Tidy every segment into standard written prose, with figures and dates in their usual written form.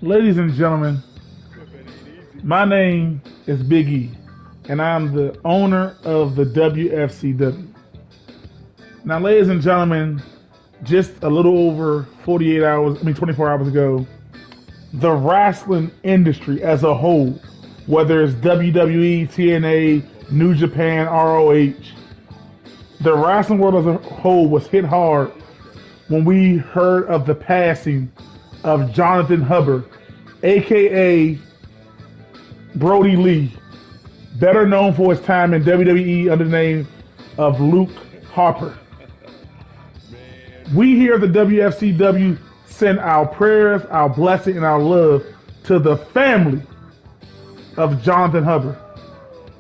Ladies and gentlemen, my name is Big E, and I'm the owner of the WFCW. Now, ladies and gentlemen, just a little over 24 hours ago, the wrestling industry as a whole, whether it's WWE, TNA, New Japan, ROH, the wrestling world as a whole was hit hard when we heard of the passing of Jonathan Hubbard, aka Brody Lee, better known for his time in WWE under the name of Luke Harper. We here at the WFCW send our prayers, our blessing, and our love to the family of Jonathan Hubbard.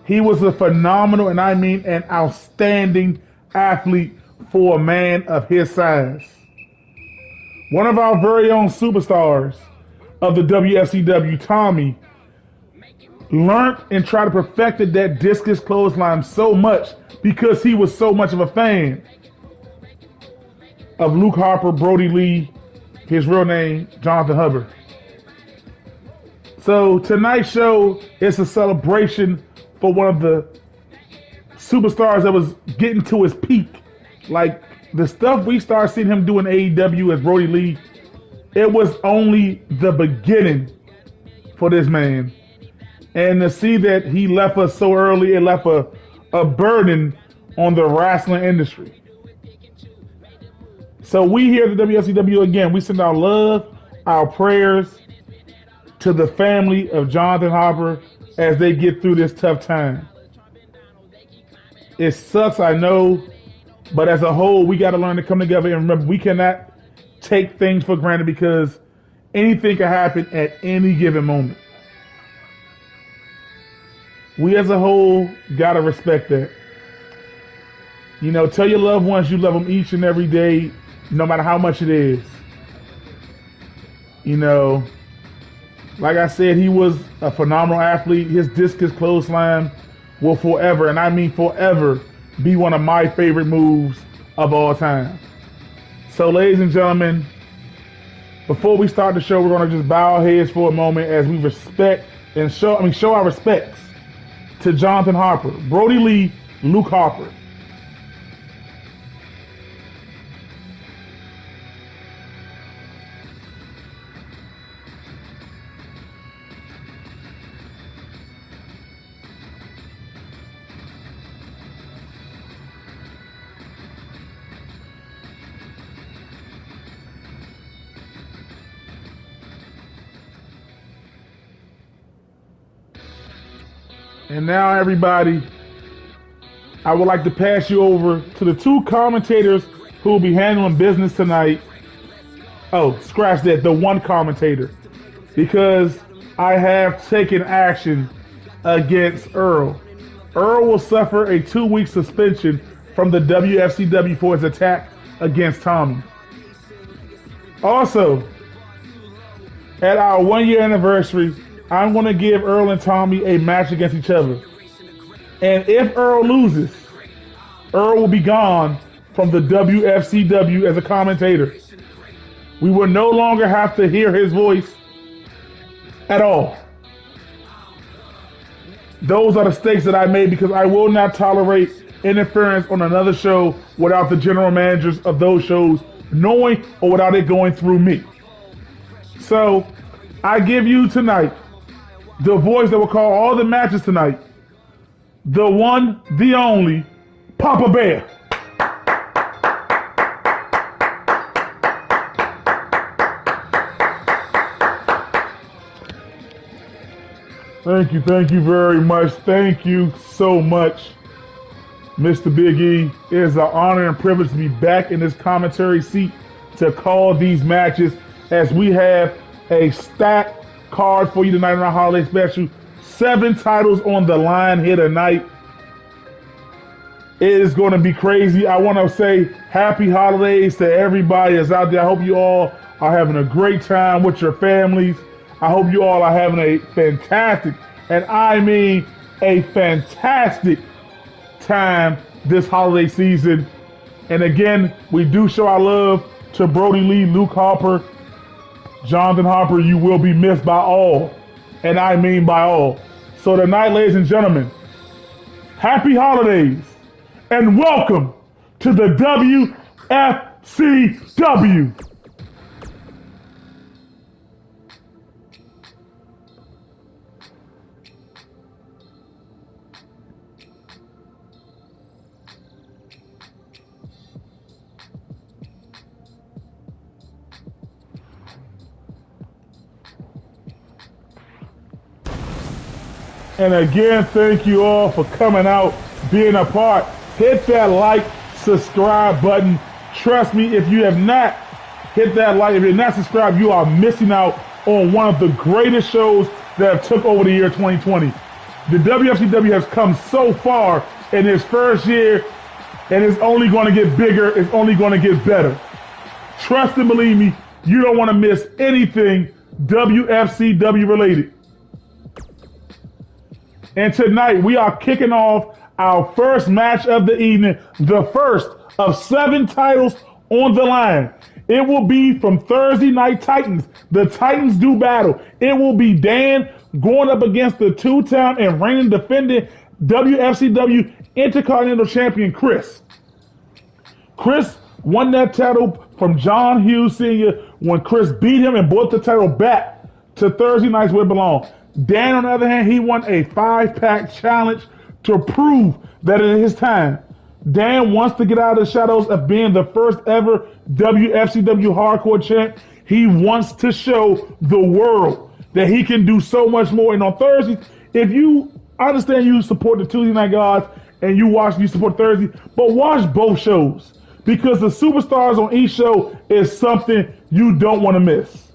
He was a phenomenal, and I mean an outstanding athlete for a man of his size. One of our very own superstars of the WFCW, Tommy, learned and tried to perfect that discus clothesline so much because he was so much of a fan of Luke Harper, Brody Lee, his real name, Jonathan Hubbard. So tonight's show is a celebration for one of the superstars that was getting to his peak. Like the stuff we started seeing him do in AEW as Brody Lee, it was only the beginning for this man. And to see that he left us so early, it left a burden on the wrestling industry. So we here at the WFCW, again, we send our love, our prayers to the family of Jonathan Harper as they get through this tough time. It sucks, I know, but as a whole, we got to learn to come together and remember we cannot take things for granted because anything can happen at any given moment. We as a whole got to respect that. You know, tell your loved ones you love them each and every day, no matter how much it is. You know, like I said, he was a phenomenal athlete. His discus clothesline will forever, and I mean forever, be one of my favorite moves of all time. So, ladies and gentlemen, before we start the show, we're going to just bow our heads for a moment as we respect and show our respects to Jonathan Harper, Brody Lee, Luke Harper. And now, everybody, I would like to pass you over to the two commentators who will be handling business tonight. Oh, scratch that, the one commentator. Because I have taken action against Earl. Earl will suffer a 2-week suspension from the WFCW for his attack against Tommy. Also, at our 1-year anniversary, I'm going to give Earl and Tommy a match against each other. And if Earl loses, Earl will be gone from the WFCW as a commentator. We will no longer have to hear his voice at all. Those are the stakes that I made because I will not tolerate interference on another show without the general managers of those shows knowing or without it going through me. So, I give you tonight the voice that will call all the matches tonight. The one, the only, Papa Bear. Thank you very much. Thank you so much, Mr. Big E. It is an honor and privilege to be back in this commentary seat to call these matches as we have a stacked card for you tonight on our holiday special. 7 titles on the line here tonight. It is going to be crazy. I want to say happy holidays to everybody that's out there. I hope you all are having a great time with your families. I hope you all are having a fantastic, and I mean a fantastic time this holiday season. And again, we do show our love to Brody Lee, Luke Harper, Jonathan Harper, you will be missed by all. And I mean by all. So tonight, ladies and gentlemen, happy holidays and welcome to the WFCW. And again, thank you all for coming out, being a part. Hit that like, subscribe button. Trust me, if you have not hit that like, if you're not subscribed, you are missing out on one of the greatest shows that have took over the year 2020. The WFCW has come so far in its first year, and it's only going to get bigger. It's only going to get better. Trust and believe me, you don't want to miss anything WFCW related. And tonight we are kicking off our first match of the evening, the first of 7 titles on the line. It will be from Thursday Night Titans. The Titans do battle. It will be Dan going up against the 2-time and reigning defending WFCW Intercontinental Champion Chris. Chris won that title from John Hughes Sr. when Chris beat him and brought the title back to Thursday nights where it belonged. Dan, on the other hand, he won a 5-pack challenge to prove that in his time, Dan wants to get out of the shadows of being the first ever WFCW hardcore champ. He wants to show the world that he can do so much more. And on Thursdays, if you understand you support the Tuesday Night Gods and you support Thursday, but watch both shows because the superstars on each show is something you don't want to miss.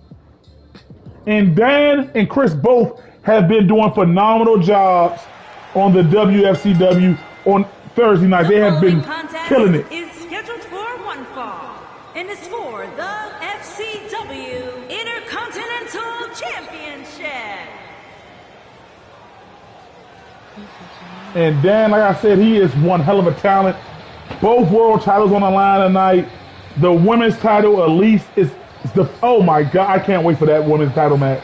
And Dan and Chris both have been doing phenomenal jobs on the WFCW on Thursday night. They have been killing it. Is scheduled for one fall and is for the FCW Intercontinental Championship. And Dan, like I said, he is one hell of a talent. Both world titles on the line tonight. The women's title, at least, is the, oh my God, I can't wait for that women's title match.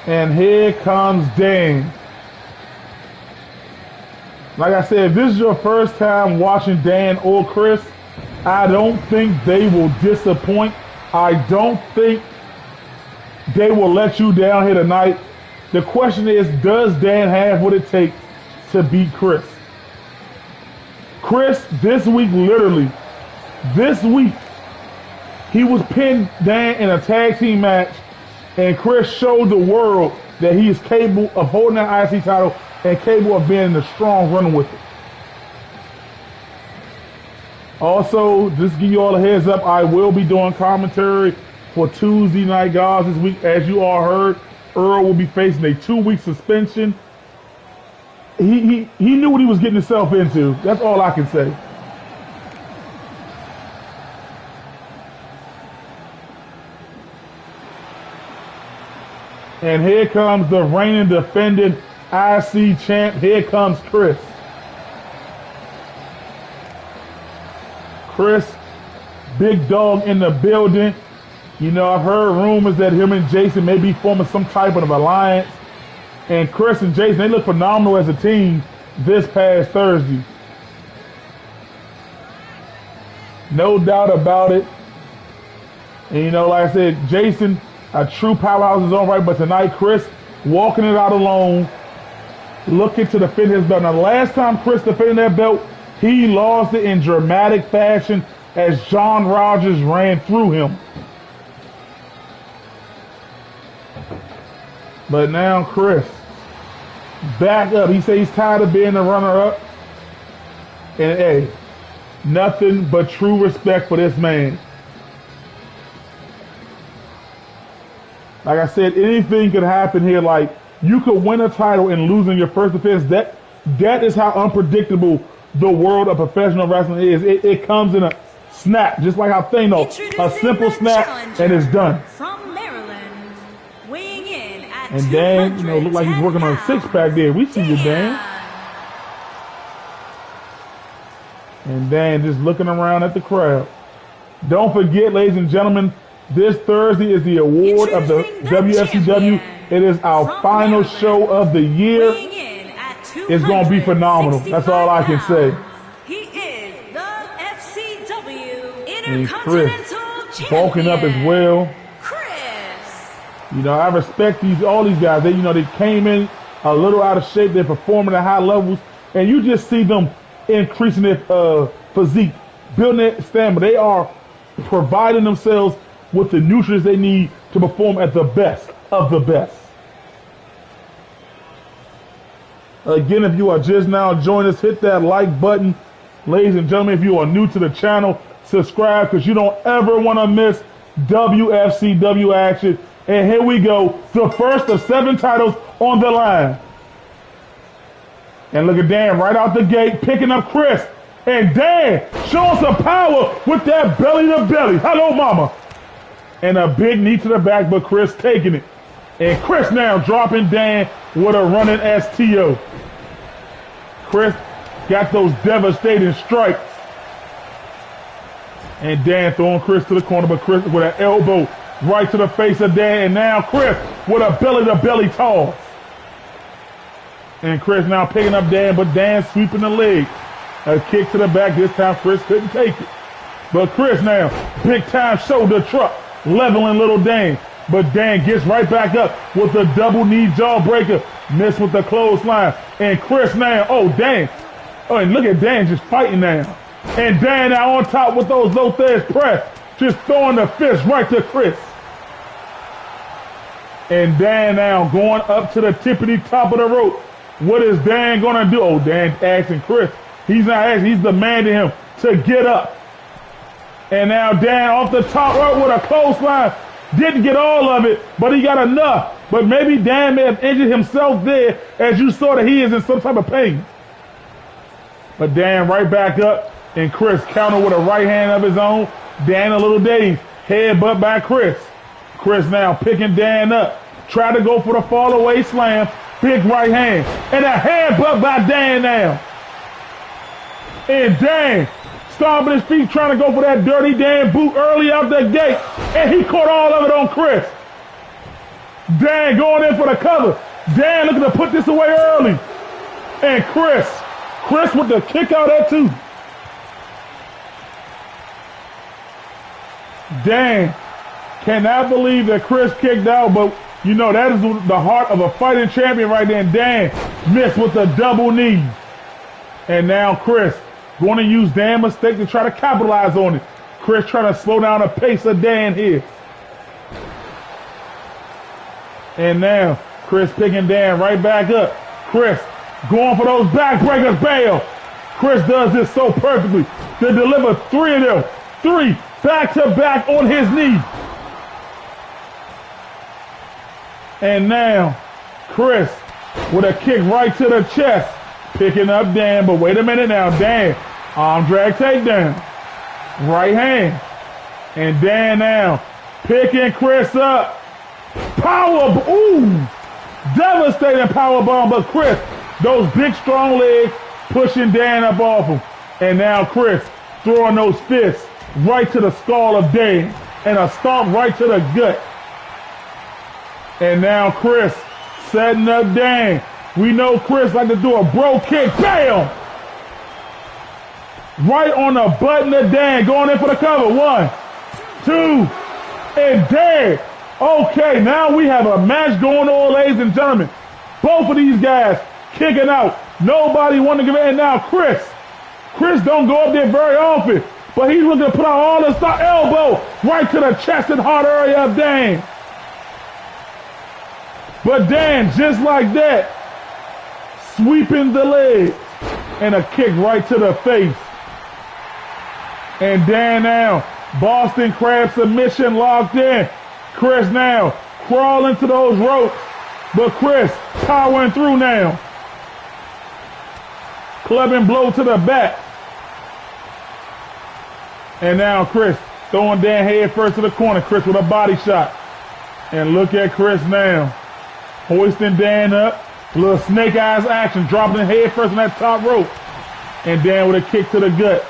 And here comes Dan. Like I said, if this is your first time watching Dan or Chris, I don't think they will disappoint. I don't think they will let you down here tonight. The question is, does Dan have what it takes to beat Chris? Chris, this week, literally, this week, he was pinned Dan in a tag team match, and Chris showed the world that he is capable of holding that IC title and capable of being in a strong run with it. Also, just to give you all a heads up, I will be doing commentary for Tuesday Night Gods this week. As you all heard, Earl will be facing a 2-week suspension. He knew what he was getting himself into. That's all I can say. And here comes the reigning defending IC champ. Here comes Chris. Chris, big dog in the building. You know, I've heard rumors that him and Jason may be forming some type of alliance. And Chris and Jason, they look phenomenal as a team this past Thursday. No doubt about it. And you know, like I said, Jason, a true powerhouse is all right, but tonight, Chris walking it out alone, looking to defend his belt. Now, the last time Chris defended that belt, he lost it in dramatic fashion as John Rogers ran through him. But now Chris, back up. He says he's tired of being the runner-up. And hey, nothing but true respect for this man. Like I said, anything could happen here. Like, you could win a title and lose in your first defense. That is how unpredictable the world of professional wrestling is. It comes in a snap, just like how Thanos, a simple snap, and it's done. From Maryland, weighing in at and Dan, you know, look like he's working on a 6-pack there. We see you, Dan. And Dan just looking around at the crowd. Don't forget, ladies and gentlemen, This Thursday is the award of the WFCW. It is our final show of the year. It's going to be phenomenal. That's all I can say. He is the FCW And Chris Intercontinental bulking up as Champion. well. Chris. You know, I respect all these guys. They came in a little out of shape. They're performing at high levels, and you just see them increasing their physique, building their stamina. They are providing themselves with the nutrients they need to perform at the best of the best. Again, if you are just now joining us, hit that like button. Ladies and gentlemen, if you are new to the channel, subscribe because you don't ever want to miss WFCW action. And here we go, the first of 7 titles on the line. And look at Dan right out the gate, picking up Chris. And Dan showing some power with that belly to belly. Hello, mama. And a big knee to the back, but Chris taking it. And Chris now dropping Dan with a running STO. Chris got those devastating strikes. And Dan throwing Chris to the corner, but Chris with an elbow right to the face of Dan. And now Chris with a belly-to-belly toss. And Chris now picking up Dan, but Dan sweeping the leg. A kick to the back. This time Chris couldn't take it. But Chris now, big-time shoulder truck, leveling little Dan. But Dan gets right back up with a double knee jawbreaker. Missed with the clothesline. And Chris now, Dan. Oh, and look at Dan just fighting now. And Dan now on top with those Lopez press. Just throwing the fist right to Chris. And Dan now going up to the tippity top of the rope. What is Dan going to do? Oh, Dan asking Chris. He's not asking. He's demanding him to get up. And now Dan off the top rope with a clothesline. Didn't get all of it, but he got enough. But maybe Dan may have injured himself there, as you saw that he is in some type of pain. But Dan right back up, and Chris counter with a right hand of his own. Dan a little dazed. Headbutt by Chris. Chris now picking Dan up. Try to go for the fall away slam. Big right hand. And a headbutt by Dan now. And Dan stomping his feet, trying to go for that dirty Dan boot early out the gate. And he caught all of it on Chris. Dan going in for the cover. Dan looking to put this away early. And Chris with the kick out at 2. Dan cannot believe that Chris kicked out, but you know that is the heart of a fighting champion right there. And Dan missed with a double knee. And now Chris going to use Dan's mistake to try to capitalize on it. Chris trying to slow down the pace of Dan here. And now Chris picking Dan right back up. Chris going for those backbreakers. Bam! Chris does this so perfectly to deliver 3 of them. 3 back-to-back on his knee. And now Chris with a kick right to the chest. Picking up Dan, but wait a minute now. Dan, arm drag takedown. Right hand. And Dan now picking Chris up. Power, devastating power bomb, but Chris, those big strong legs pushing Dan up off him. And now Chris throwing those fists right to the skull of Dan and a stomp right to the gut. And now Chris setting up Dan. We know Chris like to do a bro kick. Bam! Right on the button of Dan. Going in for the cover. 1, 2, and Dan. Okay, now we have a match going on, ladies and gentlemen. Both of these guys kicking out. Nobody wanting to give in. Now Chris don't go up there very often, but he's looking to put out all the stuff. Elbow right to the chest and heart area of Dan. But Dan, just like that, sweeping the leg and a kick right to the face. And Dan now, Boston Crab submission locked in. Chris now crawling to those ropes, but Chris powering through now. Clubbing blow to the back. And now Chris throwing Dan head first to the corner. Chris with a body shot. And look at Chris now. Hoisting Dan up. A little snake eyes action. Dropping his head first on that top rope. And Dan with a kick to the gut.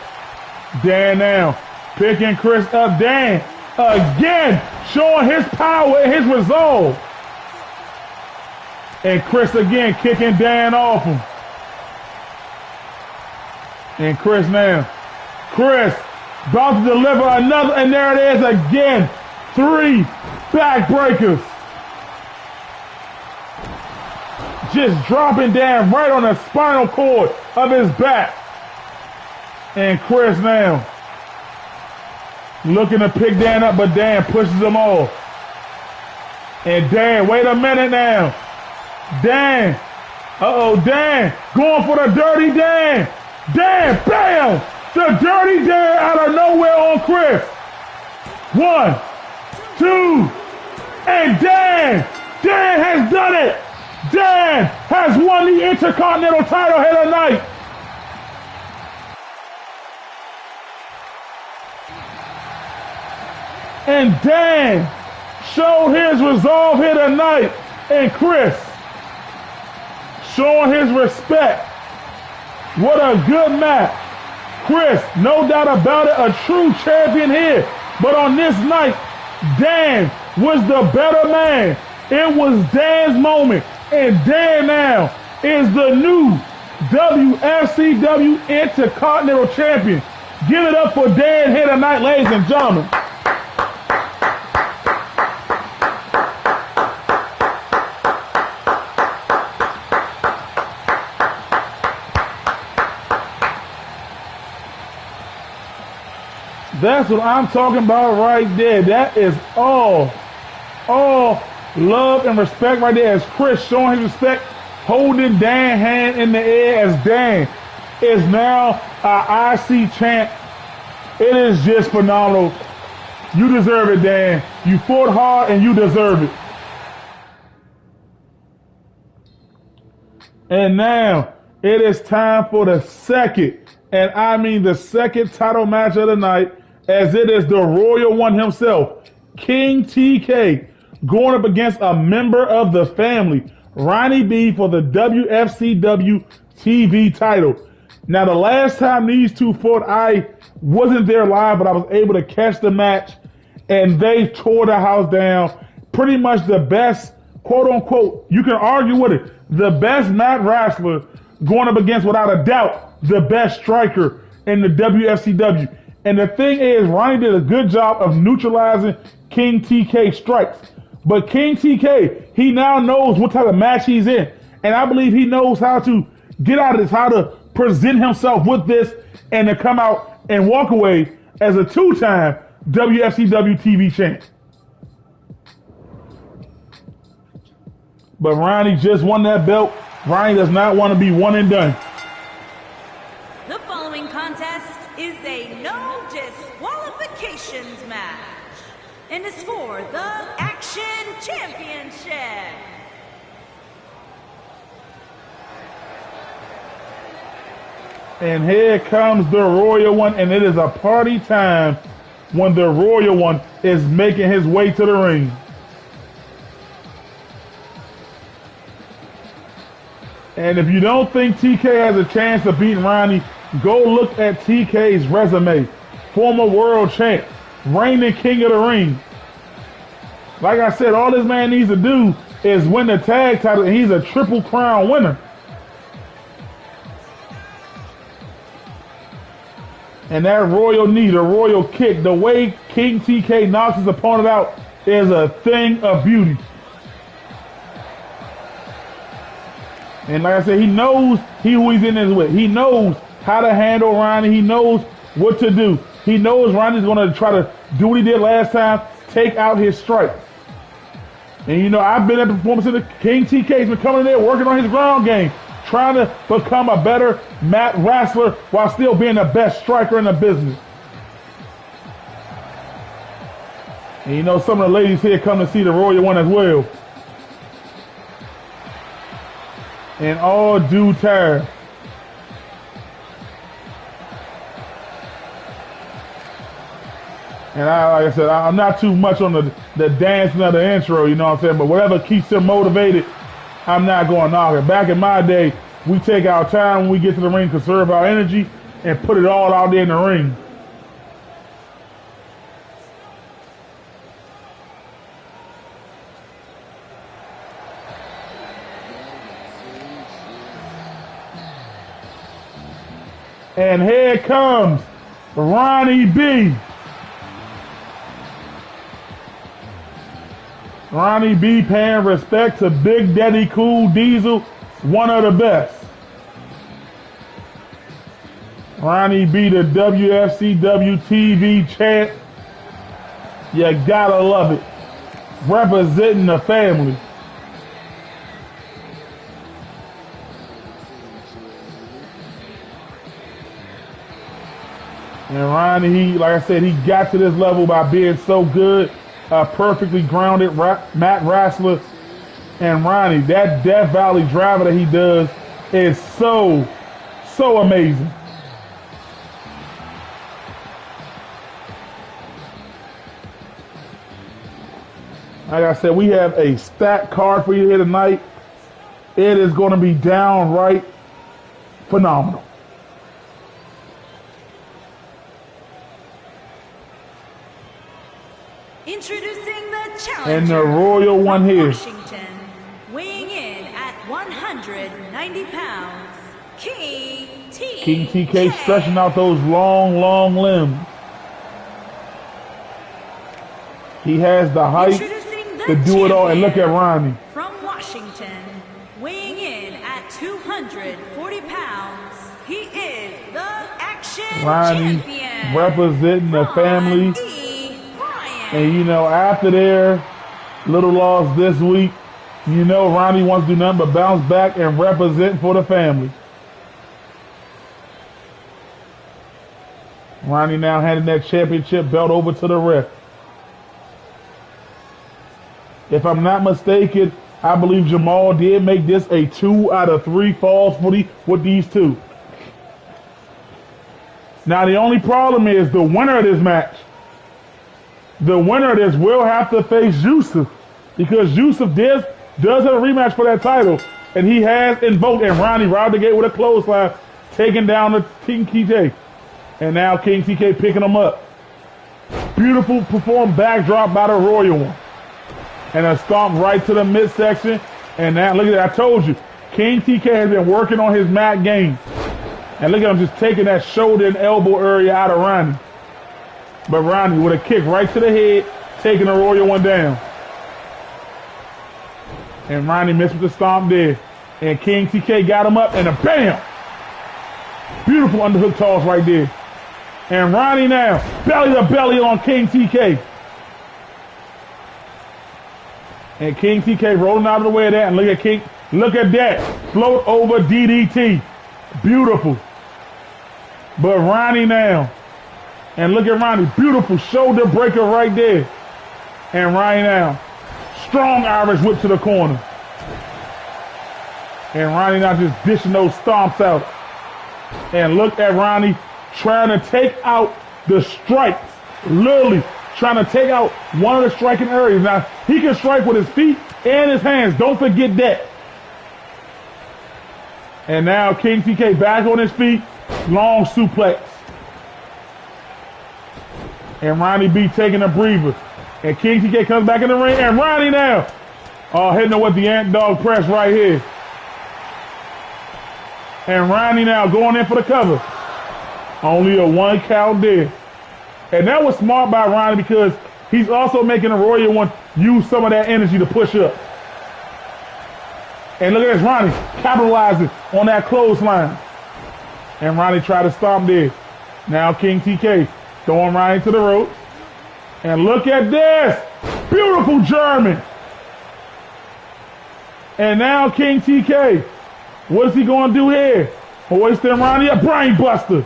Dan now picking Chris up. Dan again, showing his power and his resolve. And Chris again kicking Dan off him. And Chris now. Chris about to deliver another, and there it is again. 3 backbreakers. Just dropping Dan right on the spinal cord of his back. And Chris now looking to pick Dan up, but Dan pushes him off. And Dan, wait a minute now. Dan, Dan, going for the dirty Dan. Dan, bam! The dirty Dan out of nowhere on Chris. 1, 2, and Dan has done it. Dan has won the Intercontinental title here tonight. And Dan showed his resolve here tonight. And Chris showing his respect. What a good match. Chris, no doubt about it, a true champion here. But on this night, Dan was the better man. It was Dan's moment. And Dan now is the new WFCW Intercontinental Champion. Give it up for Dan here tonight, ladies and gentlemen. That's what I'm talking about right there. That is all love and respect right there, as Chris showing his respect, holding Dan's hand in the air as Dan is now our IC champ. It is just phenomenal. You deserve it, Dan. You fought hard and you deserve it. And now it is time for the second, and I mean the second title match of the night, as it is the Royal One himself, King TK, going up against a member of the family, Ronnie B, for the WFCW TV title. Now, the last time these two fought, I wasn't there live, but I was able to catch the match, and they tore the house down. Pretty much the best, quote unquote, you can argue with it, the best mat wrestler going up against, without a doubt, the best striker in the WFCW. And the thing is, Ronnie did a good job of neutralizing King TK strikes. But King TK, he now knows what type of match he's in. And I believe he knows how to get out of this, how to present himself with this, and to come out and walk away as a 2-time WFCW TV champ. But Ronnie just won that belt. Ronnie does not want to be one and done. The following contest is a no disqualifications match, and is for the Action Championship. And here comes the Royal One, and it is a party time when the Royal One is making his way to the ring. And if you don't think TK has a chance of beating Ronnie, go look at TK's resume. Former world champ, reigning king of the ring. Like I said, all this man needs to do is win the tag title, and he's a Triple Crown winner. And that royal knee, the royal kick, the way King TK knocks his opponent out is a thing of beauty. And like I said, he knows who he's in this with. He knows how to handle Ronnie. He knows what to do. He knows Ronnie's going to try to do what he did last time, take out his strike. And you know, I've been at the performance center. King TK's been coming in there working on his ground game, trying to become a better mat wrestler while still being the best striker in the business. And you know, some of the ladies here come to see the Royal One as well. In all due time. And like I said, I'm not too much on the dancing of the intro, you know what I'm saying? But whatever keeps them motivated, I'm not going to knock it. Back in my day, we take our time when we get to the ring, conserve our energy, and put it all out there in the ring. And here comes Ronnie B. Ronnie B paying respect to Big Daddy Cool Diesel, one of the best. Ronnie B, the WFCW TV champ. You gotta love it. Representing the family. And Ronnie, he, like I said, he got to this level by being so good, a perfectly grounded mat wrestler. And Ronnie, that Death Valley driver that he does is so amazing. Like I said, we have a stacked card for you here tonight. It is going to be downright phenomenal. Introducing the challenger. And the royal one here. Washington, weighing in at 190 pounds, King TK. King TK stretching out those long limbs. He has the height to do it all. And look at Ronnie. From Washington, weighing in at 240 pounds, he is the Action Ronnie Champion. Representing the family. And you know, after their little loss this week, you know Ronnie wants to do nothing but bounce back and represent for the family. Ronnie now handing that championship belt over to the ref. If I'm not mistaken, I believe Jamal did make this a 2 out of 3 falls with these two. Now the only problem is the winner of this match. The winner of this will have to face Yusuf, because Yusuf does have a rematch for that title, and he has invoked, and Ronnie right out the gate with a clothesline, taking down the King TK. And now King TK picking him up. Beautiful performed backdrop by the Royal One. And a stomp right to the midsection. And now, look at that. I told you, King TK has been working on his mat game. And look at him just taking that shoulder and elbow area out of Ronnie. But Ronnie with a kick right to the head, taking the Royal One down. And Ronnie missed with the stomp there. And King TK got him up and a bam! Beautiful underhook toss right there. And Ronnie now, belly to belly on King TK. And King TK rolling out of the way of that. And look at King, look at that. Float over DDT. Beautiful. But Ronnie now. And look at Ronnie. Beautiful shoulder breaker right there. And Ronnie now. Strong Irish whip to the corner. And Ronnie now just dishing those stomps out. And look at Ronnie trying to take out the strikes. Literally trying to take out one of the striking areas. Now, he can strike with his feet and his hands. Don't forget that. And now King TK back on his feet. Long suplex. And Ronnie B taking a breather. And King TK comes back in the ring. And Ronnie now. Hitting him with the ant dog press right here. And Ronnie now going in for the cover. Only a 1 count there. And that was smart by Ronnie, because he's also making the Royal One use some of that energy to push up. And look at this, Ronnie capitalizing on that clothesline. And Ronnie tried to stomp there. Now King TK throwing Ronnie to the ropes. And look at this. Beautiful German. And now King TK. What is he going to do here? Hoisting Ronnie, a brain buster.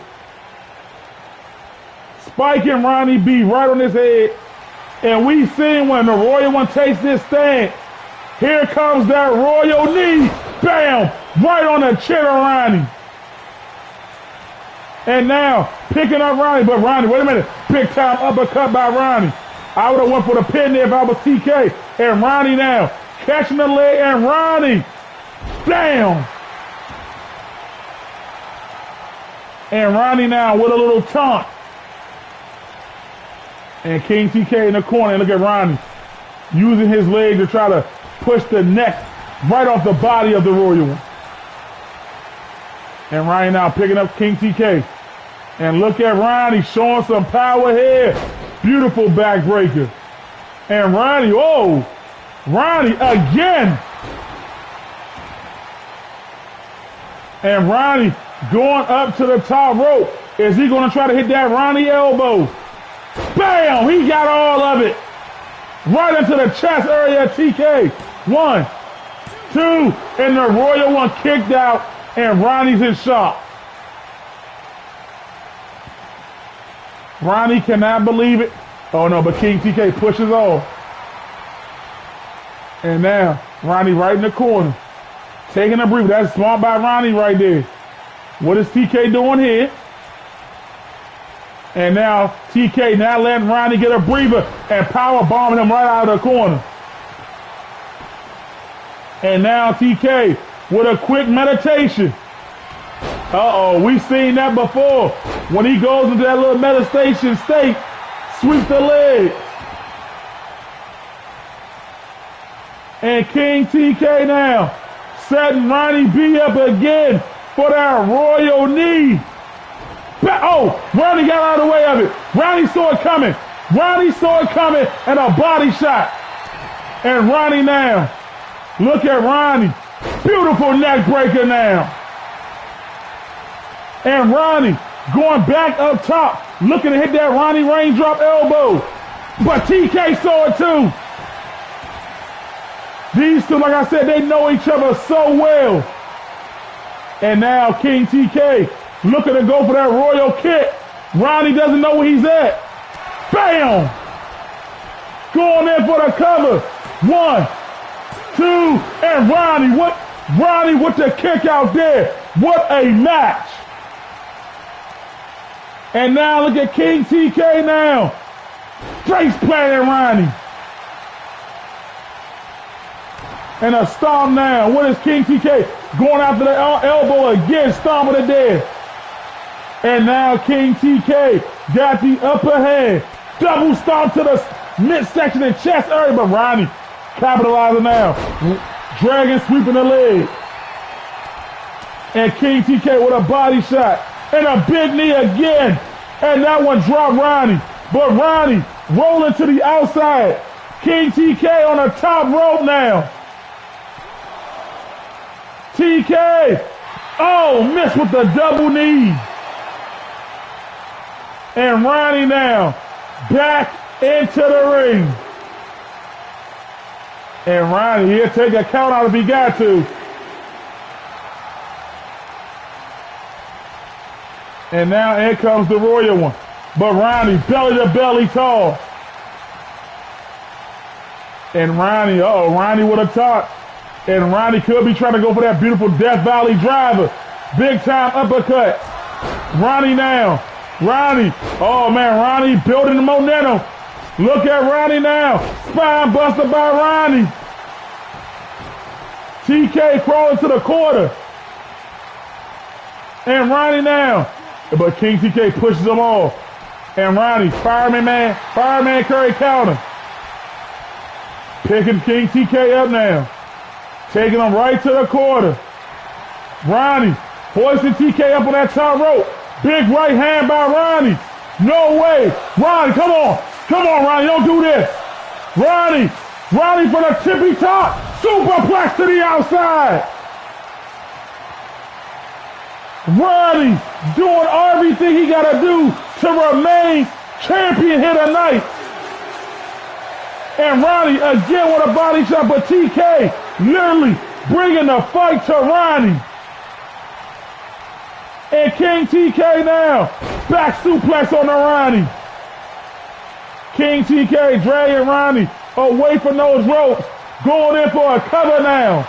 Spiking Ronnie B right on his head. And we seen when the Royal One takes this stand. Here comes that Royal knee. Bam! Right on the chin of Ronnie. And now picking up Ronnie. But Ronnie, wait a minute. Big time uppercut by Ronnie. I would have went for the pin there if I was TK. And Ronnie now catching the leg. And Ronnie. Bam! And Ronnie now with a little taunt. And King TK in the corner. And look at Ronnie using his leg to try to push the neck right off the body of the Royal One. And Ronnie now picking up King TK. And look at Ronnie showing some power here. Beautiful backbreaker. And Ronnie, oh, Ronnie again. And Ronnie going up to the top rope. Is he going to try to hit that Ronnie elbow? Bam! He got all of it. Right into the chest area of TK. 1, 2, and the Royal One kicked out, and Ronnie's in shock. Ronnie cannot believe it. Oh no, but King TK pushes off. And now, Ronnie right in the corner. Taking a breather. That's smart by Ronnie right there. What is TK doing here? And now TK now letting Ronnie get a breather and power bombing him right out of the corner. And now TK with a quick meditation. Uh-oh, we've seen that before. When he goes into that little meditation state, sweep the legs. And King TK now setting Ronnie B up again for that royal knee. Oh, Ronnie got out of the way of it. Ronnie saw it coming. Ronnie saw it coming and a body shot. And Ronnie now, look at Ronnie. Beautiful neck breaker now. And Ronnie going back up top, looking to hit that Ronnie raindrop elbow. But TK saw it too. These two, like I said, they know each other so well. And now King TK looking to go for that royal kick. Ronnie doesn't know where he's at. Bam! Going in for the cover. 1, 2, and Ronnie with the kick out there. What a match. And now look at King TK now. Face planting Ronnie. And a stomp now. What is King TK? Going after the elbow again, stomping it there. And now King TK got the upper hand. Double stomp to the midsection and chest area. But Ronnie capitalizing now. Dragon sweeping the leg. And King TK with a body shot. And a big knee again. And that one dropped Ronnie. But Ronnie rolling to the outside. King TK on the top rope now. TK. Oh, missed with the double knee. And Ronnie now back into the ring. And Ronnie, he'll take a count out if he got to. And now in comes the Royal One. But Ronnie, belly to belly tall. And Ronnie, Ronnie with a top. And Ronnie could be trying to go for that beautiful Death Valley driver. Big time uppercut. Ronnie now. Ronnie. Oh man, Ronnie building the momentum. Look at Ronnie now. Spine buster by Ronnie. TK crawling to the quarter. And Ronnie now. But King TK pushes him off. And Ronnie, fireman Curry counter. Picking King TK up now. Taking him right to the quarter. Ronnie hoisting TK up on that top rope. Big right hand by Ronnie. No way. Ronnie, come on. Come on, Ronnie. Don't do this. Ronnie for the tippy top. Superplex to the outside. Ronnie doing everything he got to do to remain champion here tonight. And Ronnie again with a body shot, but TK literally bringing the fight to Ronnie. And King TK now, back suplex on the Ronnie. King TK dragging Ronnie away from those ropes, going in for a cover now.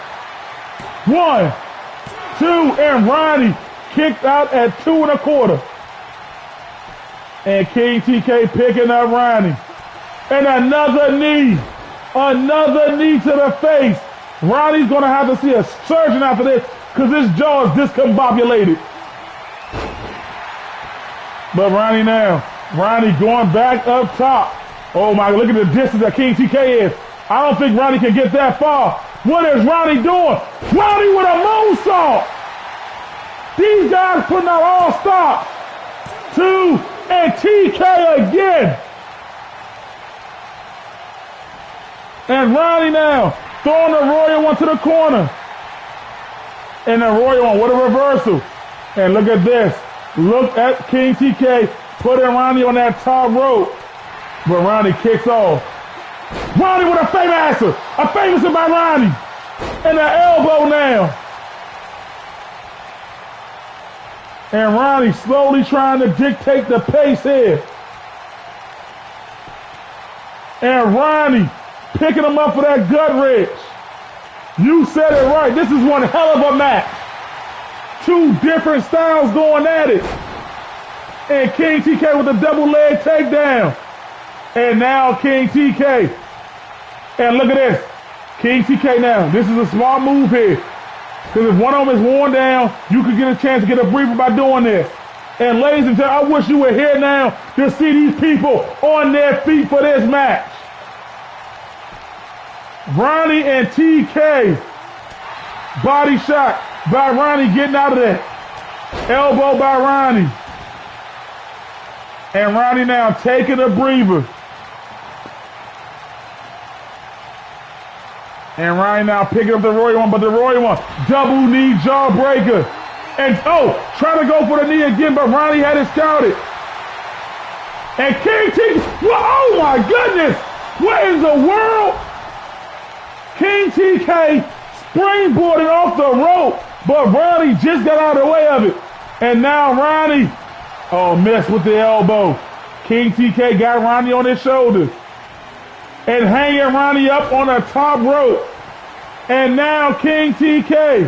1, 2, and Ronnie kicked out at 2 1/4. And King TK picking up Ronnie. And another knee to the face. Ronnie's gonna have to see a surgeon after this because his jaw is discombobulated. But Ronnie going back up top. Oh my, look at the distance that King TK is. I don't think Ronnie can get that far. What is Ronnie doing? Ronnie with a moonsault. These guys putting out all stops. 2, and TK again. And Ronnie now throwing the Royal One to the corner. And the Royal One, what a reversal. And look at this. Look at King TK putting Ronnie on that top rope. But Ronnie kicks off. Ronnie with a famous by Ronnie. And an elbow now. And Ronnie slowly trying to dictate the pace here. And Ronnie picking him up for that gut wrench. You said it right. This is one hell of a match. 2 different styles going at it. And King TK with a double leg takedown. And now King TK. And look at this. King TK now. This is a smart move here. Because if one of them is worn down, you could get a chance to get a breather by doing this. And ladies and gentlemen, I wish you were here now to see these people on their feet for this match. Ronnie and TK. Body shot by Ronnie getting out of there. Elbow by Ronnie. And Ronnie now taking a breather. And Ronnie now picking up the Royal One, but the Royal One, double knee jawbreaker. And trying to go for the knee again, but Ronnie had it scouted. And King TK, oh my goodness, what in the world? King TK springboarding off the rope, but Ronnie just got out of the way of it. And now Ronnie, missed with the elbow. King TK got Ronnie on his shoulders. And hanging Ronnie up on the top rope. And now King TK.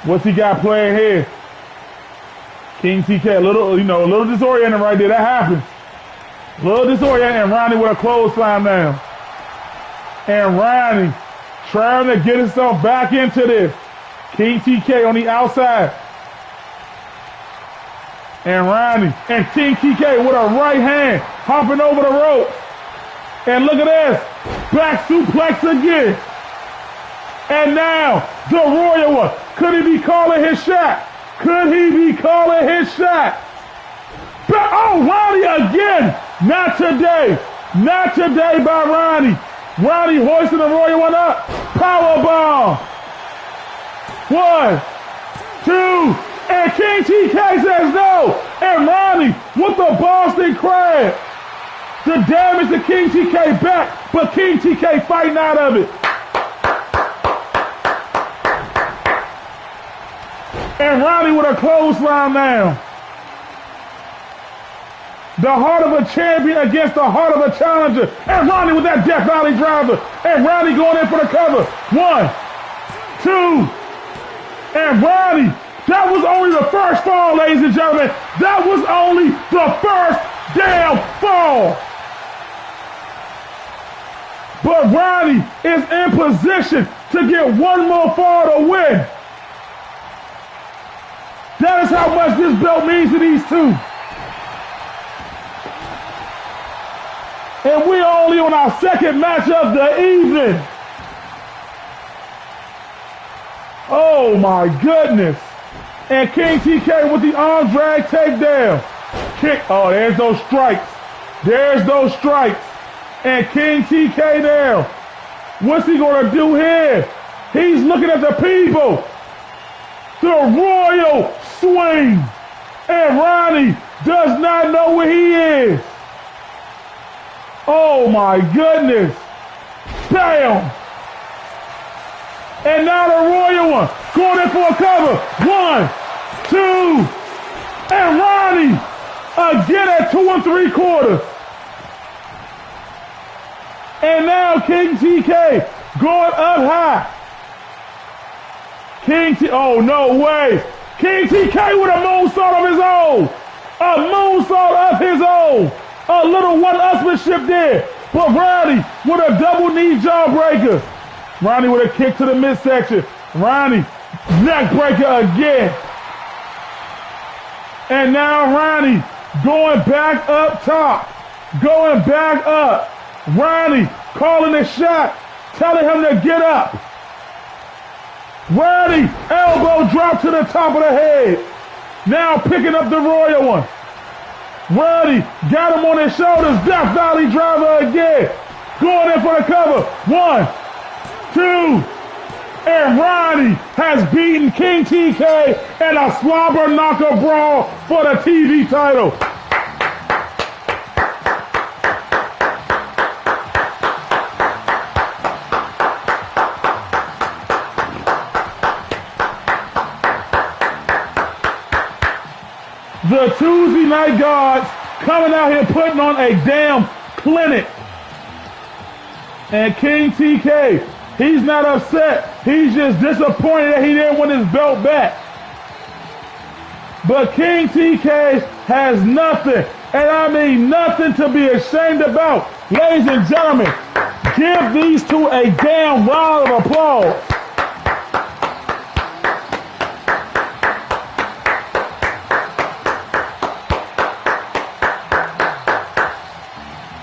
What's he got playing here? King TK, a little disoriented right there. That happens. A little disoriented, and Ronnie with a clothesline now. And Ronnie trying to get himself back into this. King TK on the outside. And Ronnie and King TK with a right hand hopping over the rope. And look at this. Back suplex again. And now the Royal One. Could he be calling his shot? Could he be calling his shot? But, Ronnie again. Not today. Not today by Ronnie. Ronnie hoisting the Royal One up. Powerbomb. 1, 2, and King TK says no. And Ronnie with the Boston Crab. The damage to King TK back, but King TK fighting out of it. And Ronnie with a clothesline now. The heart of a champion against the heart of a challenger. And Ronnie with that Death Valley driver. And Ronnie going in for the cover. 1, 2, and Ronnie. That was only the first fall, ladies and gentlemen. That was only the first damn fall. But Ronnie is in position to get one more fall to win. That is how much this belt means to these two. And we're only on our second match of the evening. Oh my goodness. And King TK with the arm drag takedown. There's those strikes. There's those strikes. And King TK now. What's he going to do here? He's looking at the people. The royal swing. And Ronnie does not know where he is. Oh my goodness. Bam. And now the Royal One going in for a cover. 1, 2, and Ronnie again at 2 3/4. And now King TK going up high. Oh no way. King TK with a moonsault of his own. A moonsault of his own. A little one-upsmanship there. But Ronnie with a double knee jawbreaker. Ronnie with a kick to the midsection. Ronnie, neck breaker again. And now Ronnie going back up top. Going back up. Ronnie calling the shot. Telling him to get up. Ronnie, elbow drop to the top of the head. Now picking up the Royal One. Roddy got him on his shoulders. Death Valley driver again. Going in for the cover. 1, 2. And Roddy has beaten King TK in a slobber knocker brawl for the TV title. The Tuesday Night Gods coming out here putting on a damn clinic. And King TK, he's not upset. He's just disappointed that he didn't win his belt back. But King TK has nothing, and I mean nothing to be ashamed about. Ladies and gentlemen, give these two a damn round of applause.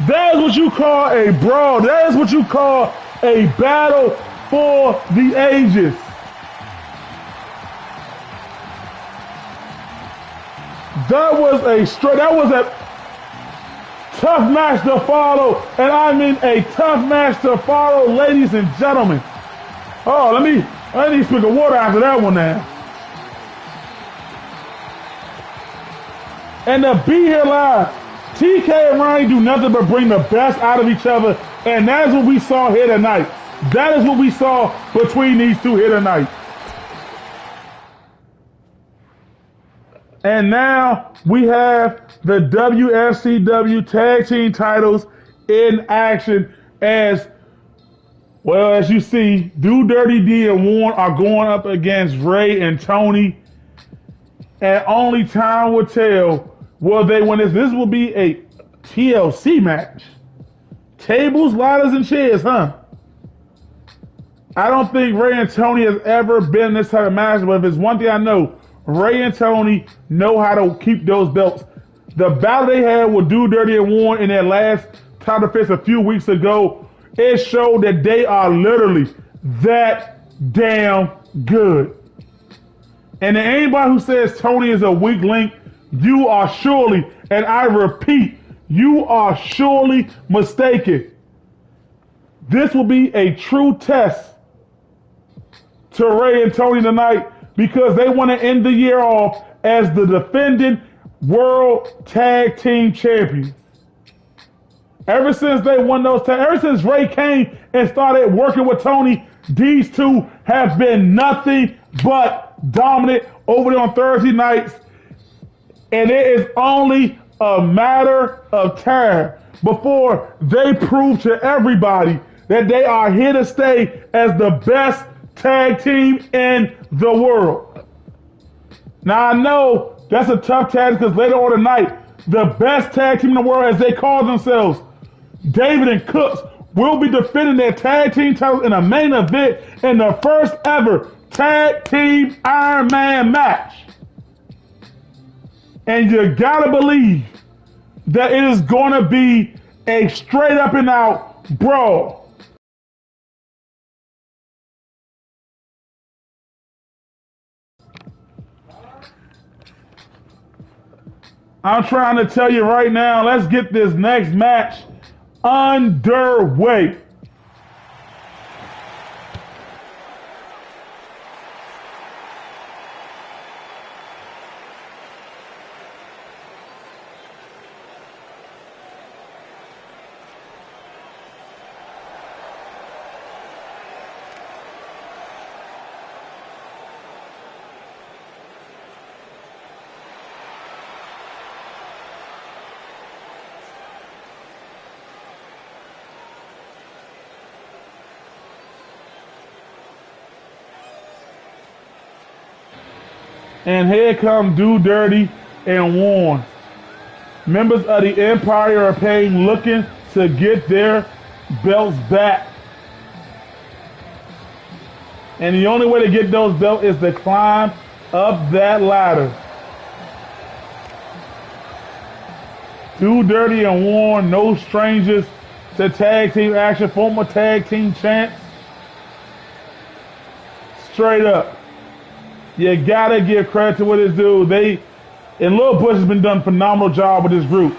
That is what you call a brawl. That is what you call a battle for the ages. That was a tough match to follow, and I mean a tough match to follow, ladies and gentlemen. Oh, I need a swig of water after that one now. And to be here live, TK and Ronnie do nothing but bring the best out of each other, and that is what we saw here tonight. That is what we saw between these two here tonight. And now we have the WFCW Tag Team titles in action as, well, as you see, Do Dirty D and Warren are going up against Ray and Tony. And only time will tell will they win this. This will be a TLC match. Tables, ladders, and chairs, huh? I don't think Ray and Tony has ever been in this type of match, but if it's one thing I know, Ray and Tony know how to keep those belts. The battle they had with Do Dirty and Warren in their last title defense a few weeks ago, it showed that they are literally that damn good. And anybody who says Tony is a weak link, you are surely, and I repeat, you are surely mistaken. This will be a true test to Ray and Tony tonight because they want to end the year off as the defending World Tag Team Champions. Ever since they won those ever since Ray came and started working with Tony, these two have been nothing but dominant over there on Thursday nights. And it is only a matter of time before they prove to everybody that they are here to stay as the best tag team in the world. Now I know that's a tough tag because later on tonight, the best tag team in the world, as they call themselves, David and Cooks, will be defending their tag team titles in a main event in the first ever tag team Iron Man match. And you gotta believe that it is gonna be a straight up and out brawl. I'm trying to tell you right now, let's get this next match underway. And here come Do Dirty and Warren. Members of the Empire are paying looking to get their belts back. And the only way to get those belts is to climb up that ladder. Do Dirty and Warren, no strangers to tag team action, former tag team champs. Straight up. You gotta give credit to what it's due. And Lil Bush has been doing a phenomenal job with this group.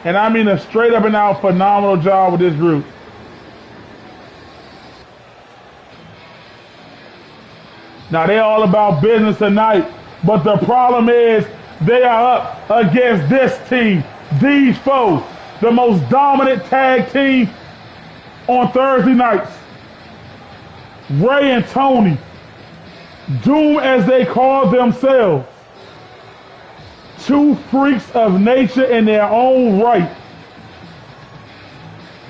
And I mean a straight up and out phenomenal job with this group. Now they're all about business tonight, but the problem is they are up against this team, these foes, the most dominant tag team on Thursday nights. Ray and Tony, Doom as they call themselves, two freaks of nature in their own right.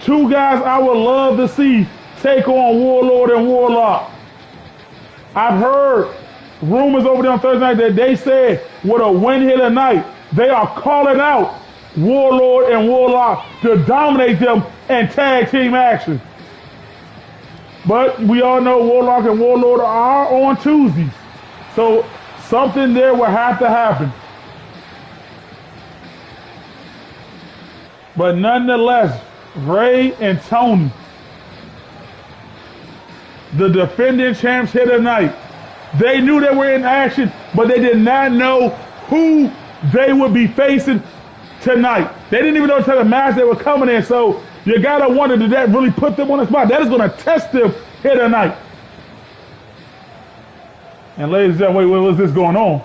Two guys I would love to see take on Warlord and Warlock. I've heard rumors over there on Thursday night that they said with a win here tonight, they are calling out Warlord and Warlock to dominate them in tag team action. But we all know Warlock and Warlord are on Tuesdays. So something there will have to happen. But nonetheless, Ray and Tony, the defending champs here tonight, they knew they were in action, but they did not know who they would be facing tonight. They didn't even know the type of match they were coming in, so you gotta wonder, did that really put them on the spot? That is gonna test them here tonight. And ladies and gentlemen, wait, what's this going on?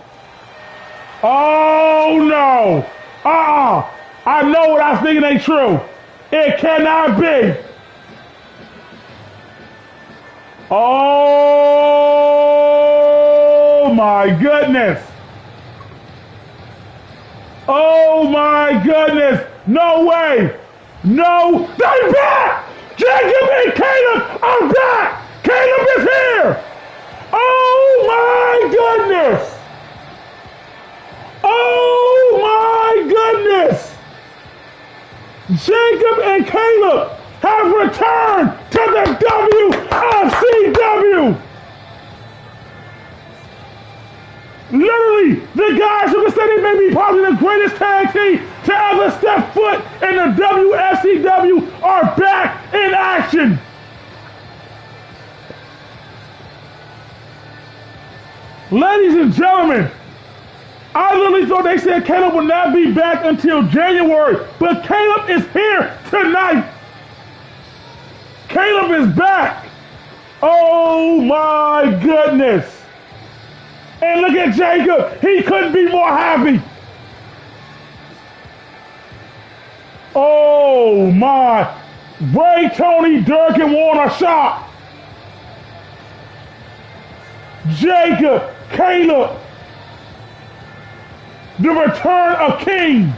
Oh no! I know what I was thinking ain't true. It cannot be. Oh my goodness. Oh my goodness. No way. No. They're back. Jacob and Caleb are back. Caleb is here. Oh my goodness. Oh my goodness. Jacob and Caleb have returned to the Wfcw. Literally, the guys who can say they may be probably the greatest tag team to ever step foot in the Wfcw are back in action. Ladies and gentlemen, I literally thought they said Caleb would not be back until January, but Caleb is here tonight. Caleb is back. Oh my goodness. And look at Jacob. He couldn't be more happy. Oh my. Ray, Tony, Dirk, and Warner shot. Jacob, Caleb. The return of Kings.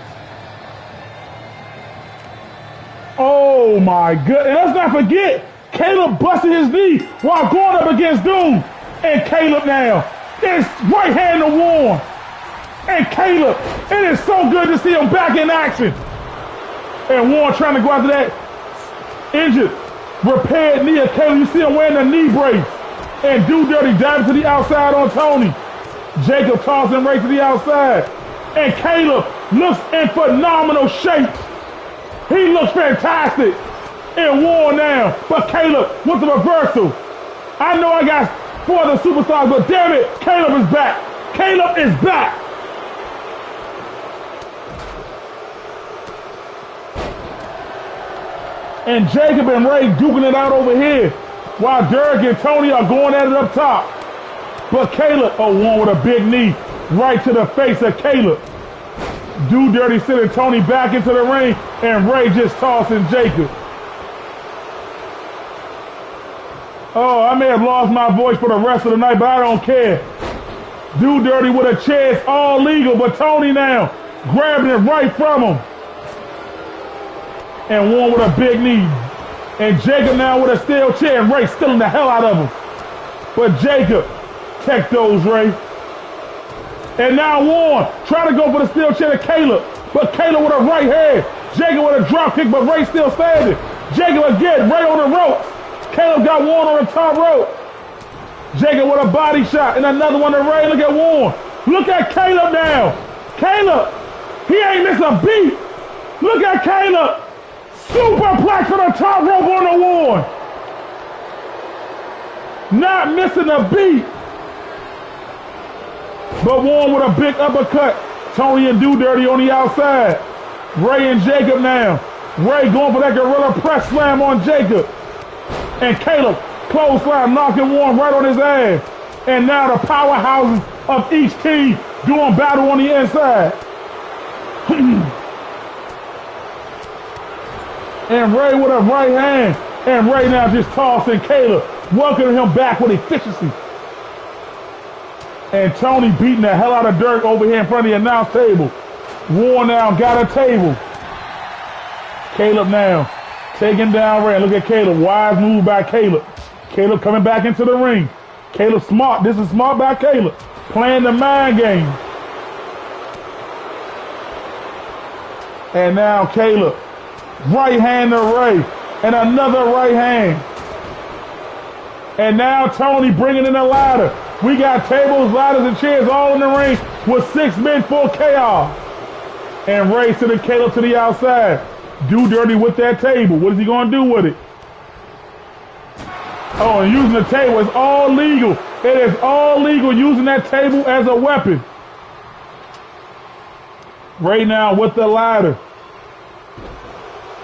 Oh my goodness. And let's not forget, Caleb busted his knee while going up against Doom. And Caleb now is right hand to Warren. And Caleb, it is so good to see him back in action. And Warren trying to go after that injured, repaired knee of Caleb. You see him wearing the knee brace. And Do Dirty diving to the outside on Tony. Jacob tossing right to the outside. And Caleb looks in phenomenal shape. He looks fantastic. And Warren now. But Caleb with the reversal. I know I got four other superstars, but damn it, Caleb is back. Caleb is back. And Jacob and Ray duking it out over here, while Dirk and Tony are going at it up top. But Caleb, oh, one with a big knee right to the face of Caleb. Do Dirty sending Tony back into the ring, and Ray just tossing Jacob. Oh, I may have lost my voice for the rest of the night, but I don't care. Do Dirty with a chair, it's all legal, but Tony now grabbing it right from him. And one with a big knee. And Jacob now with a steel chair, and Ray stealing the hell out of him. But Jacob, tech those, Ray. And now Warren trying to go for the steel chair to Caleb. But Caleb with a right hand. Jacob with a drop kick, but Ray still standing. Jacob again, Ray on the ropes. Caleb got Warren on the top rope. Jacob with a body shot and another one to Ray. Look at Warren. Look at Caleb now. Caleb, he ain't missing a beat. Look at Caleb. Superplex on the top rope on the Warren. Not missing a beat. But Warren with a big uppercut. Tony and Do Dirty on the outside. Ray and Jacob now. Ray going for that gorilla press slam on Jacob. And Caleb clothesline knocking Warren right on his ass. And now the powerhouses of each team doing battle on the inside. And Ray with a right hand. And Ray now just tossing Caleb, welcoming him back with efficiency. And Tony beating the hell out of Dirk over here in front of the announce table. Warren now got a table. Caleb now taking down Ray. Look at Caleb. Wise move by Caleb. Caleb coming back into the ring. Caleb smart. This is smart by Caleb. Playing the mind game. And now Caleb. Right hand to Ray. And another right hand. And now Tony bringing in a ladder. We got tables, ladders, and chairs all in the ring with 6 men for chaos. And Ray sending Caleb to the outside. Do Dirty with that table. What is he going to do with it? Oh, and using the table. It's all legal. It is all legal using that table as a weapon. Ray now with the ladder.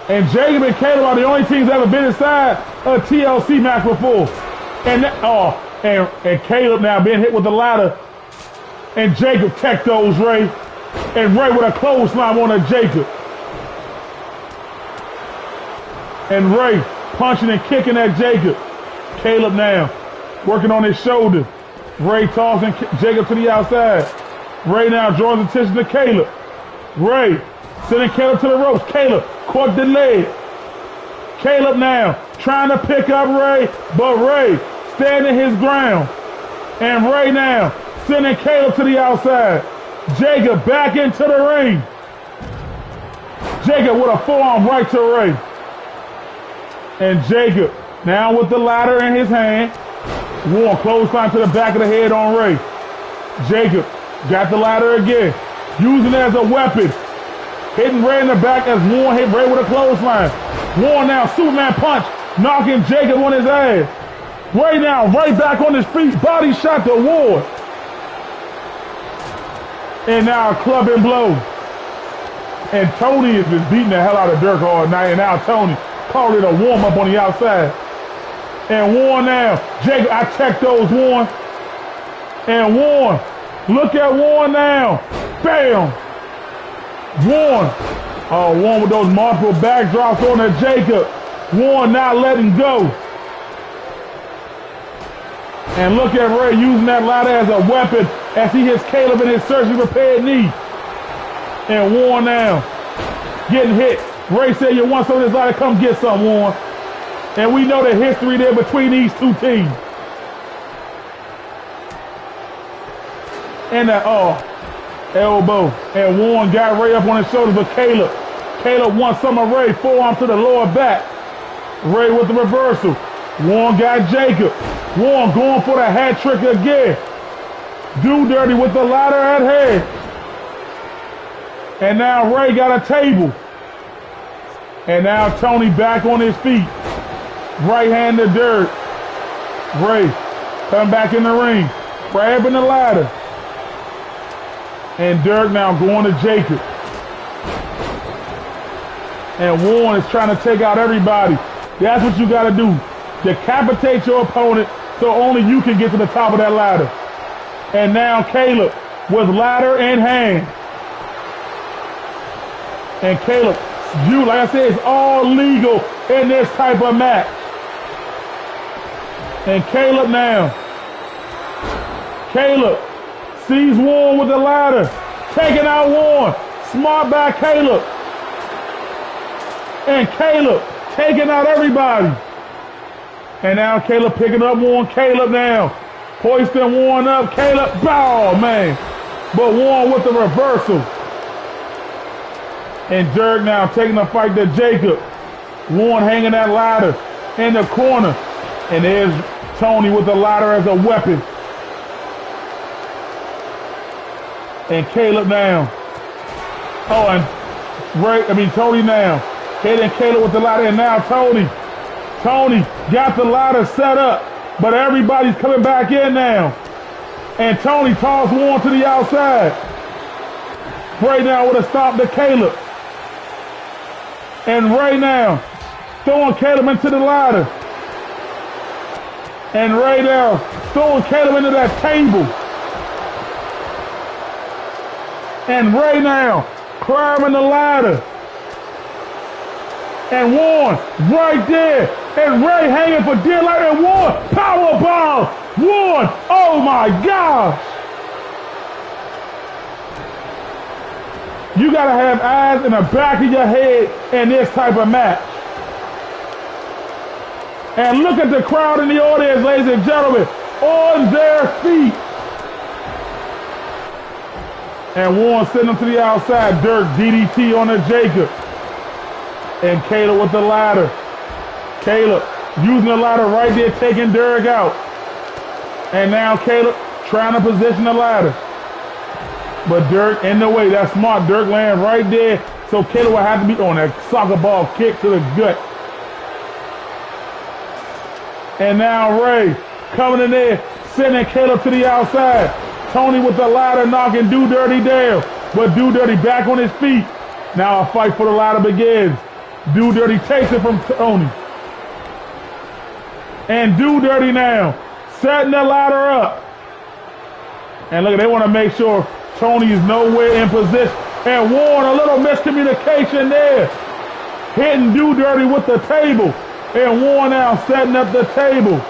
And Jacob and Caleb are the only teams that ever been inside a TLC match before. And and Caleb now being hit with the ladder. And Jacob tech those Ray. And Ray with a clothesline on a Jacob. And Ray punching and kicking at Jacob. Caleb now working on his shoulder. Ray tossing Jacob to the outside. Ray now draws attention to Caleb. Ray sending Caleb to the ropes. Caleb caught the leg. Caleb now trying to pick up Ray, but Ray standing his ground. And Ray now sending Caleb to the outside. Jacob back into the ring. Jacob with a forearm right to Ray. And Jacob now with the ladder in his hand. Warren clothesline to the back of the head on Ray. Jacob got the ladder again. Using it as a weapon. Hitting Ray in the back as Warren hit Ray with a clothesline. Warren now Superman punch. Knocking Jacob on his ass. Ray now right back on his feet. Body shot to Ward. And now a clubbing blow. And Tony has been beating the hell out of Dirk all night. And now Tony called it a warm-up on the outside. And Warren now. Jacob, I checked those, Warren. And Warren. Look at Warren now. Bam. Warren. Oh, Warren with those multiple backdrops on to Jacob. Warren not letting go. And look at Ray using that ladder as a weapon as he hits Caleb in his surgically repaired knee. And Warren now getting hit. Ray said, you want some of this ladder? Come get some, Warren. And we know the history there between these two teams. And that, elbow. And Warren got Ray up on his shoulders, but Caleb wants some of Ray. Forearm to the lower back. Ray with the reversal. Warren got Jacob. Warren going for the hat trick again. Do Dirty with the ladder at head. And now Ray got a table. And now Tony back on his feet. Right hand to Dirk. Ray coming back in the ring. Grabbing the ladder. And Dirk now going to Jacob. And Warren is trying to take out everybody. That's what you got to do. Decapitate your opponent so only you can get to the top of that ladder. And now Caleb with ladder in hand. And Caleb, like I said, it's all legal in this type of match. And Caleb now. Caleb sees Warren with the ladder. Taking out Warren. Smart by Caleb. And Caleb taking out everybody. And now Caleb picking up Warren. Caleb now hoisting Warren up. Caleb, oh man. But Warren with the reversal. And Dirk now taking the fight to Jacob. Warren hanging that ladder in the corner. And there's Tony with the ladder as a weapon. And Caleb now. Oh, and Tony now. Hitting Caleb with the ladder. And now Tony got the ladder set up. But everybody's coming back in now. And Tony tossed Warren to the outside. Ray now with a stop to Caleb. And Ray now throwing Caleb into the ladder. And Ray now throwing Caleb into that table. And Ray now climbing the ladder. And Warren right there. And Ray hanging for dear life. And Warren, power bomb. Warren, oh my gosh. You gotta have eyes in the back of your head in this type of match. And look at the crowd in the audience, ladies and gentlemen, on their feet. And Warren sending him to the outside. Dirk DDT on the Jacob. And Caleb with the ladder. Caleb using the ladder right there, taking Dirk out. And now Caleb trying to position the ladder. But Dirk in the way. That's smart. Dirk laying right there. So Caleb will have to be on that soccer ball kick to the gut. And now Ray coming in there, sending Caleb to the outside. Tony with the ladder knocking Do Dirty down. But Do Dirty back on his feet. Now a fight for the ladder begins. Do Dirty takes it from Tony. And Do Dirty now setting the ladder up. And look, they want to make sure Tony is nowhere in position. And Warren, a little miscommunication there. Hitting Do Dirty with the table. And Warren now setting up the table.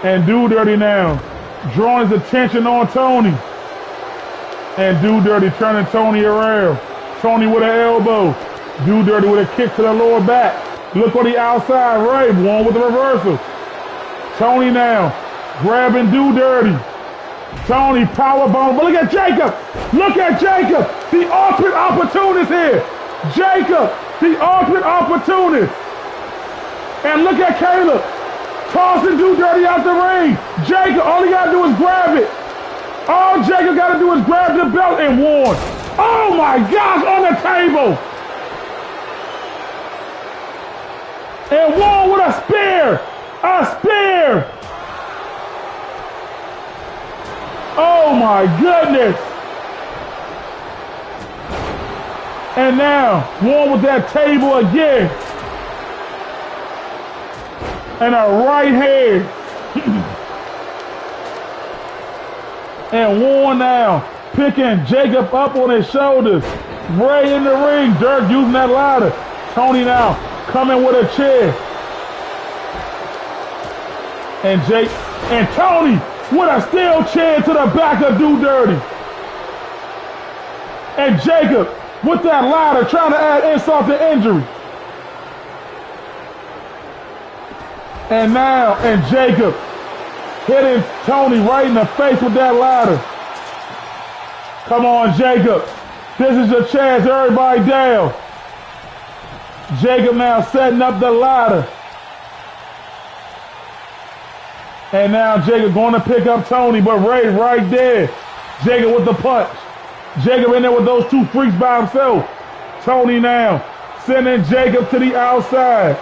And Do Dirty now drawing his attention on Tony. And Do Dirty turning Tony around. Tony with an elbow. Do Dirty with a kick to the lower back. Look on the outside. Ray, Warren with the reversal. Tony now grabbing Do Dirty. Tony powerbomb. But look at Jacob. Look at Jacob. The ultimate opportunist here. Jacob, the ultimate opportunist. And look at Caleb. Tossing Do Dirty out the ring. Jacob, all he got to do is grab it. All Jacob got to do is grab the belt and Warren. Oh my gosh, on the table. And Warren with a spear. A spear. Oh my goodness. And now, Warren with that table again. And a right hand. And Warren now picking Jacob up on his shoulders. Ray in the ring. Dirk using that ladder. Tony now coming with a chair. And Tony with a steel chair to the back of Do Dirty. And Jacob with that ladder trying to add insult to injury. And now, and Jacob hitting Tony right in the face with that ladder. Come on, Jacob. This is your chance. Everybody down. Jacob now setting up the ladder. And now Jacob going to pick up Tony, but Ray right there. Jacob with the punch. Jacob in there with those two freaks by himself. Tony now sending Jacob to the outside.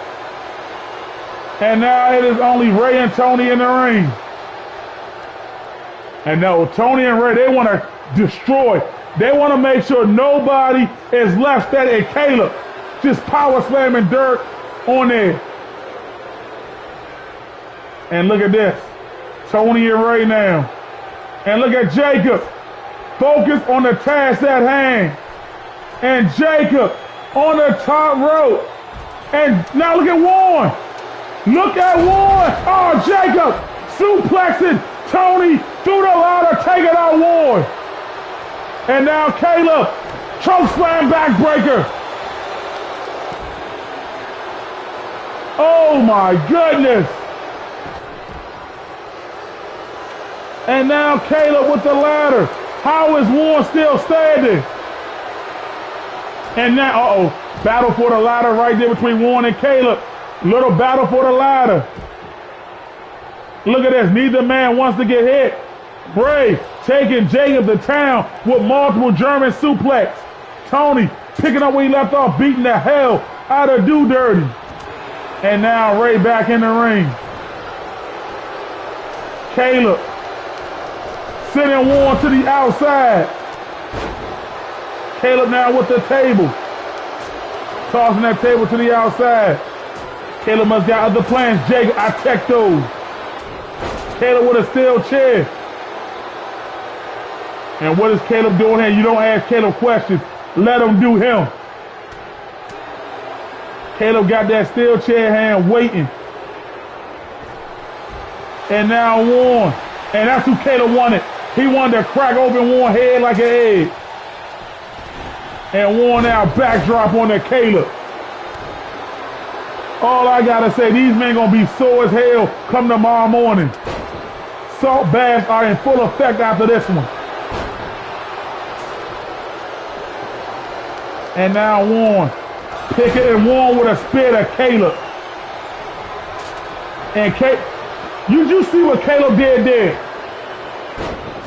And now it is only Ray and Tony in the ring. And now Tony and Ray, they want to destroy. They want to make sure nobody is left standing. And Caleb just power slamming Dirk on there. And look at this. Tony and Ray now. And look at Jacob. Focus on the task at hand. And Jacob on the top rope. And now look at Warren. Look at Warren. Oh, Jacob suplexing Tony through the ladder, taking out Warren. And now Caleb, choke slam backbreaker. Oh my goodness. And now Caleb with the ladder. How is Warren still standing? And now, battle for the ladder right there between Warren and Caleb. Little battle for the ladder. Look at this. Neither man wants to get hit. Ray taking Jacob to town with multiple German suplex. Tony picking up where he left off, beating the hell out of Do Dirty. And now Ray back in the ring. Caleb sending Warren to the outside. Caleb now with the table. Tossing that table to the outside. Caleb must got other plans. Jacob, I check those. Caleb with a steel chair. And what is Caleb doing here? You don't ask Caleb questions. Let him do him. Caleb got that steel chair hand waiting. And now Warren. And that's who Caleb wanted. He wanted to crack open Warren's head like an egg. And Warren now backdrop on the Caleb. All I gotta say, these men gonna be sore as hell come tomorrow morning. Salt baths are in full effect after this one. And now Warren. Pickett and Warren with a spear to Caleb. And you just see what Caleb did there.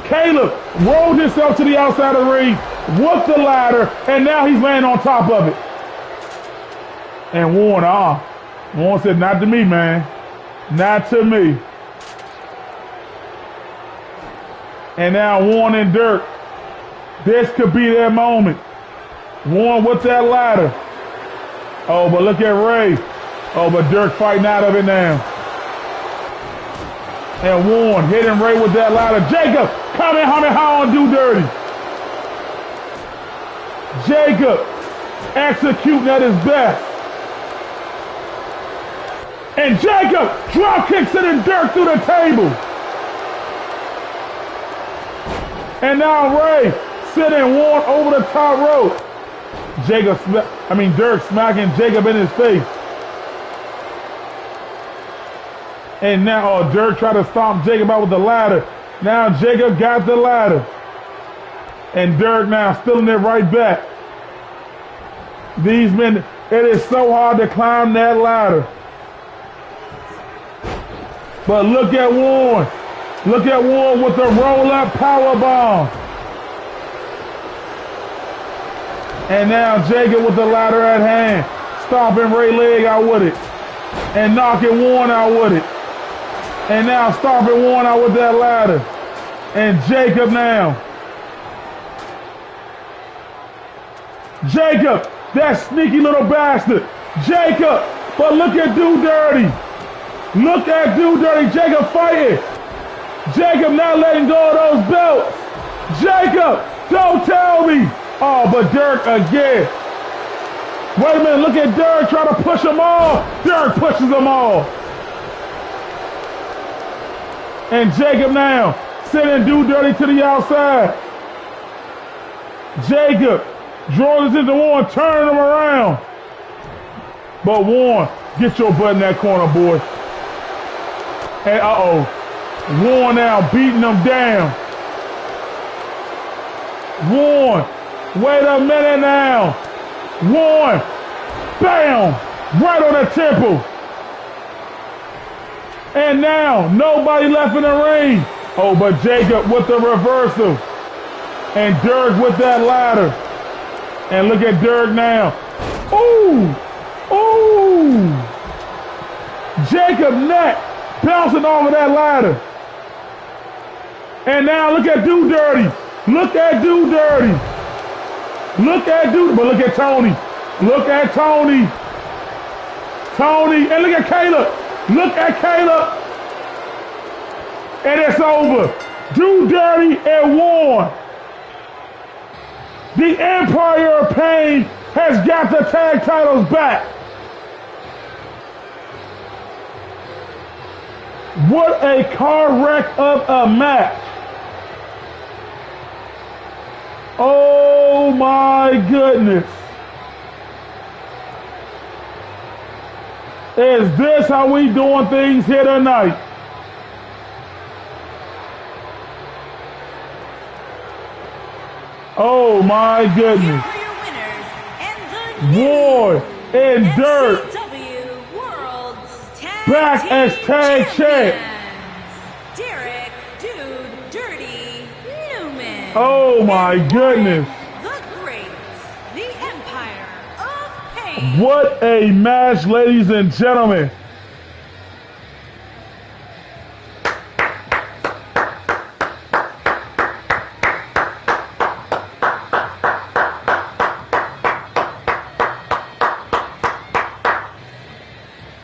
Caleb rolled himself to the outside of the ring, whooped the ladder, and now he's laying on top of it. And Warren, Warren said, not to me, man. Not to me. And now Warren and Dirk. This could be their moment. Warren with that ladder. Oh, but look at Ray. Oh, but Dirk fighting out of it now. And Warren hitting Ray with that ladder. Jacob coming how and do dirty. Jacob executing at his best. And Jacob drop kicks it and Dirk through the table. And now Ray sitting Warren over the top rope. Dirk smacking Jacob in his face. And now Dirk tried to stomp Jacob out with the ladder. Now Jacob got the ladder. And Dirk now stealing it right back. These men, it is so hard to climb that ladder. But look at Warren. Look at Warren with the roll-up power bomb. And now Jacob with the ladder at hand. Stomping Ray leg out with it. And knocking Warren out with it. And now stomping Warren out with that ladder. And Jacob now. Jacob, that sneaky little bastard. Jacob, but look at Do Dirty. Look at Do Dirty. Jacob fighting. Jacob not letting go of those belts. Jacob, don't tell me. Oh, but Dirk again. Wait a minute, look at Dirk trying to push them all. Dirk pushes them all. And Jacob now sending Do Dirty to the outside. Jacob draws into Warren, turning him around. But Warren, get your butt in that corner, boy. And Warren now beating them down. Warren, wait a minute now. Warren, bam, right on the temple. And now, nobody left in the ring. Oh, but Jacob with the reversal. And Dirk with that ladder. And look at Dirk now. Ooh, ooh. Jacob neck bouncing off of that ladder. And now look at Do Dirty. Look at Do Dirty. Look at but look at Tony. Look at Tony. Tony, and look at Caleb. Look at Caleb. And it's over. Do Dirty and Warren. The Empire of Pain has got the tag titles back. What a car wreck of a match. Oh my goodness. Is this how we doing things here tonight? Oh my goodness. Warren and Dirk back as tag champs. Oh my goodness. The Great, the Empire of Pain. What a match, ladies and gentlemen.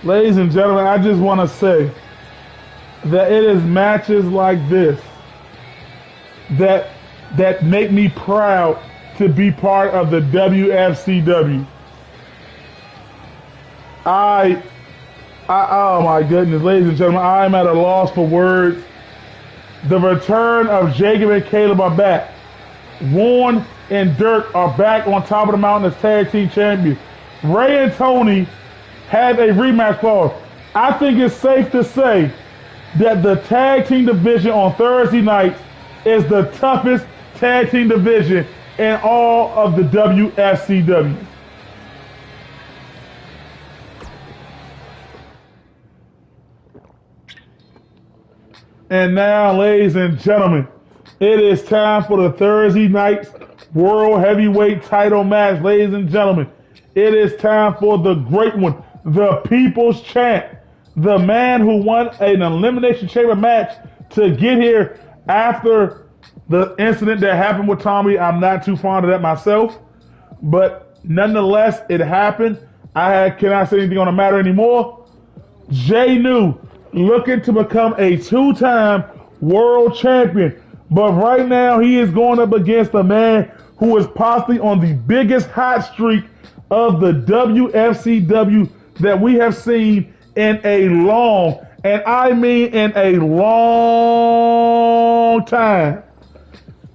Ladies and gentlemen, I just want to say that it is matches like this that make me proud to be part of the WFCW. Oh my goodness, ladies and gentlemen, I'm at a loss for words. The return of Jacob and Caleb are back. Warren and Dirk are back on top of the mountain as tag team champions. Ray and Tony have a rematch clause. I think it's safe to say that the tag team division on Thursday nights is the toughest tag team division in all of the WFCW. And now, ladies and gentlemen, it is time for the Thursday night's World Heavyweight title match. Ladies and gentlemen, it is time for the great one, the People's Champ, the man who won an Elimination Chamber match to get here after the incident that happened with Tommy. I'm not too fond of that myself, but nonetheless, it happened. Can I say anything on the matter anymore? Jay New looking to become a two-time world champion, but right now he is going up against a man who is possibly on the biggest hot streak of the WFCW that we have seen in a long, and I mean in a long time.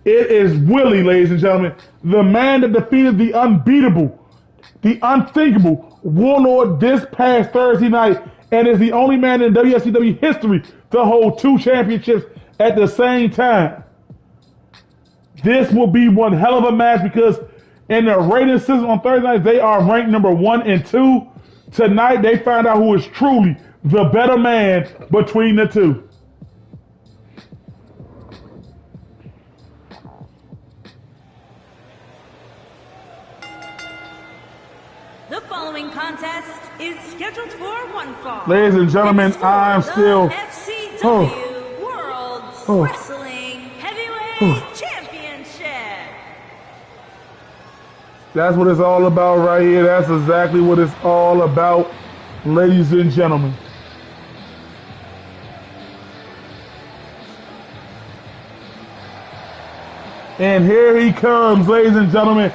It is Willie, ladies and gentlemen, the man that defeated the unbeatable, the unthinkable Warlord this past Thursday night, and is the only man in WCW history to hold two championships at the same time. This will be one hell of a match because in the rating system on Thursday night, they are ranked number 1 and 2. Tonight, they find out who is truly the better man between the two. The following contest is scheduled for one fall. Ladies and gentlemen, I'm still FCW World Wrestling Heavyweight Championship. That's what it's all about right here. That's exactly what it's all about, ladies and gentlemen. And here he comes, ladies and gentlemen,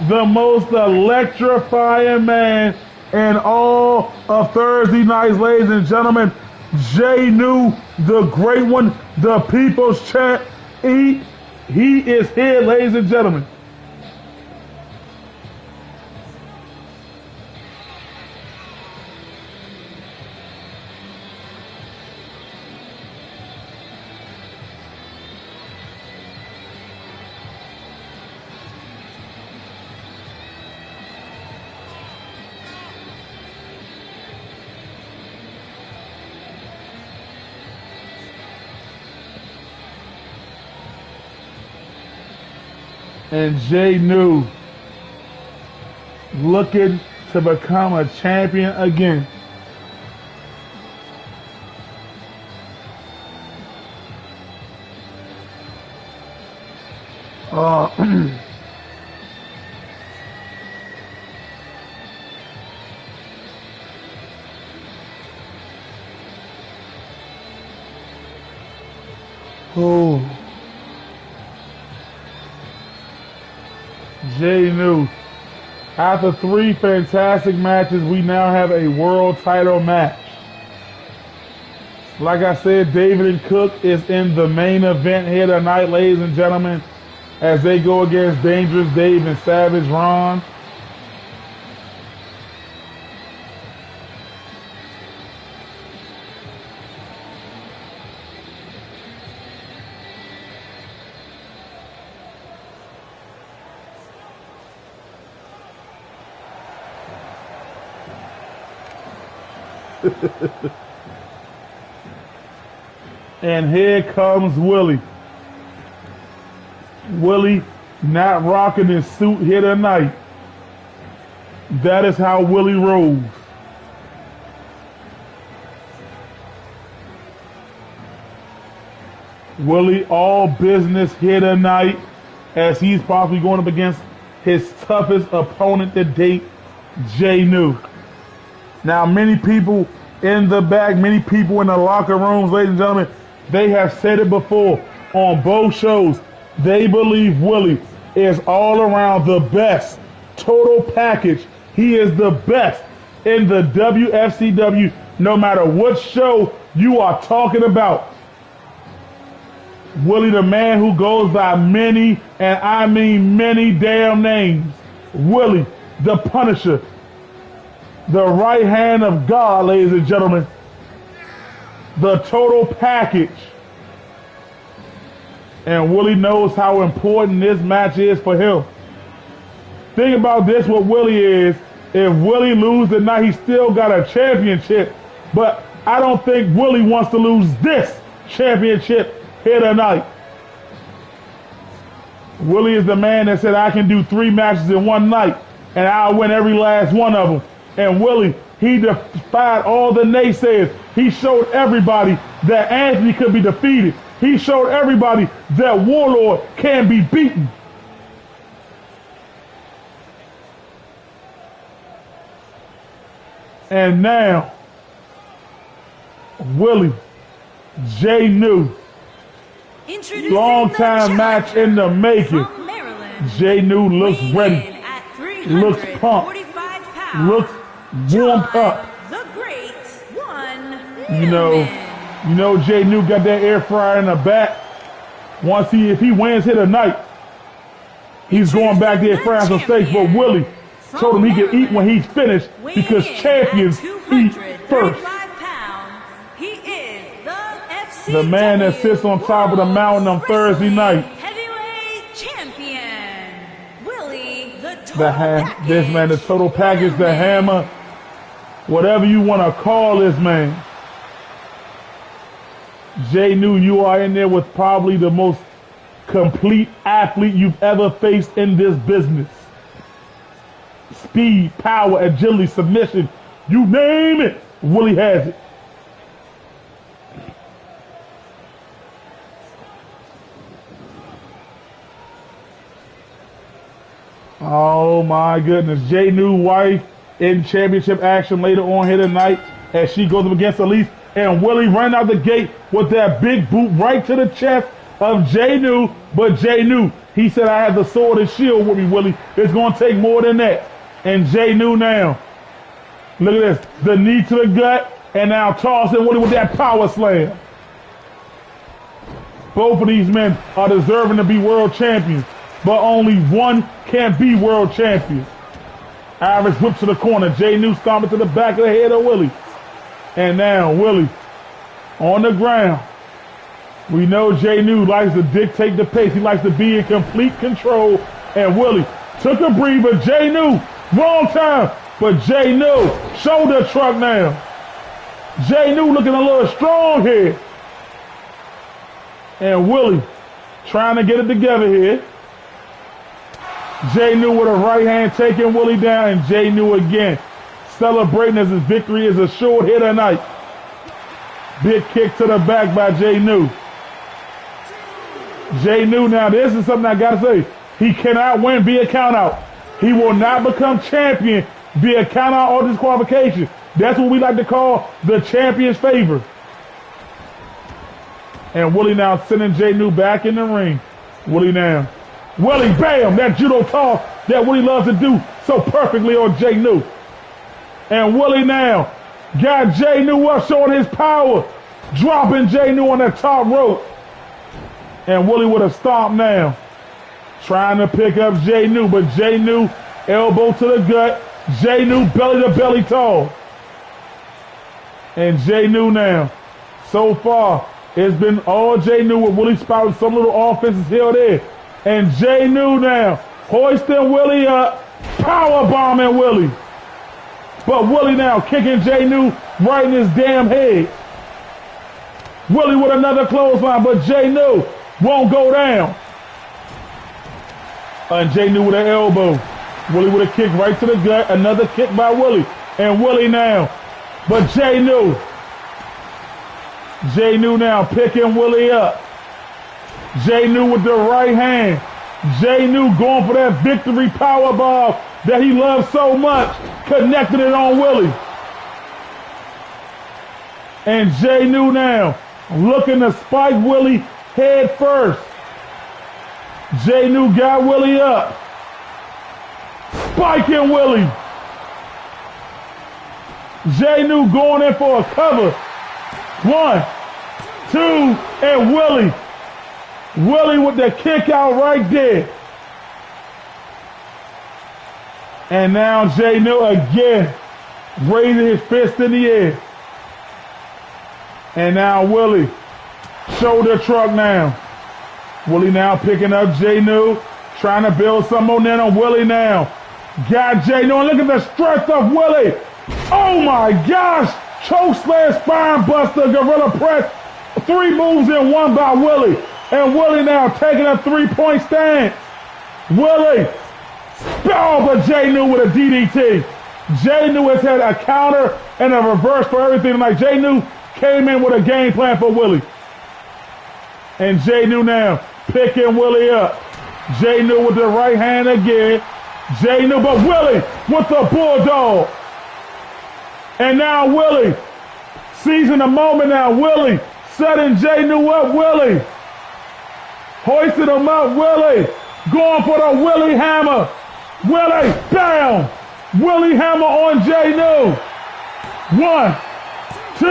the most electrifying man in all of Thursday nights, ladies and gentlemen. Jay New, the great one, the People's Champ. He is here, ladies and gentlemen. And Jay New looking to become a champion again. Jay New. After 3 fantastic matches, we now have a world title match. Like I said, David and Cook is in the main event here tonight, ladies and gentlemen, as they go against Dangerous Dave and Savage Ron. And here comes Willie. Willie not rocking his suit here tonight. That is how Willie rolls. Willie all business here tonight as he's possibly going up against his toughest opponent to date, Jay New. Now, many people in the back. Many people in the locker rooms, ladies and gentlemen, they have said it before on both shows. They believe Willie is all around the best. Total package. He is the best in the WFCW, no matter what show you are talking about. Willie, the man who goes by many, and I mean many damn names. Willie, the Punisher. The right hand of God, ladies and gentlemen. The total package. And Willie knows how important this match is for him. Think about this, what Willie is. If Willie loses tonight, he still got a championship. But I don't think Willie wants to lose this championship here tonight. Willie is the man that said, I can do 3 matches in one night, and I'll win every last one of them. And Willie, he defied all the naysayers. He showed everybody that Anthony could be defeated. He showed everybody that Warlord can be beaten. And now, Willie, Jay New, long time match in the making. Jay New looks ready, looks pumped, looks warmed up. You know, Jay New got that air fryer in the back. If he wins here tonight, he's going back there frying some steaks. But Willie told him he can eat when he's finished because champions eat first. The man that sits on top of the mountain on Thursday night. Heavyweight champion, Willie the Total Package. This man, the total package, the hammer, whatever you want to call this man. Jay New, you are in there with probably the most complete athlete you've ever faced in this business. Speed, power, agility, submission, you name it, Willie has it. Oh my goodness. Jay New wife in championship action later on here tonight as she goes up against Elise. And Willie ran out the gate with that big boot right to the chest of Jay New. But Jay New, he said, I have the sword and shield with me, Willie. It's going to take more than that. And Jay New now, look at this, the knee to the gut, and now tossing Willie with that power slam. Both of these men are deserving to be world champions, but only one can be world champion. Irish whip to the corner, Jay New stomping to the back of the head of Willie. And now Willie on the ground. We know Jay New likes to dictate the pace. He likes to be in complete control. And Willie took a breather. Jay New, wrong time. But Jay New, shoulder truck now. Jay New looking a little strong here. And Willie trying to get it together here. Jay New with a right hand taking Willie down. And Jay New again celebrating as his victory is assured here tonight. Big kick to the back by Jay New. Jay New, now this is something I gotta say. He cannot win via count out. He will not become champion via count out or disqualification. That's what we like to call the champion's favor. And Willie now sending Jay New back in the ring. Willie now. Willie, bam, that judo toss that Willie loves to do so perfectly on Jay New. And Willie now got Jay New up, showing his power, dropping Jay New on that top rope. And Willie with a stomp now, trying to pick up Jay New, but Jay New elbow to the gut, Jay New belly to belly toss. And Jay New now, so far, it's been all Jay New with Willie spouting some little offenses here or there. And Jay New now, hoisting Willie up, power bombing Willie. But Willie now kicking Jay New right in his damn head. Willie with another clothesline, but Jay New won't go down. And Jay New with an elbow. Willie with a kick right to the gut. Another kick by Willie. And Willie now. But Jay New. Jay New now picking Willie up. Jay New with the right hand. Jay New going for that victory power bomb that he loves so much. Connecting it on Willie. And Jay New now looking to spike Willie head first. Jay New got Willie up. Spiking Willie. Jay New going in for a cover. 1, 2, and Willie. Willie with the kick out right there. And now Jay New again raising his fist in the air. And now Willie, shoulder truck now. Willie now picking up Jay New, trying to build some momentum. Willie now got Jay New, and look at the strength of Willie. Oh my gosh, choke slam, spine buster, gorilla press. 3 moves in 1 by Willie. And Willie now taking a 3-point stance. Willie, oh, but Jay New with a DDT. Jay New has had a counter and a reverse for everything tonight. Jay New came in with a game plan for Willie. And Jay New now picking Willie up. Jay New with the right hand again. Jay New, but Willie with the bulldog. And now Willie seizing the moment now. Willie setting Jay New up. Willie hoisting him up. Willie going for the Willie hammer. Willie, bam! Willie hammer on Jay New. 1, 2,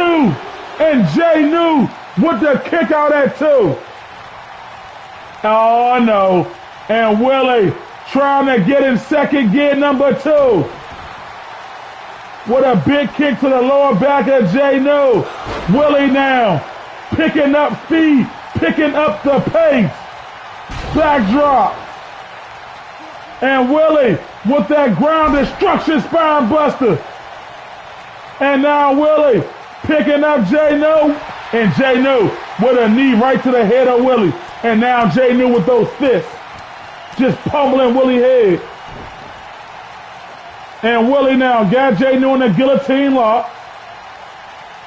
and Jay New with the kick out at 2. Oh no. And Willie trying to get in second gear number 2. With a big kick to the lower back of Jay New. Willie now picking up speed, picking up the pace. Backdrop. And Willie with that ground destruction spine buster. And now Willie picking up Jay New. And Jay New with a knee right to the head of Willie. And now Jay New with those fists. Just pummeling Willie's head. And Willie now got Jay New in the guillotine lock.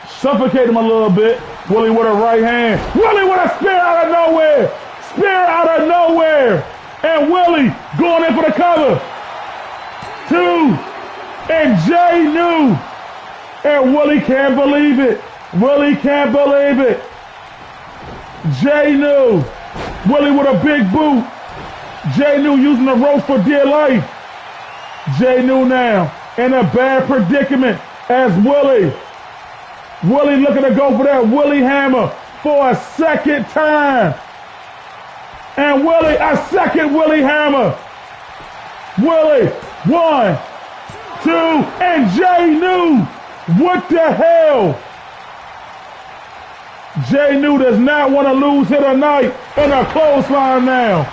Suffocate him a little bit. Willie with a right hand. Willie with a spear out of nowhere. Spear out of nowhere. And Willie going in for the cover. 2. And Jay New. And Willie can't believe it. Willie can't believe it. Jay New. Willie with a big boot. Jay New using the ropes for dear life. Jay New now in a bad predicament as Willie. Willie looking to go for that Willie hammer for a second time. And Willie, a second Willie hammer. Willie, 1, 2, and Jay New. What the hell? Jay New does not want to lose here tonight in a clothesline now.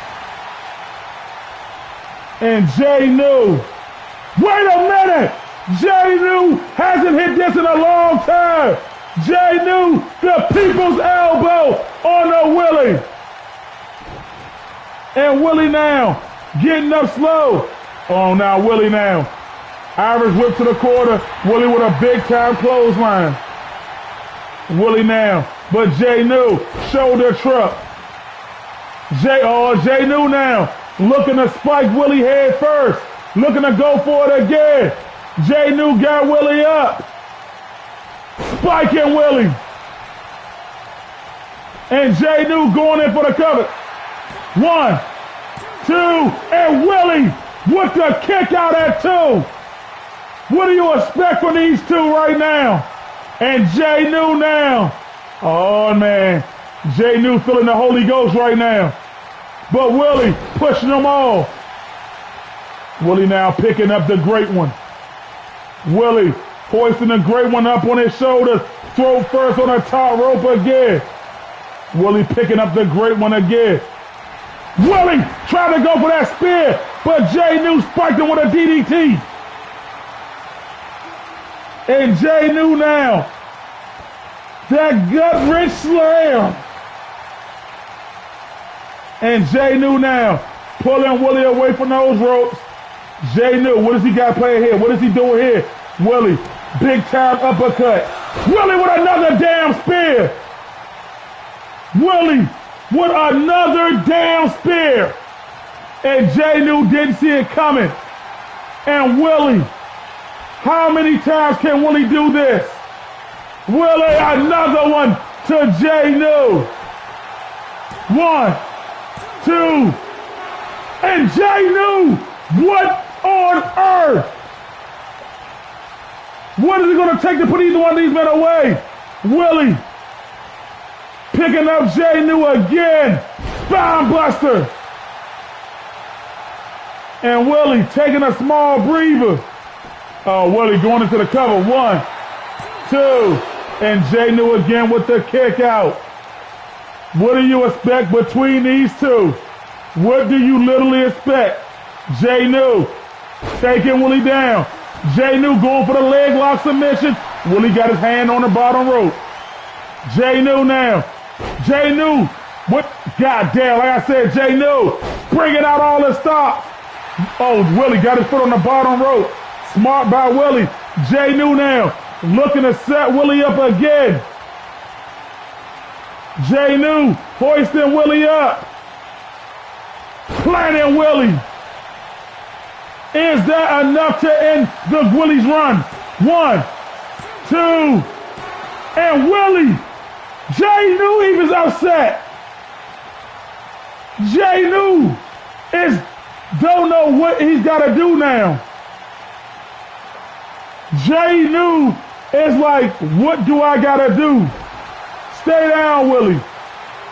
And Jay New. Wait a minute! Jay New hasn't hit this in a long time. Jay New, the people's elbow on the Willie. And Willie now getting up slow. Oh, now Willie now. Irish whip to the quarter. Willie with a big time clothesline. Willie now. But Jay New, shoulder truck. Jay New now. Looking to spike Willie head first. Looking to go for it again. Jay New got Willie up. Spiking Willie. And Jay New going in for the cover. 1, 2, and Willie with the kick out at 2. What do you expect from these two right now? And Jay New now. Oh man, Jay New feeling the Holy Ghost right now. But Willie pushing them all. Willie now picking up the great one. Willie hoisting the great one up on his shoulders. Throw first on the top rope again. Willie picking up the great one again. Willie trying to go for that spear, but Jay New spiked him with a DDT. And Jay New now. That gut-wrench slam. And Jay New now pulling Willie away from those ropes. Jay New, what does he got playing here? What is he doing here? Willie, big time uppercut. Willie with another damn spear. Willie with another damn spear. And Jay New didn't see it coming. And Willie, how many times can Willie do this? Willie, another one to Jay New. 1, 2, and Jay New. What on earth? What is it going to take to put either one of these men away? Willie picking up Jay New again. Spine buster. And Willie taking a small breather. Oh, Willie going into the cover. 1, 2, and Jay New again with the kick out. What do you expect between these two? What do you literally expect? Jay New taking Willie down. Jay New going for the leg lock submission. Willie got his hand on the bottom rope. Jay New now. Jay New, what? Goddamn, like I said, Jay New bringing out all the stops. Oh, Willie got his foot on the bottom rope. Smart by Willie. Jay New now looking to set Willie up again. Jay New hoisting Willie up. Planting Willie. Is that enough to end the Willie's run? 1, 2, and Willie. Jay New even upset. Jay New don't know what he's got to do now. Jay New is like, what do I got to do? Stay down, Willie.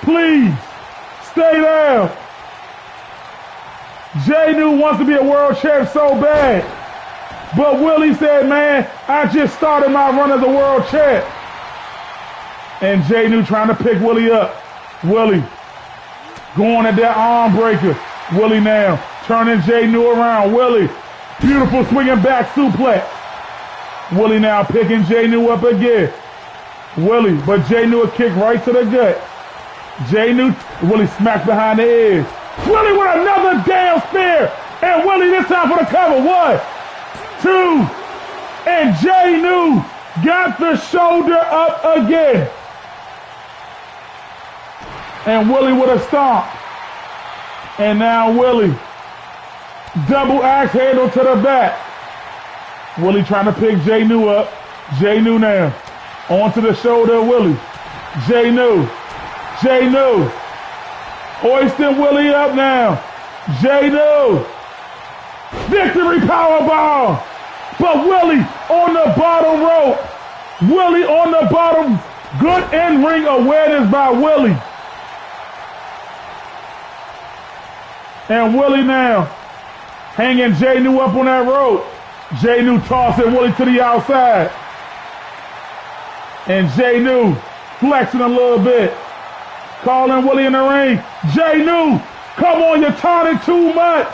Please, stay down. Jay New wants to be a world champ so bad. But Willie said, man, I just started my run as a world champ. And Jay New trying to pick Willie up. Willie going at that arm breaker. Willie now turning Jay New around. Willie, beautiful swinging back suplex. Willie now picking Jay New up again. Willie, but Jay New a kick right to the gut. Jay New, Willie smacked behind the ears. Willie with another damn spear. And Willie this time for the cover. 1, 2, and Jay New got the shoulder up again. And Willie with a stomp. And now Willie, double axe handle to the back. Willie trying to pick Jay New up. Jay New now. Onto the shoulder of Willie. Jay New. Jay New. Hoisting Willie up now. Jay New. Victory powerbomb. But Willie on the bottom rope. Willie on the bottom. Good in-ring awareness by Willie. And Willie now hanging Jay New up on that rope. Jay New tossing Willie to the outside. And Jay New flexing a little bit. Calling Willie in the ring. Jay New, come on, you're taunting too much.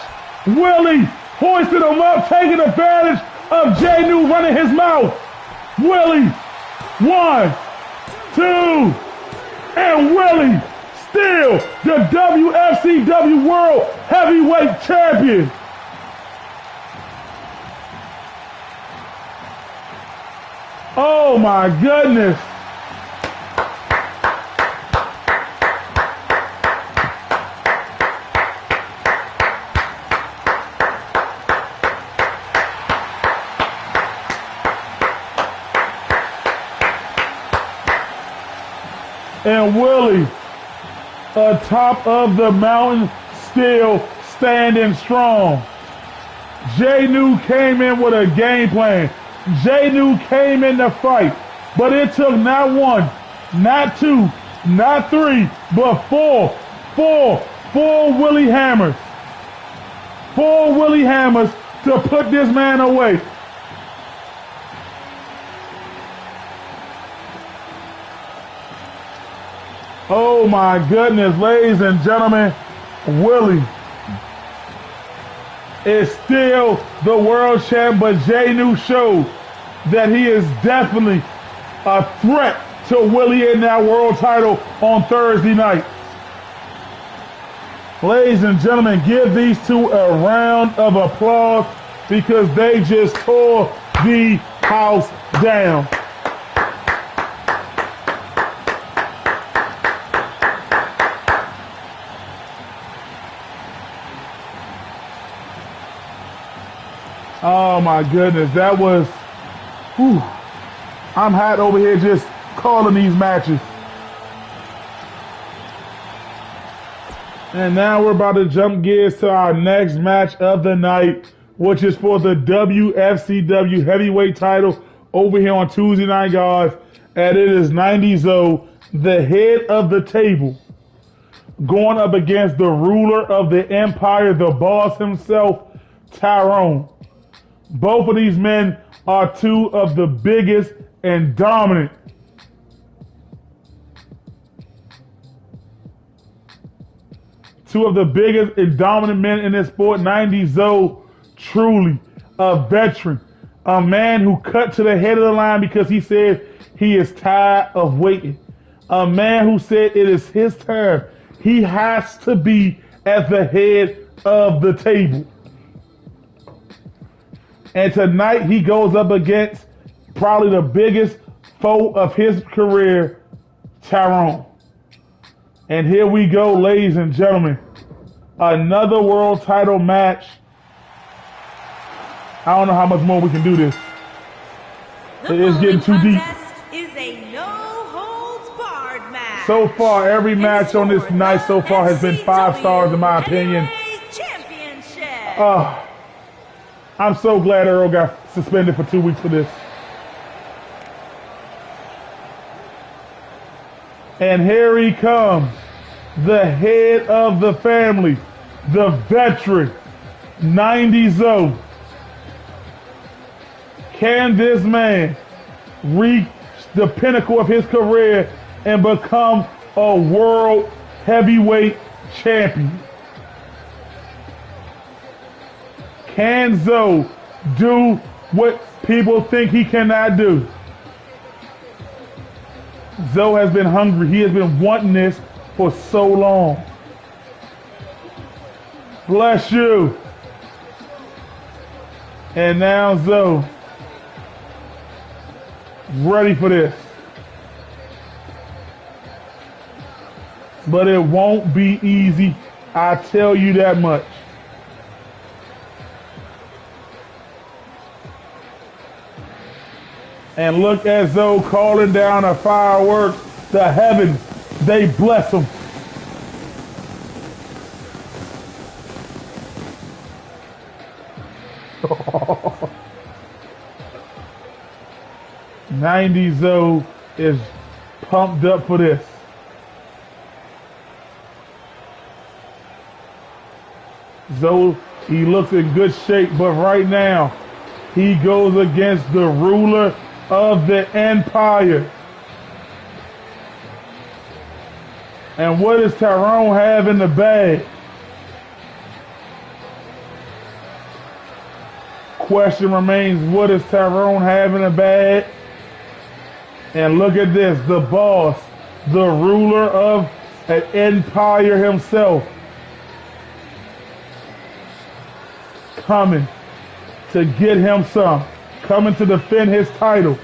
Willie hoisted him up, taking advantage of Jay New running his mouth. Willie, 1, 2, and Willie still the WFCW World Heavyweight Champion. Oh my goodness. And Willie, atop of the mountain, still standing strong. Jay New came in with a game plan. Jay New came in to fight, but it took not 1, not 2, not 3, but 4 Willie hammers. 4 Willie hammers to put this man away. Oh my goodness, ladies and gentlemen, Willie is still the world champ, but Jay New showed that he is definitely a threat to Willie in that world title on Thursday night. Ladies and gentlemen, give these two a round of applause because they just tore the house down. Oh my goodness, that was, whew. I'm hot over here just calling these matches. And now we're about to jump gears to our next match of the night, which is for the WFCW heavyweight title over here on Tuesday Night Guys. And it is 90-0, the head of the table, going up against the ruler of the empire, the boss himself, Tyrone. Both of these men are two of the biggest and dominant men in this sport. 90-0, truly a veteran, a man who cut to the head of the line because he said he is tired of waiting, a man who said it is his turn. He has to be at the head of the table. And tonight he goes up against probably the biggest foe of his career, Tyrone. And here we go, ladies and gentlemen. Another world title match. I don't know how much more we can do this. It is getting too deep. Is a no-holds-barred match. So far, every match on this night so far has been 5 stars in my opinion. I'm so glad Earl got suspended for 2 weeks for this. And here he comes, the head of the family, the veteran, 90-0. Can this man reach the pinnacle of his career and become a world heavyweight champion? Can Zoe do what people think he cannot do? Zoe has been hungry. He has been wanting this for so long. Bless you. And now Zoe, ready for this. But it won't be easy, I tell you that much. And look at Zoe calling down a fireworks. The heavens, they bless him. Zoe is pumped up for this. Zoe, he looks in good shape, but right now he goes against the ruler of the empire. And what does Tyrone have in the bag? Question remains, what does Tyrone have in the bag? And look at this, the boss, the ruler of an empire himself, coming to get him some, coming to defend his title.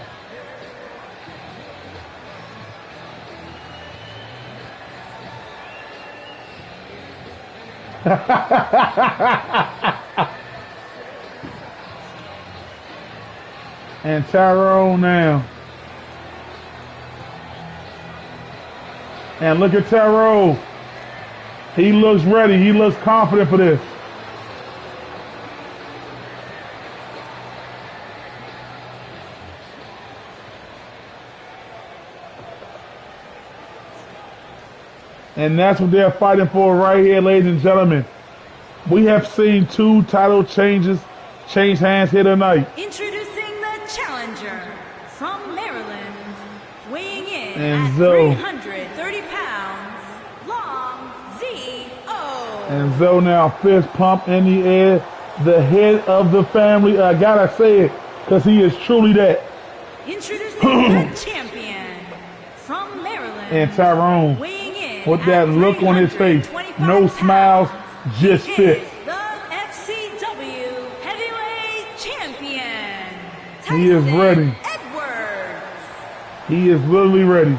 And Tyrone now. And look at Tyrone. He looks ready. He looks confident for this. And that's what they're fighting for right here, ladies and gentlemen. We have seen 2 title change hands here tonight. Introducing the challenger from Maryland, weighing in and at Zoe. 330 pounds, Long Z.O. And Zoe now fist pump in the air, the head of the family. I gotta say it, because he is truly that. Introducing the champion from Maryland, And Tyrone, weighing in with that look on his face, no smiles, just fit. The FCW heavyweight champion, He is Tyson ready. Edwards. He is literally ready.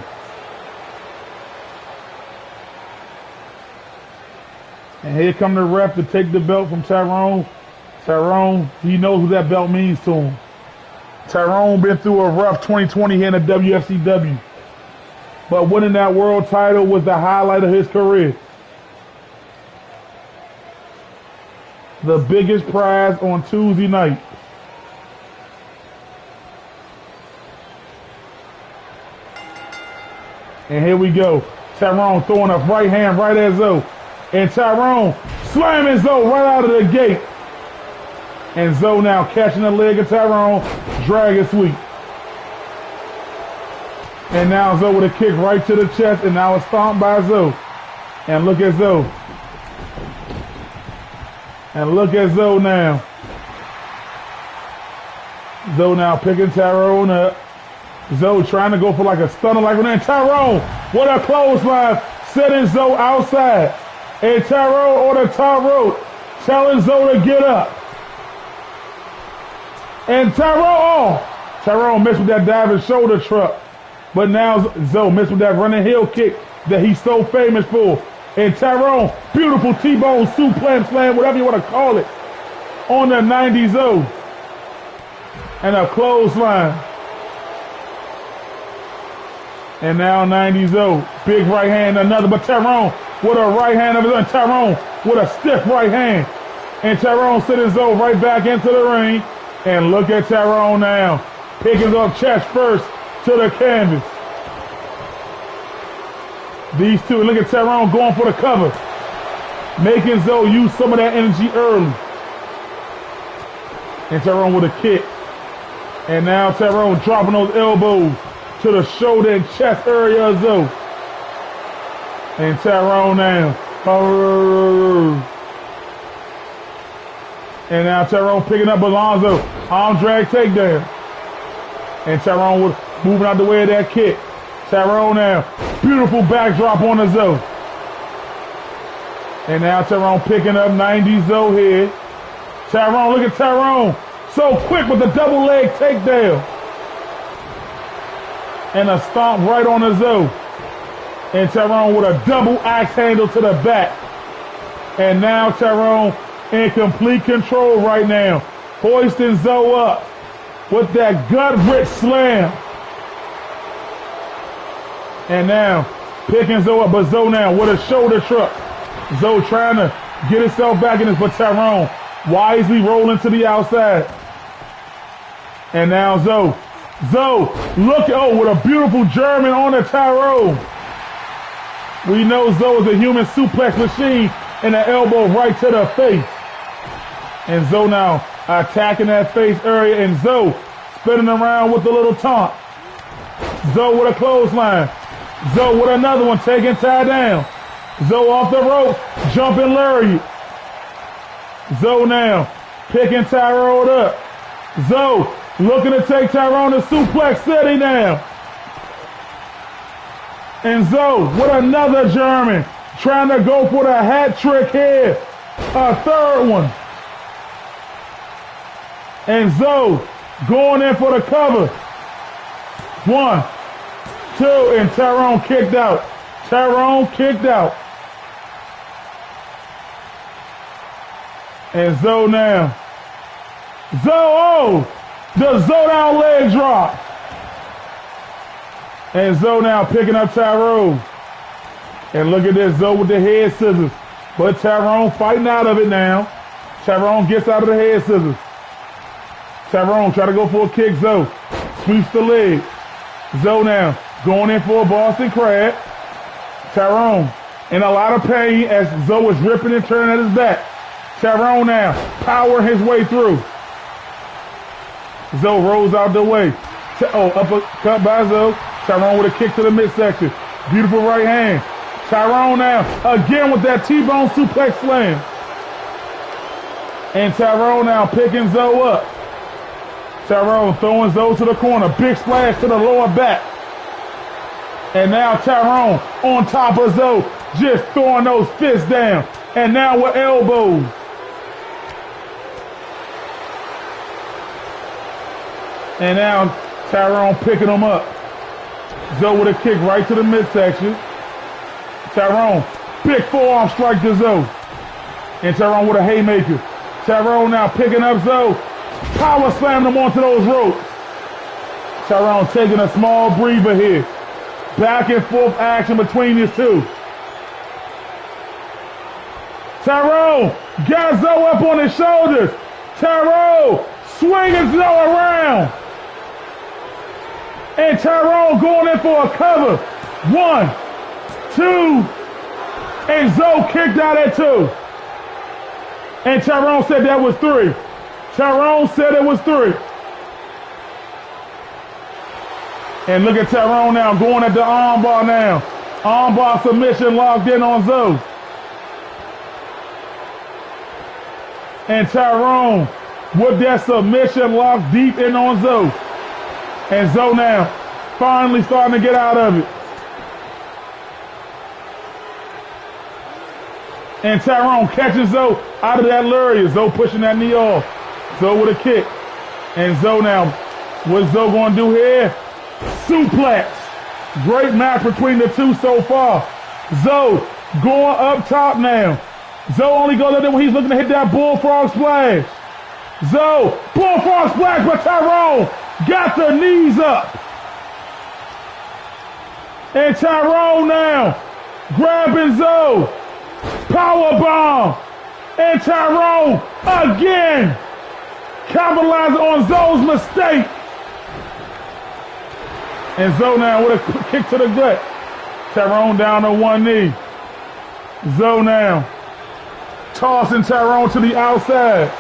And here come the ref to take the belt from Tyrone. Tyrone, he knows what that belt means to him. Tyrone been through a rough 2020 here in the WFCW. But winning that world title was the highlight of his career. The biggest prize on Tuesday night. And here we go. Tyrone throwing a right hand right at Zoe. And Tyrone slamming Zoe right out of the gate. And Zoe now catching the leg of Tyrone, dragon sweep. And now Zoe with a kick right to the chest, and now it's stomped by Zoe. And look at Zoe. And look at Zoe now. Zoe now picking Tyrone up. Zoe trying to go for like a stunner like that. Tyrone, what a clothesline, setting Zoe outside. And Tyrone on the top rope, telling Zoe to get up. And Tyrone missed with that diving shoulder truck. But now Zoe missed with that running heel kick that he's so famous for. And Tyrone, beautiful T-bone suplex slam, whatever you want to call it, on the 90s Zoe. And a clothesline. And now 90s Zoe, big right hand, another, but Tyrone with a right hand of his own. Tyrone with a stiff right hand. And Tyrone sending Zoe right back into the ring. And look at Tyrone now, picking up chest first to the canvas. These two, look at Tyrone going for the cover, making Zoe use some of that energy early. And Tyrone with a kick. And now Tyrone dropping those elbows to the shoulder and chest area of Zoe. And Tyrone now. And now Tyrone picking up Alonzo. Arm drag takedown. And Tyrone was moving out the way of that kick. Tyrone now. Beautiful backdrop on the Zoe. And now Tyrone picking up 90 Zoe here. Tyrone, look at Tyrone. So quick with the double leg takedown. And a stomp right on the Zoe. And Tyrone with a double axe handle to the back. And now Tyrone in complete control right now. Hoisting Zoe up with that gut-rich slam. And now picking Zoe up, but Zoe now with a shoulder truck. Zoe trying to get herself back in this, but Tyrone wisely rolling to the outside. And now Zoe, look, with a beautiful German on the Tyrone. We know Zoe is a human suplex machine, and an elbow right to the face. And Zoe now attacking that face area, and Zoe spinning around with a little taunt. Zoe with a clothesline. Zoe with another one, taking Ty down. Zoe off the rope, jumping lariat. Zoe now picking Tyrone up. Zoe looking to take Tyrone to Suplex City now. And Zoe with another German, trying to go for the hat trick here. A third one. And Zoe going in for the cover. 1, 2, and Tyrone kicked out. Tyrone kicked out. And Zoe now. Zoe, the Zoe down leg drop. And Zoe now picking up Tyrone. And look at this, Zoe with the head scissors. But Tyrone fighting out of it now. Tyrone gets out of the head scissors. Tyrone try to go for a kick, Zoe. Sweeps the leg. Zoe now going in for a Boston Crab. Tyrone in a lot of pain as Zoe is ripping and turning at his back. Tyrone now powering his way through. Zoe rolls out the way. Uppercut by Zoe. Tyrone with a kick to the midsection. Beautiful right hand. Tyrone now again with that T-bone suplex slam. And Tyrone now picking Zoe up. Tyrone throwing Zoe to the corner. Big splash to the lower back. And now Tyrone on top of Zoe, just throwing those fists down. And now with elbows. And now Tyrone picking them up. Zoe with a kick right to the midsection. Tyrone, big forearm strike to Zoe. And Tyrone with a haymaker. Tyrone now picking up Zoe. Power slam them onto those ropes. Tyrone taking a small breather here. Back and forth action between these two. Tyrone got Zoe up on his shoulders. Tyrone swinging Zoe around. And Tyrone going in for a cover. 1, 2, and Zoe kicked out at 2. And Tyrone said that was 3. Tyrone said it was 3. And look at Tyrone now going at the armbar now. Armbar submission locked in on Zoe. And Tyrone with that submission locked deep in on Zoe. And Zoe now finally starting to get out of it. And Tyrone catches Zoe out of that lariat. Zoe pushing that knee off. Zoe with a kick. And Zoe now, what's Zoe going to do here? Suplex. Great match between the two so far. Zoe going up top now. Zoe only goes up there when he's looking to hit that bullfrog splash. Zoe, bullfrog splash, but Tyrone got the knees up. And Tyrone now grabbing Zoe. Power bomb. And Tyrone again capitalizing on Zoe's mistake. And Zoe now with a kick to the gut. Tyrone down on one knee. Zoe now tossing Tyrone to the outside.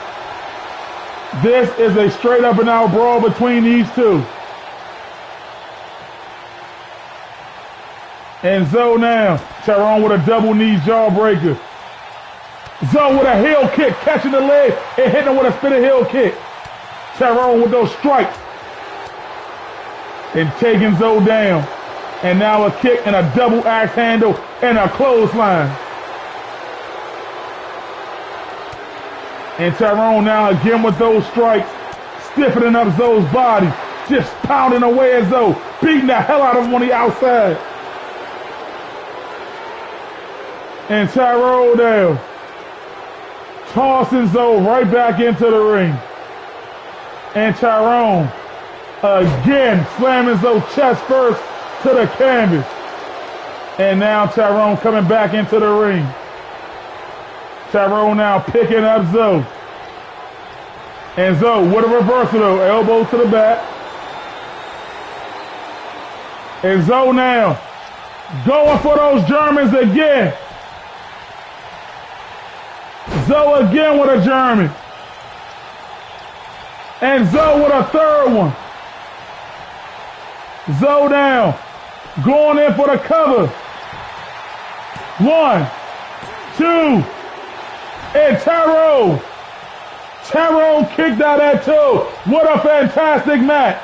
This is a straight up and out brawl between these two. And Zoe now, Tyrone with a double knee jawbreaker. Zoe with a heel kick, catching the leg and hitting him with a spinning heel kick. Tyrone with those strikes. And taking Zoe down. And now a kick and a double axe handle and a clothesline. And Tyrone now again with those strikes, stiffening up Zoe's body, just pounding away at Zoe, beating the hell out of him on the outside. And Tyrone down, tossing Zoe right back into the ring. And Tyrone again slamming Zoe chest first to the canvas. And now Tyrone coming back into the ring. Tyrone now picking up Zoe. And Zoe with a reversal though, elbow to the back. And Zoe now going for those Germans again. Zoe again with a German. And Zoe with a third one. Zoe down, going in for the cover. 1, 2, and Tyrone kicked out at 2. What a fantastic match.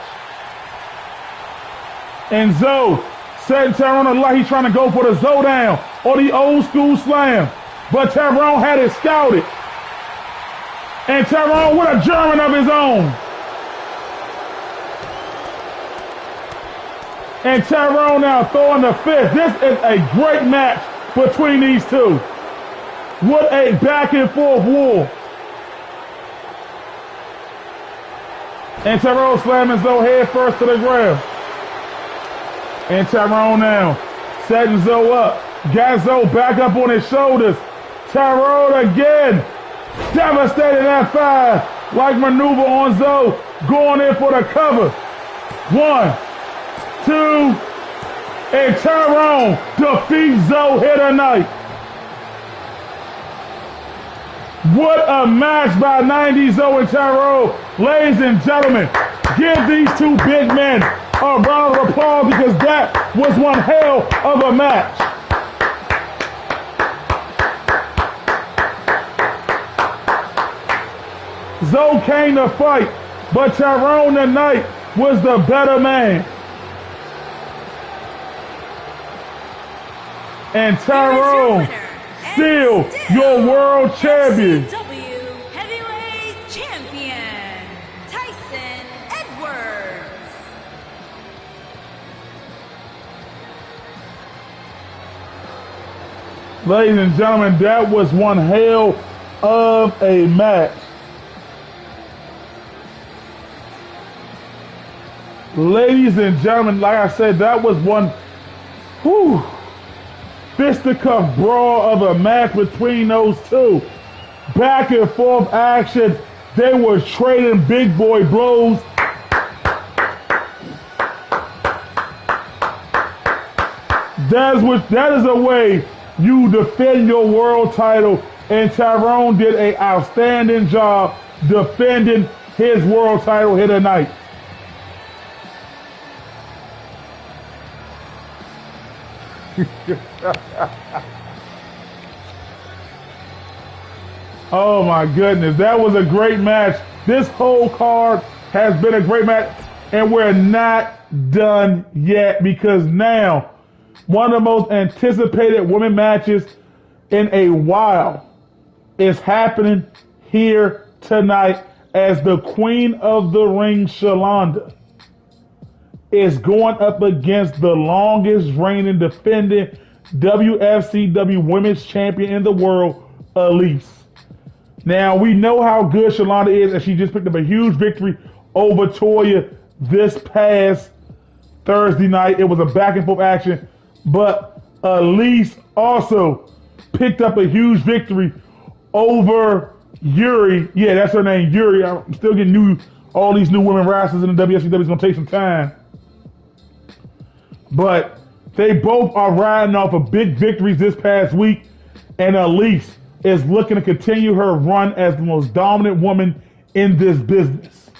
And Zoe setting Tyrone alight. He's trying to go for the Zoe down or the old school slam. But Tyrone had it scouted. And Tyrone with a German of his own. And Tyrone now throwing the fist. This is a great match between these two. What a back and forth war. And Tyrone slamming Zoe head first to the ground. And Tyrone now setting Zoe up. Got Zoe back up on his shoulders. Tyrone again. Devastating F5. Like maneuver on Zoe. Going in for the cover. 1, 2, and Tyrone defeats Zoe here tonight. What a match by 90 Zoe and Tyrone. Ladies and gentlemen, give these two big men a round of applause because that was one hell of a match. Zoe came to fight, but Tyrone tonight was the better man. And Tyrone, still your world champion. Wfcw Heavyweight Champion, Tyson Edwards. Ladies and gentlemen, that was one hell of a match. Ladies and gentlemen, like I said, that was one fisticuff brawl of a match between those two. Back and forth action. They were trading big boy blows. That is a way you defend your world title, and Tyrone did an outstanding job defending his world title here tonight. Oh my goodness, that was a great match. This whole card has been a great match, and we're not done yet, because now one of the most anticipated women matches in a while is happening here tonight, as the Queen of the Ring, Shalonda, is going up against the longest reigning defending WFCW Women's Champion in the world, Elise. Now, we know how good Shalonda is, and she just picked up a huge victory over Toya this past Thursday night. It was a back and forth action, but Elise also picked up a huge victory over Yuri. Yeah, that's her name, Yuri. I'm still getting all these new women wrestlers in the WFCW. It's going to take some time. But they both are riding off of big victories this past week, and Elise is looking to continue her run as the most dominant woman in this business.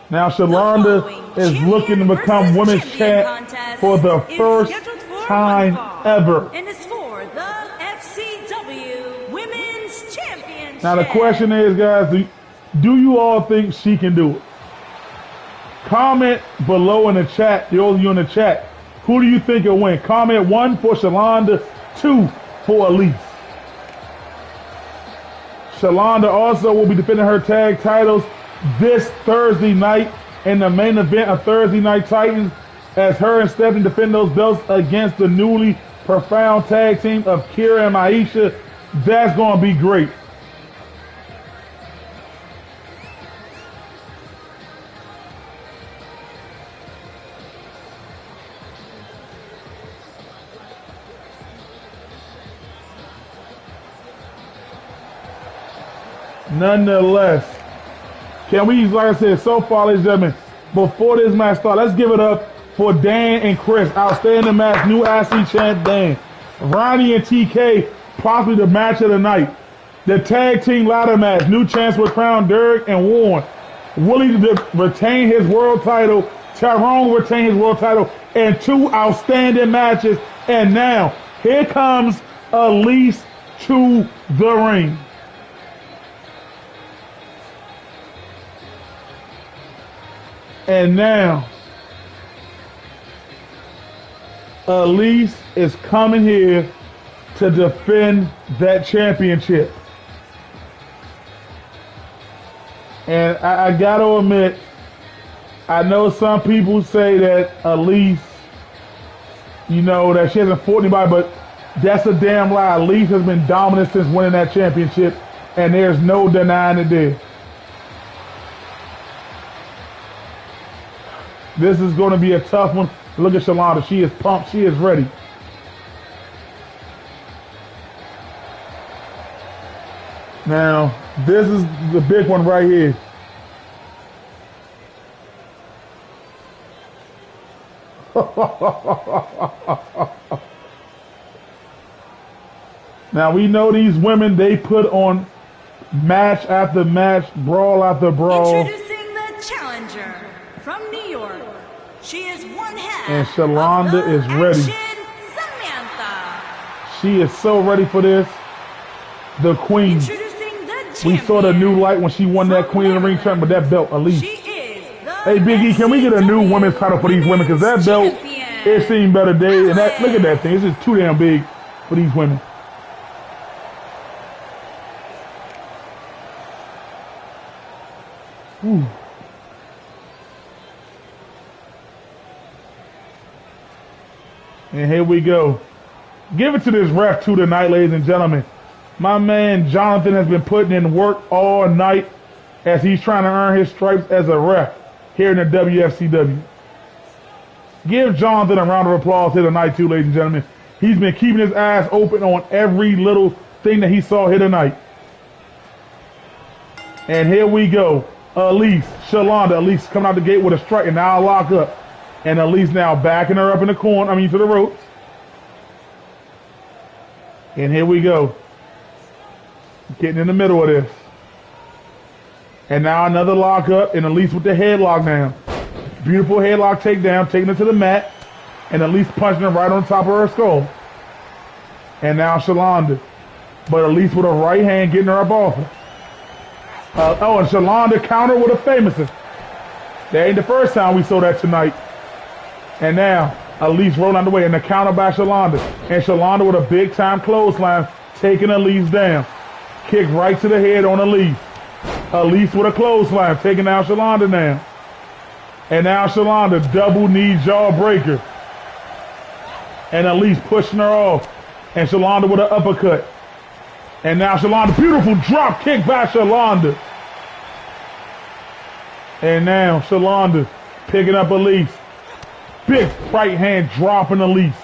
Now Shalonda is looking to become women's champ for the first time ever. And it's for the FCW Women's Championship. Now the question is, guys, do you all think she can do it? Comment below in the chat, those of you in the chat, who do you think will win? Comment 1 for Shalonda, 2 for Elise. Shalonda also will be defending her tag titles this Thursday night in the main event of Thursday Night Titans, as her and Stephanie defend those belts against the newly profound tag team of Kira and Aisha. That's going to be great. Nonetheless, can we, like I said, so far, ladies and gentlemen, before this match starts, let's give it up for Dan and Chris. Outstanding match, new IC champ Dan. Ronnie and TK, possibly the match of the night. The tag team ladder match, new champs were crowned Derek and Warren. Willie to retain his world title. Tyrone retain his world title. And 2 outstanding matches. And now, here comes Elise to the ring. And now, Elise is coming here to defend that championship. And I gotta admit, I know some people say that Elise, that she hasn't fought anybody, but that's a damn lie. Elise has been dominant since winning that championship, and there's no denying it there. This is going to be a tough one. Look at Shalonda. She is pumped. She is ready. Now, this is the big one right here. Now, we know these women, they put on match after match, brawl after brawl. Introducing the challenger from New York. She is one half and Shalonda is ready. Samantha. She is so ready for this. The Queen. Introducing the we saw the new light when she won that Queen of the Ring tournament with that belt, Elise. She is the Hey, Big E, can we get a new women's title for these women? Because that belt, it seemed better days. And that, look at that thing. It's just too damn big for these women. Ooh. And here we go. Give it to this ref too tonight, ladies and gentlemen. My man Jonathan has been putting in work all night as he's trying to earn his stripes as a ref here in the WFCW. Give Jonathan a round of applause here tonight too, ladies and gentlemen. He's been keeping his eyes open on every little thing that he saw here tonight. And here we go. Elise, Shalonda, Elise coming out the gate with a strike and now a lock up. And Elise now backing her up in the corner, to the ropes. And here we go. Getting in the middle of this. And now another lock up and Elise with the headlock now. Beautiful headlock takedown, taking it to the mat. And Elise punching her right on top of her skull. And now Shalonda. But Elise with a right hand getting her up off her. And Shalonda counter with a famous. That ain't the first time we saw that tonight. And now Elise rolling on the way and the counter by Shalonda. And Shalonda with a big time clothesline taking Elise down. Kick right to the head on Elise. Elise with a clothesline taking down Shalonda now. And now Shalonda double knee jawbreaker. And Elise pushing her off. And Shalonda with an uppercut. And now Shalonda, beautiful drop kick by Shalonda. And now Shalonda picking up Elise. Big right hand dropping Elise.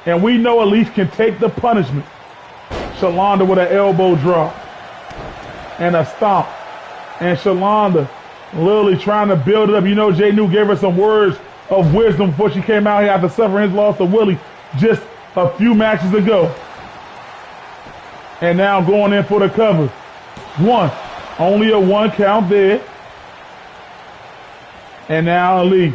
And we know Elise can take the punishment. Shalonda with an elbow drop. And a stomp. And Shalonda literally trying to build it up. You know, Jay New gave her some words of wisdom before she came out here after suffering his loss to Willie just a few matches ago. And now going in for the cover. One. Only a one count there. And now Elise.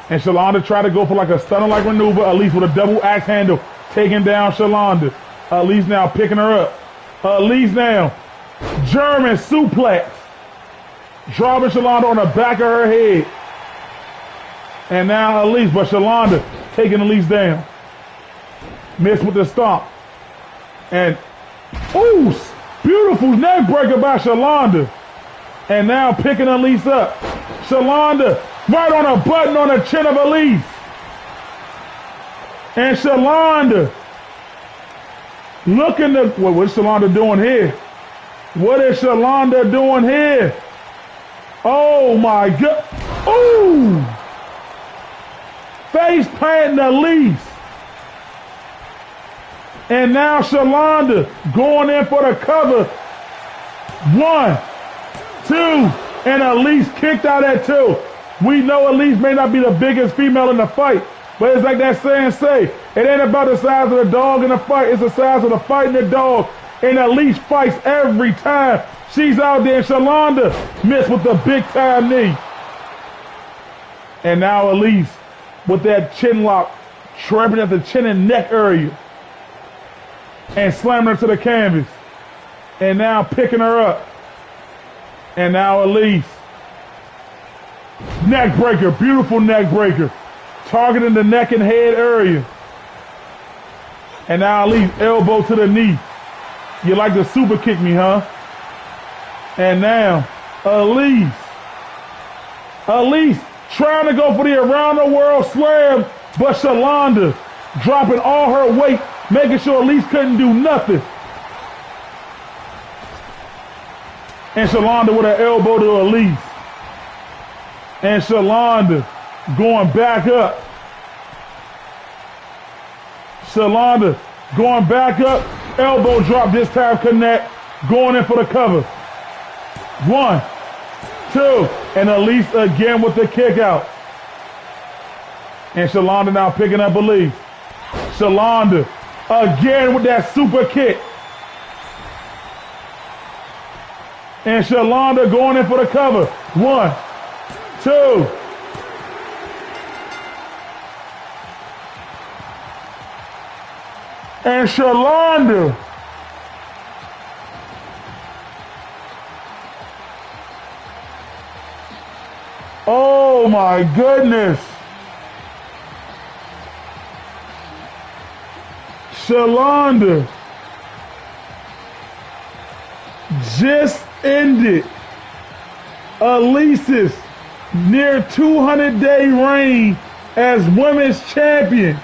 And Shalonda tried to go for like a stunner-like maneuver. Elise with a double axe handle taking down Shalonda. Elise now picking her up. Elise now. German suplex. Dropping Shalonda on the back of her head. And now Elise, but Shalonda taking Elise down. Missed with the stomp. And, ooh, beautiful neck breaker by Shalonda. And now picking Elise up. Shalonda right on a button on the chin of Elise. And Shalonda looking to, what's Shalonda doing here? What is Shalonda doing here? Oh my God. Ooh. Face planting Elise. And now Shalonda going in for the cover. 1, 2, and Elise kicked out at 2. We know Elise may not be the biggest female in the fight, but it's like that saying say, it ain't about the size of the dog in the fight, it's the size of the fight in the dog. And Elise fights every time she's out there, and Shalonda missed with the big time knee. And now Elise with that chin lock, trapping at the chin and neck area. And slamming her to the canvas. And now picking her up. And now Elise. Neck breaker, beautiful neck breaker. Targeting the neck and head area. And now Elise, elbow to the knee. You like to super kick me, huh? And now Elise. Elise trying to go for the around the world slam, but Shalonda dropping all her weight, making sure Elise couldn't do nothing. And Shalonda with an elbow to Elise. And Shalonda going back up. Shalonda going back up. Elbow drop this time connect. Going in for the cover. 1, 2. And Elise again with the kick out. And Shalonda now picking up Elise. Shalonda again with that super kick. And Shalonda going in for the cover. 1, 2. And Shalonda oh my goodness. Shalonda just ended Elise's near 200-day reign as women's champion.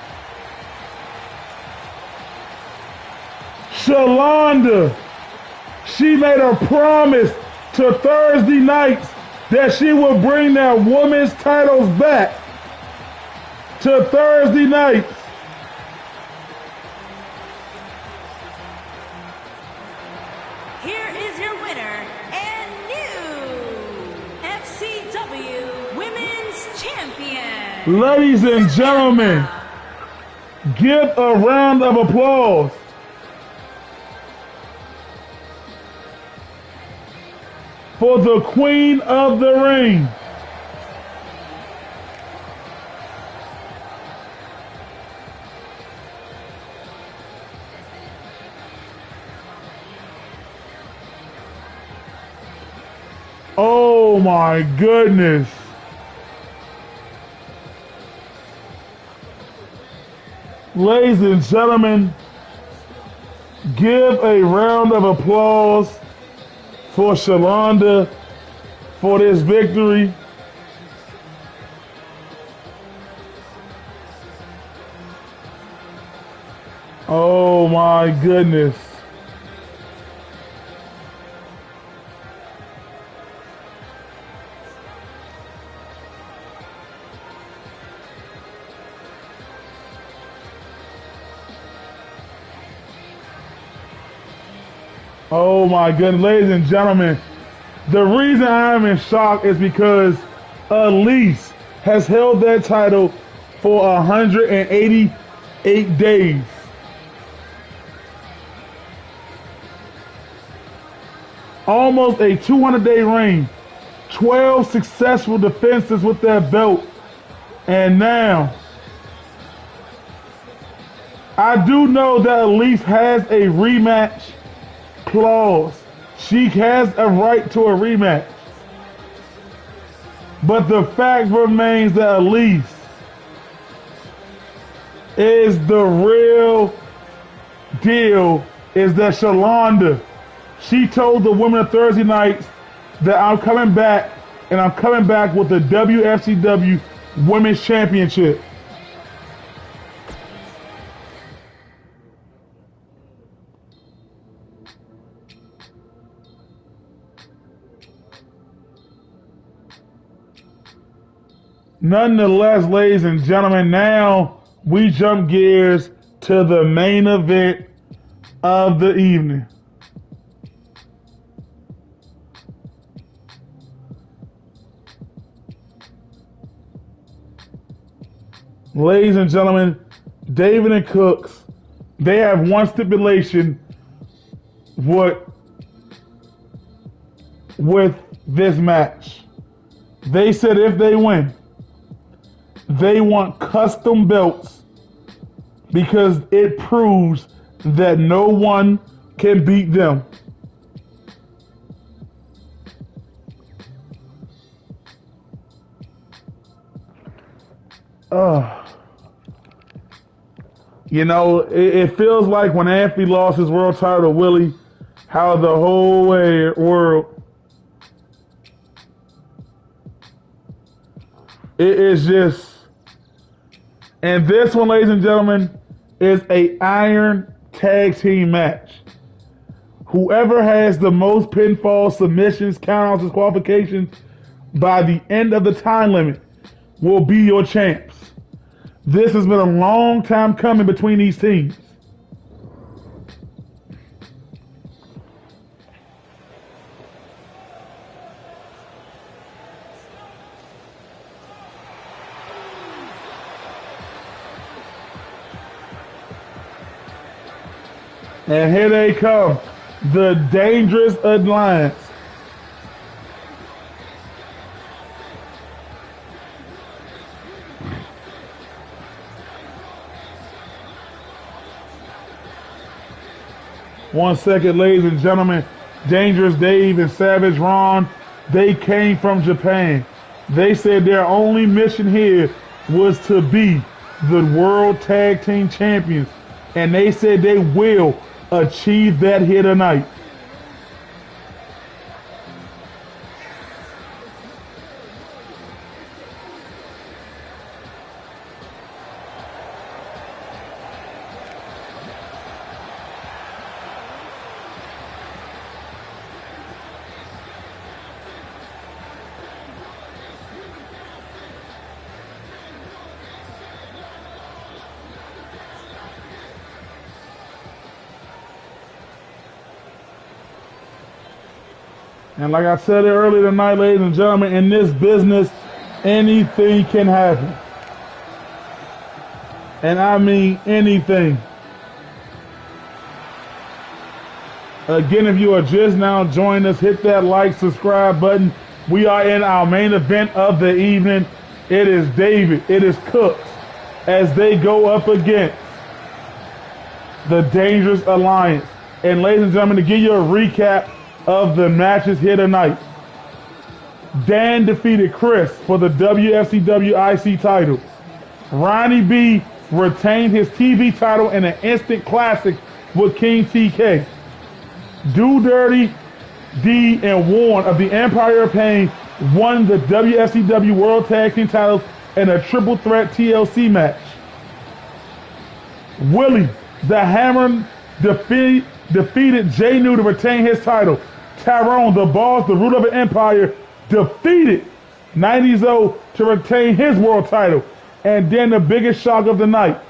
Shalonda, she made a promise to Thursday nights that she would bring their women's titles back to Thursday nights. Here is your winner and new FCW Women's Champion. Ladies and gentlemen, give a round of applause for the Queen of the Ring. Oh my goodness. Ladies and gentlemen, give a round of applause for Shalonda for this victory. Oh my goodness. Oh my goodness, ladies and gentlemen, the reason I'm in shock is because Elise has held that title for 188 days. Almost a 200-day reign, 12 successful defenses with that belt, and now I do know that Elise has a rematch clause. She has a right to a rematch. But the fact remains that Elise is the real deal, is that Shalonda, she told the women of Thursday nights that I'm coming back, and I'm coming back with the WFCW Women's Championship. Nonetheless, ladies and gentlemen, now we jump gears to the main event of the evening. Ladies and gentlemen, David and Cooks, they have one stipulation with this match. They said if they win, they want custom belts because it proves that no one can beat them. You know, it feels like when Anthony lost his world title to Willie, how the whole world, it is just. And this one, ladies and gentlemen, is a Iron Tag Team match. Whoever has the most pinfall submissions, countouts, disqualifications by the end of the time limit will be your champs. This has been a long time coming between these teams. And here they come, the Dangerous Alliance. One second, ladies and gentlemen. Dangerous Dave and Savage Ron, they came from Japan. They said their only mission here was to be the World Tag Team Champions. And they said they will achieve that here tonight. And like I said earlier tonight, ladies and gentlemen, in this business, anything can happen. And I mean anything. Again, if you are just now joining us, hit that like, subscribe button. We are in our main event of the evening. It is David, it is Cooks, as they go up against the Dangerous Alliance. And ladies and gentlemen, to give you a recap of the matches here tonight. Dan defeated Chris for the WFCW IC title. Ronnie B retained his TV title in an instant classic with King TK. Do Dirty, D, and Warren of the Empire of Pain won the WFCW World Tag Team titles in a triple threat TLC match. Willie the Hammer defeated Jay New to retain his title. Tyrone the Boss, the Root of an Empire, defeated 90s to retain his world title. And then the biggest shock of the night,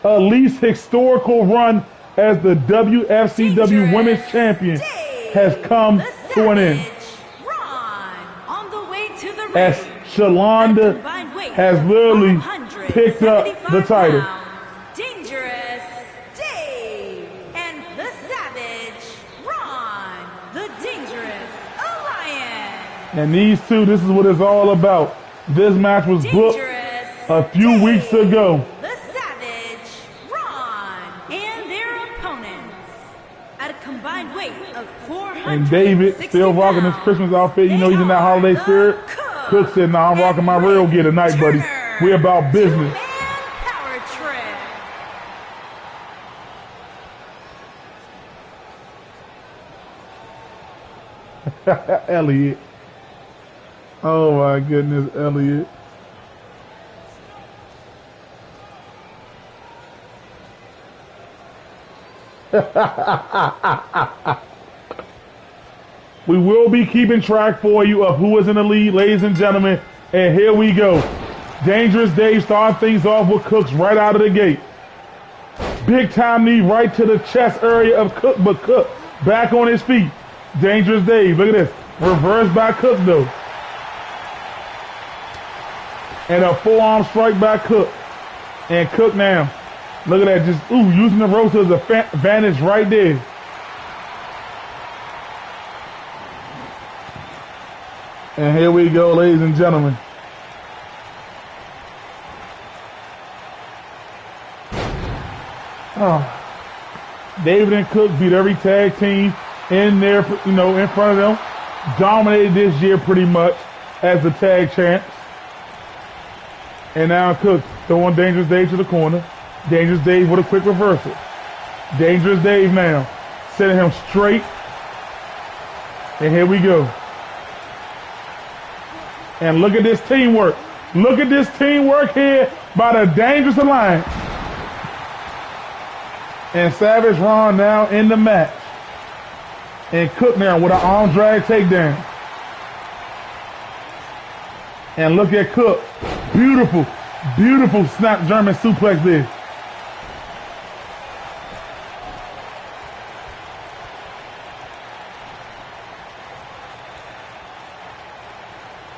Elise's historical run as the WFCW Women's Champion has come to an end. As Shalonda has literally picked up the title. Dangerous Dave and the Savage Ron, the Dangerous Alliance. And these two, this is what it's all about. This match was booked a few weeks ago. The Savage Ron and their opponents at a combined weight of 400. And David still rocking his Christmas outfit. You know he's in that holiday spirit. Cook said, "Nah, I'm rocking my real gear tonight, buddy. We about business." Power trip. Elliot. Oh my goodness, Elliot. We will be keeping track for you of who is in the lead, ladies and gentlemen. And here we go. Dangerous Dave starting things off with Cooks right out of the gate. Big time knee right to the chest area of Cook, but Cook back on his feet. Dangerous Dave, look at this. Reversed by Cook though. And a forearm strike by Cook. And Cook now, look at that, just using the ropes as a advantage right there. And here we go, ladies and gentlemen. Oh, David and Cook beat every tag team in there, in front of them. Dominated this year pretty much as the tag champs. And now Cook throwing Dangerous Dave to the corner. Dangerous Dave with a quick reversal. Dangerous Dave now setting him straight. And here we go. And look at this teamwork. Look at this teamwork here by the Dangerous Alliance. And Savage Ron now in the match. And Cook now with an arm drag takedown. And look at Cook. Beautiful, beautiful snap German suplex there.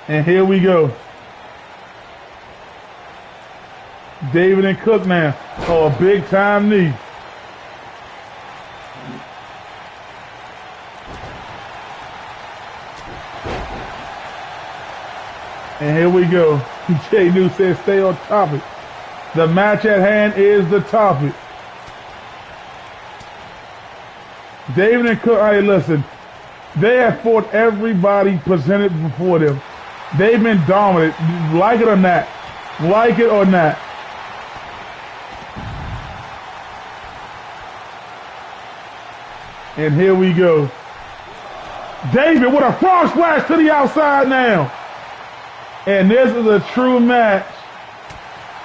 And here we go. David and Cook now. Oh, a big time knee. And here we go. Jay New says stay on topic. The match at hand is the topic. David and Cook, hey, listen. They have fought everybody presented before them. They've been dominant, like it or not. Like it or not. And here we go. David with a frog splash to the outside now. And this is a true match.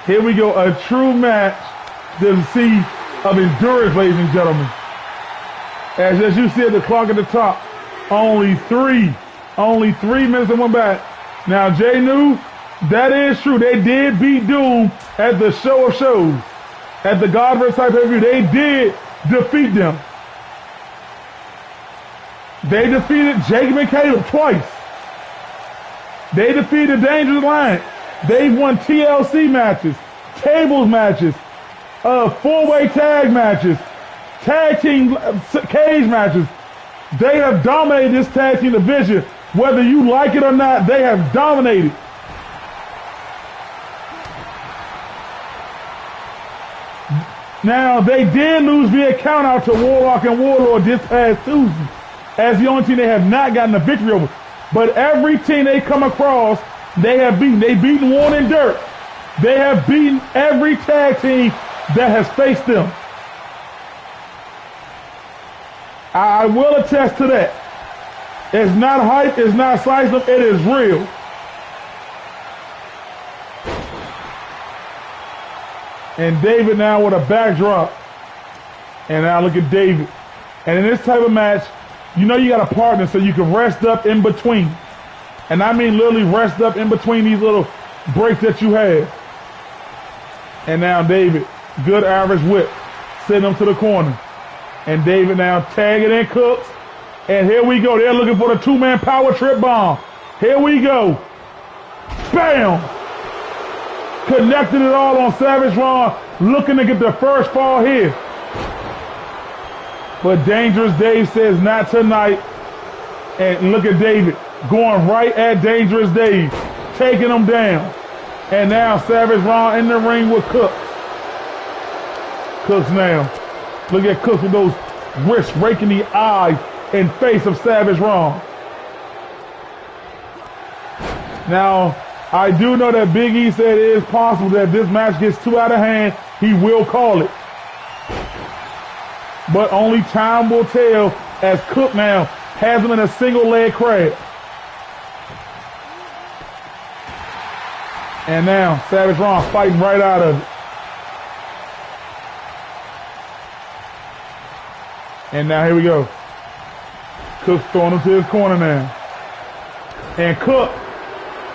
Here we go, a true match to see of endurance, ladies and gentlemen. As you see at the clock at the top, only 3 minutes and went back. Now, Jay New, that is true. They did beat Doom at the show of shows. At the Godverse type of review, they did defeat them. They defeated Jacob and Caleb twice. They defeated Dangerous Alliance. They won TLC matches, tables matches, four-way tag matches, tag team cage matches. They have dominated this tag team division. Whether you like it or not, they have dominated. Now, they did lose via countout to Warlock and Warlord this past Tuesday, as the only team they have not gotten a victory over. But every team they come across, they have beaten. They beaten Warren and Dirt. They have beaten every tag team that has faced them. I will attest to that. It's not hype, it's not sliced up, it is real. And David now with a backdrop. And now look at David. And in this type of match, you know you got a partner so you can rest up in between. And I mean literally rest up in between these little breaks that you have. And now David, good average whip, send him to the corner. And David now tagging in Cooks. And here we go. They're looking for the two-man power trip bomb. Here we go. Bam! Connected it all on Savage Ron, looking to get the first fall here. But Dangerous Dave says not tonight. And look at David going right at Dangerous Dave, taking him down. And now Savage Ron in the ring with Cooks. Cooks now. Look at Cooks with those wrists raking the eyes and face of Savage Ron. Now, I do know that Big E said it is possible that if this match gets too out of hand, he will call it. But only time will tell, as Cook now has him in a single leg crab. And now Savage Ron fighting right out of it. And now here we go. Cook's throwing him to his corner now. And Cook,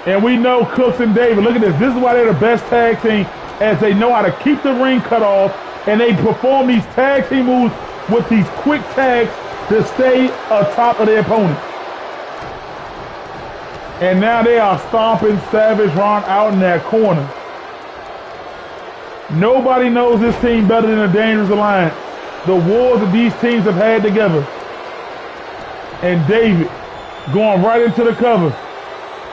and we know Cooks and David, look at this. This is why they're the best tag team, as they know how to keep the ring cut off, and they perform these tag team moves with these quick tags to stay atop of their opponent. And now they are stomping Savage Ron out in that corner. Nobody knows this team better than the Dangerous Alliance. The wars that these teams have had together. And David going right into the cover.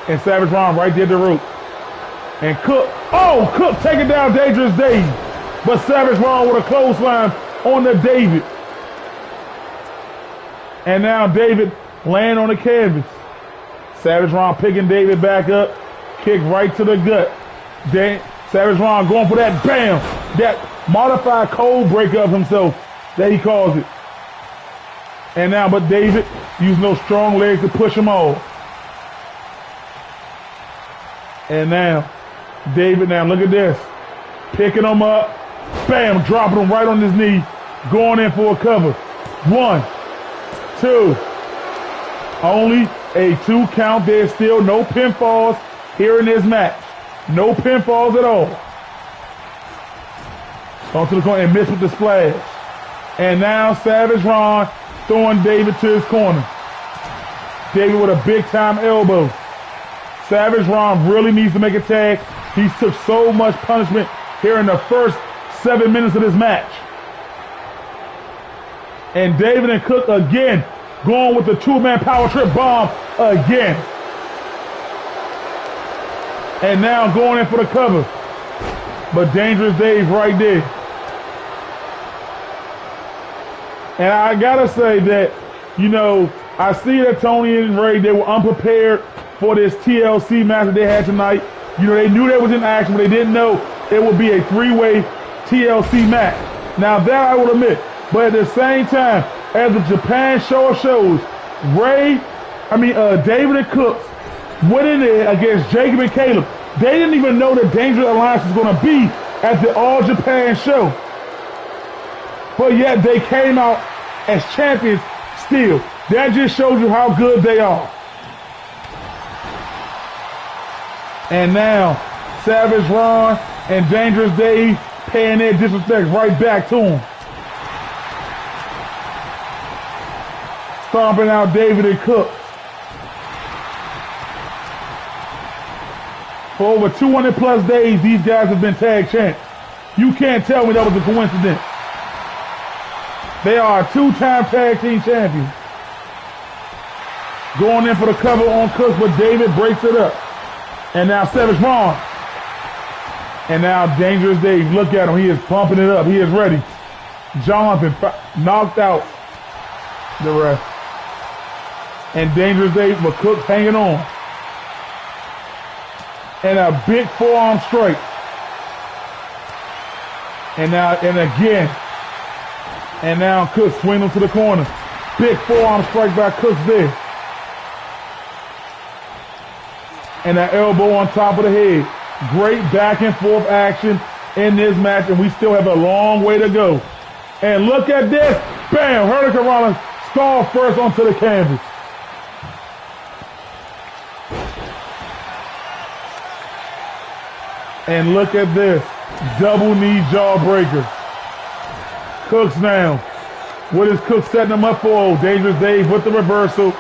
And Savage Ron right there at the rope. And Cook, oh, Cook taking down Dangerous Dave. But Savage Ron with a clothesline on the David. And now David laying on the canvas. Savage Ron picking David back up. Kick right to the gut. Savage Ron going for that bam. That modified cold breaker of himself that he calls it. And now, but David using those strong legs to push him off. And now, David now, look at this. Picking him up. Bam, dropping him right on his knee. Going in for a cover. 1, 2. Only a 2 count. There's still no pinfalls here in this match. No pinfalls at all. On to the corner and miss with the splash. And now Savage Ron throwing David to his corner. David with a big time elbow. Savage Ron really needs to make a tag. He took so much punishment here in the first 7 minutes of this match. And David and Cook again going with the two-man power trip bomb again. And now going in for the cover. But Dangerous Dave right there. And I gotta say that, you know, I see that Tony and Ray, they were unprepared for this TLC match that they had tonight. You know, they knew they was in action, but they didn't know it would be a 3-way TLC match. Now that I will admit, but at the same time, as the Japan show of shows, David and Cooks went in there against Jacob and Caleb. They didn't even know the Dangerous Alliance was going to be at the All Japan show. But yet they came out as champions still. That just shows you how good they are. And now, Savage Ron and Dangerous Dave paying their disrespect right back to him. stomping out David and Cook. For over 200 plus days, these guys have been tag champs. You can't tell me that was a coincidence. They are a two-time tag team champions. Going in for the cover on Cook, but David breaks it up. And now Savage Ron. And now Dangerous Dave. Look at him. He is pumping it up. He is ready. Jonathan knocked out the ref. And Dangerous Dave, but Cook hanging on. And a big forearm strike. And now, and again. And now Cook swings him to the corner. Big forearm strike by Cook there. And that elbow on top of the head. Great back and forth action in this match, and we still have a long way to go. And look at this. Bam! Hurricane Rollins stalled first onto the canvas. And look at this. Double knee jawbreaker. Cook's now. What is Cook setting him up for? Oh, Dangerous Dave with the reversal.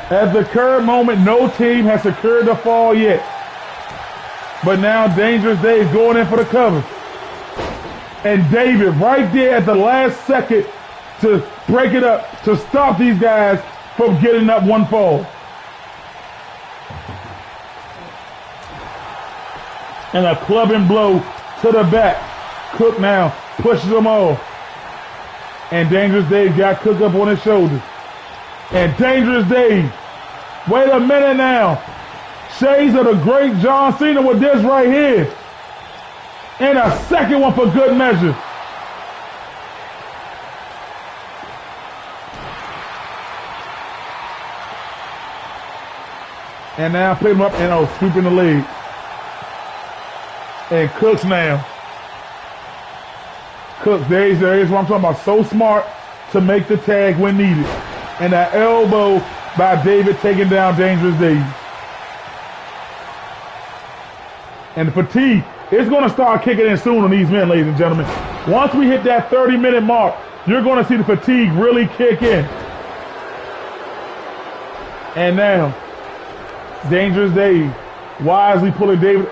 At the current moment, no team has secured the fall yet. But now Dangerous Dave going in for the cover. And David right there at the last second to break it up, to stop these guys from getting up one fall. And a clubbing blow to the back. Cook now pushes them off. And Dangerous Dave got Cook up on his shoulders. And Dangerous Dave, wait a minute now. Shades of the great John Cena with this right here. And a second one for good measure. And now pick him up and sweeping the leg. And Cook's now. Cook, there's what I'm talking about. So smart to make the tag when needed. And that elbow by David taking down Dangerous Dave. And the fatigue is going to start kicking in soon on these men, ladies and gentlemen. Once we hit that 30-minute mark, you're going to see the fatigue really kick in. And now, Dangerous Dave wisely pulling David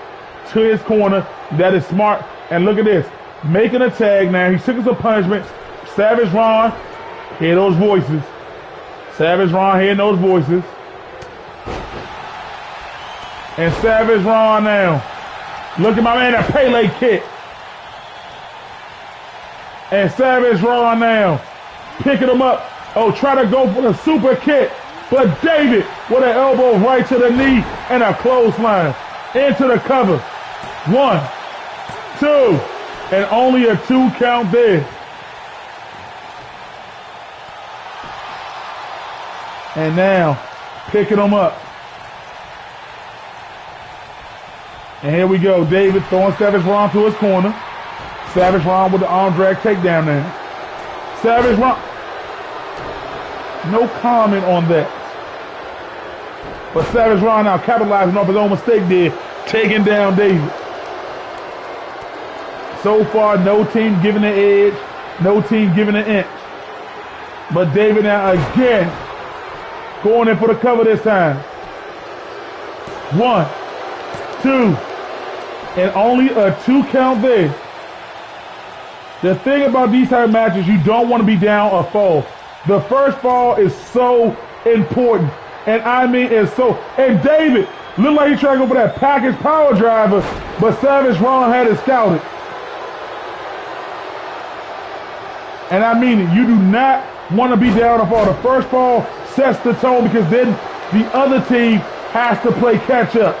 to his corner. That is smart. And look at this. Making a tag now. He took us a punishment. Savage Ron, hear those voices. Savage Ron hearing those voices. And Savage Ron now. Look at my man, that Pele kick. And Savage Ron now. Picking him up. Oh, try to go for the super kick. But David with an elbow right to the knee and a clothesline. Into the cover. 1, 2. And only a 2 count there. And now, picking him up. And here we go. David throwing Savage Ron to his corner. Savage Ron with the arm drag takedown now. Savage Ron. No comment on that. But Savage Ron now capitalizing off his own mistake there. Taking down David. So far, no team giving an edge. No team giving an inch. But David now again. Going in for the cover this time. 1, 2. And only a 2 count there. The thing about these type of matches, you don't want to be down or fall. The first fall is so important. And I mean, it's so. And David looked like he tried to go for that package power driver, but Savage Ron had it scouted. And I mean it. You do not want to be down or fall. The first fall sets the tone because then the other team has to play catch up.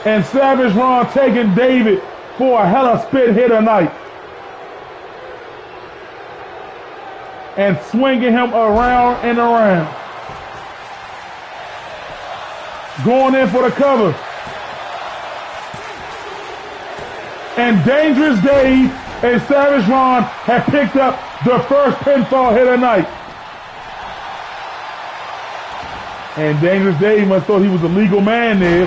And Savage Ron taking David for a hella spit hit tonight. And swinging him around and around. Going in for the cover. And Dangerous Dave and Savage Ron have picked up the first pinfall hit of the night. And Dangerous Dave must thought he was a legal man there.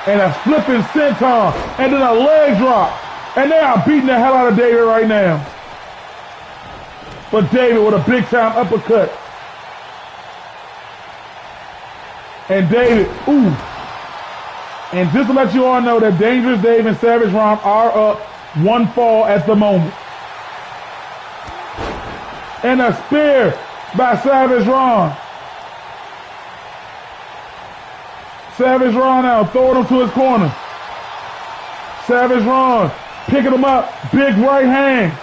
And a flipping senton. And then a leg drop. And they are beating the hell out of David right now. But David with a big time uppercut. And David, ooh. And just to let you all know that Dangerous Dave and Savage Ron are up 1 fall at the moment. And a spear by Savage Ron. Savage Ron now throwing him to his corner. Savage Ron picking him up. Big right hand.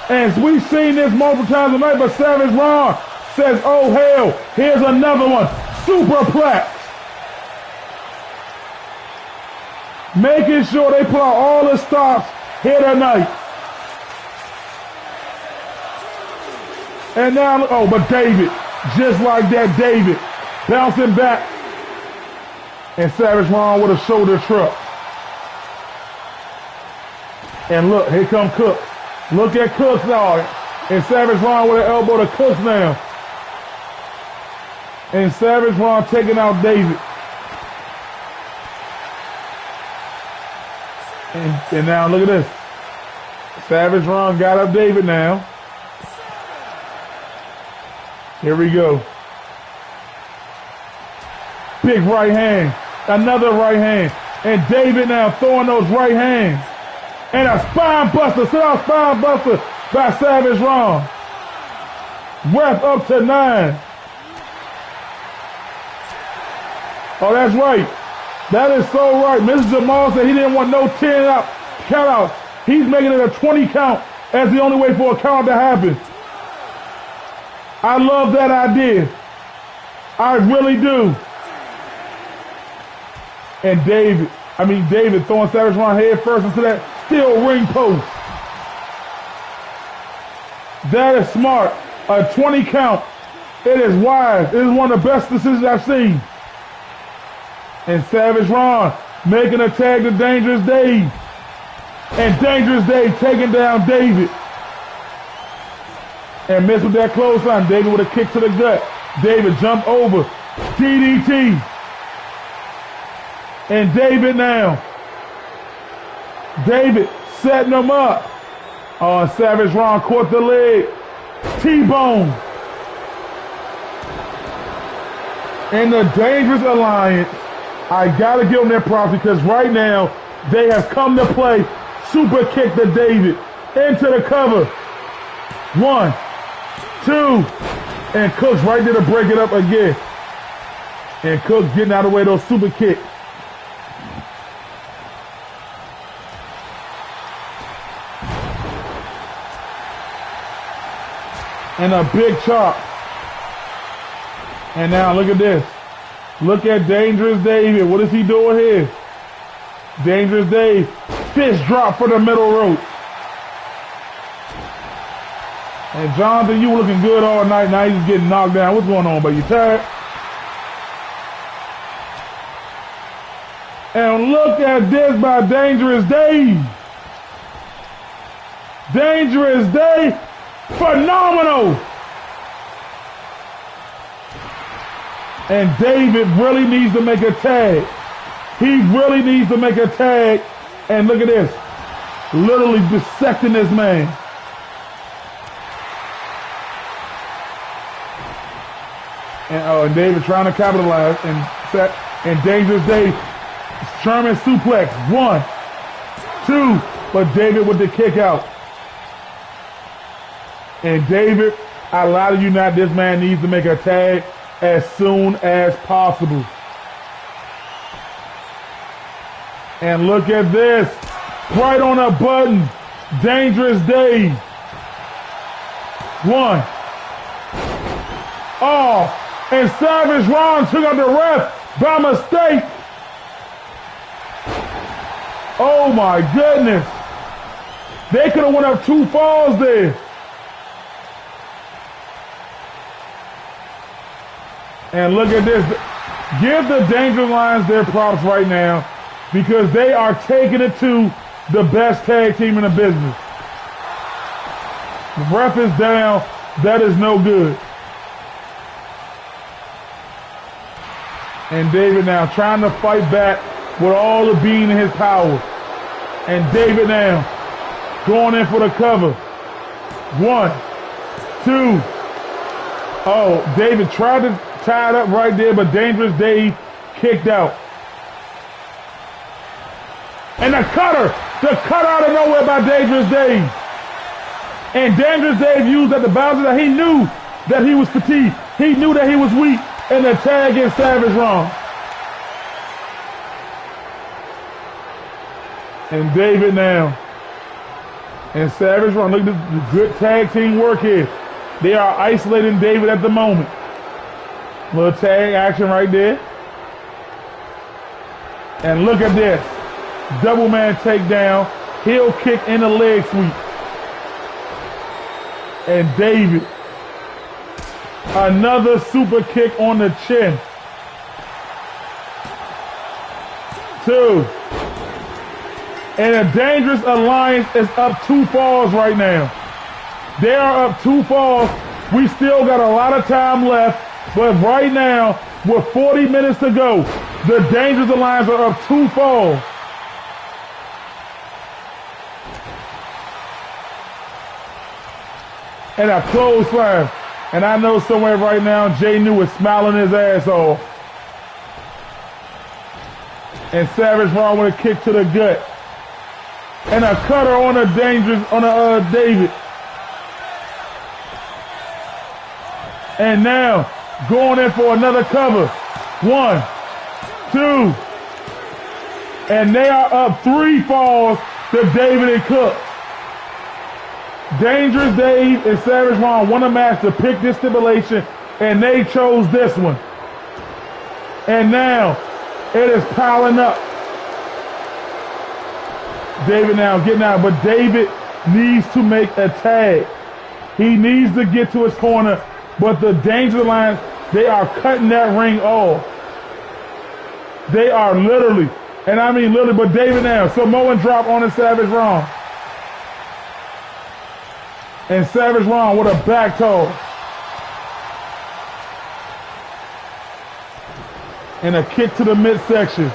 And we've seen this multiple times tonight, but Savage Ron says, oh hell, here's another one. Superplex. Making sure they put out all the stops here tonight. And now, oh, but David, just like that, David, bouncing back. And Savage Ron with a shoulder truck. And look, here come Cook. Look at Cooks now. And Savage Ron with an elbow to Cooks now. And Savage Ron taking out David. And now look at this. Savage Ron got up David now. Here we go. Big right hand. Another right hand. And David now throwing those right hands. And a spine buster. Sit out spine buster by Savage Ron. Ref up to 9. Oh, that's right. That is so right. Mr. Jamal said he didn't want no 10 out count out. He's making it a 20 count as the only way for a count to happen. I love that idea. I really do. And David throwing Savage Ron head first into that steel ring post. That is smart. A 20 count. It is wise. It is one of the best decisions I've seen. And Savage Ron making a tag to Dangerous Dave. And Dangerous Dave taking down David. And missed with that clothesline. David with a kick to the gut. David jumped over. DDT. And David now. David setting him up. Oh, and Savage Ron caught the leg. T-bone. And the Dangerous Alliance, I gotta give them their props because right now they have come to play. Super kick to David into the cover. 1, 2, and Cook's right there to break it up again. And Cook getting out of the way of those super kicks. And a big chop. And now look at this. Look at Dangerous Dave. What is he doing here? Dangerous Dave. Fist drop for the middle rope. And Jonathan, you were looking good all night. Now he's getting knocked down. What's going on, buddy? You tired? And look at this by Dangerous Dave. Dangerous Dave. Phenomenal. And David really needs to make a tag. He really needs to make a tag. And look at this. Literally dissecting this man. And David trying to capitalize. And Dangerous Dave. Sherman suplex. 1, 2. But David with the kick out. And David, I lie to you not, this man needs to make a tag as soon as possible. And look at this. Right on a button. Dangerous Dave. 1. Oh, and Savage Ron took out the ref by mistake. Oh my goodness. They could have went up 2 falls there. And look at this. Give the Dangerous Lions their props right now because they are taking it to the best tag team in the business. The ref is down. That is no good. And David now trying to fight back with all the being in his power. And David now going in for the cover. 1, 2. Oh, David tried to tie it up right there, but Dangerous Dave kicked out. And the cutter out of nowhere by Dangerous Dave. And Dangerous Dave used at the bouncer that he knew that he was fatigued. He knew that he was weak, and the tag is Savage wrong. And David now. And Savage wrong. Look at the good tag team work here. They are isolating David at the moment. Little tag action right there. And look at this. Double man takedown. Heel kick in the leg sweep. And David. Another super kick on the chin. 2. And a Dangerous Alliance is up 2 falls right now. They are up 2 falls. We still got a lot of time left. But right now, with 40 minutes to go, the Dangerous Alliance are up 2 falls. And a clothesline. And I know somewhere right now, Jay New is smiling his ass off. And Savage wrong with a kick to the gut. And a cutter on a David. And now going in for another cover. 1, 2. And they are up 3 falls to David and Cook. Dangerous Dave and Savage Ron won a match to pick this stipulation, and they chose this one. And now it is piling up. David now getting out, but David needs to make a tag. He needs to get to his corner, but the Dangerous Alliance, they are cutting that ring off. They are literally, and I mean literally, but David now, Samoan drop on the Savage Ron. And Savage Ron with a back toe. And a kick to the midsection.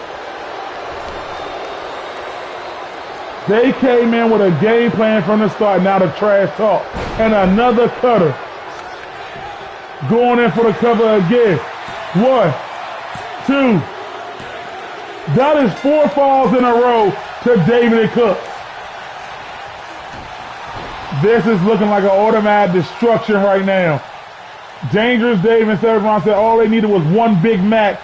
They came in with a game plan from the start. Now the trash talk. And another cutter. Going in for the cover again. 1, 2. That is 4 falls in a row to David and Cook. This is looking like an automatic destruction right now. Dangerous Dave and Savage Ron said all they needed was one big match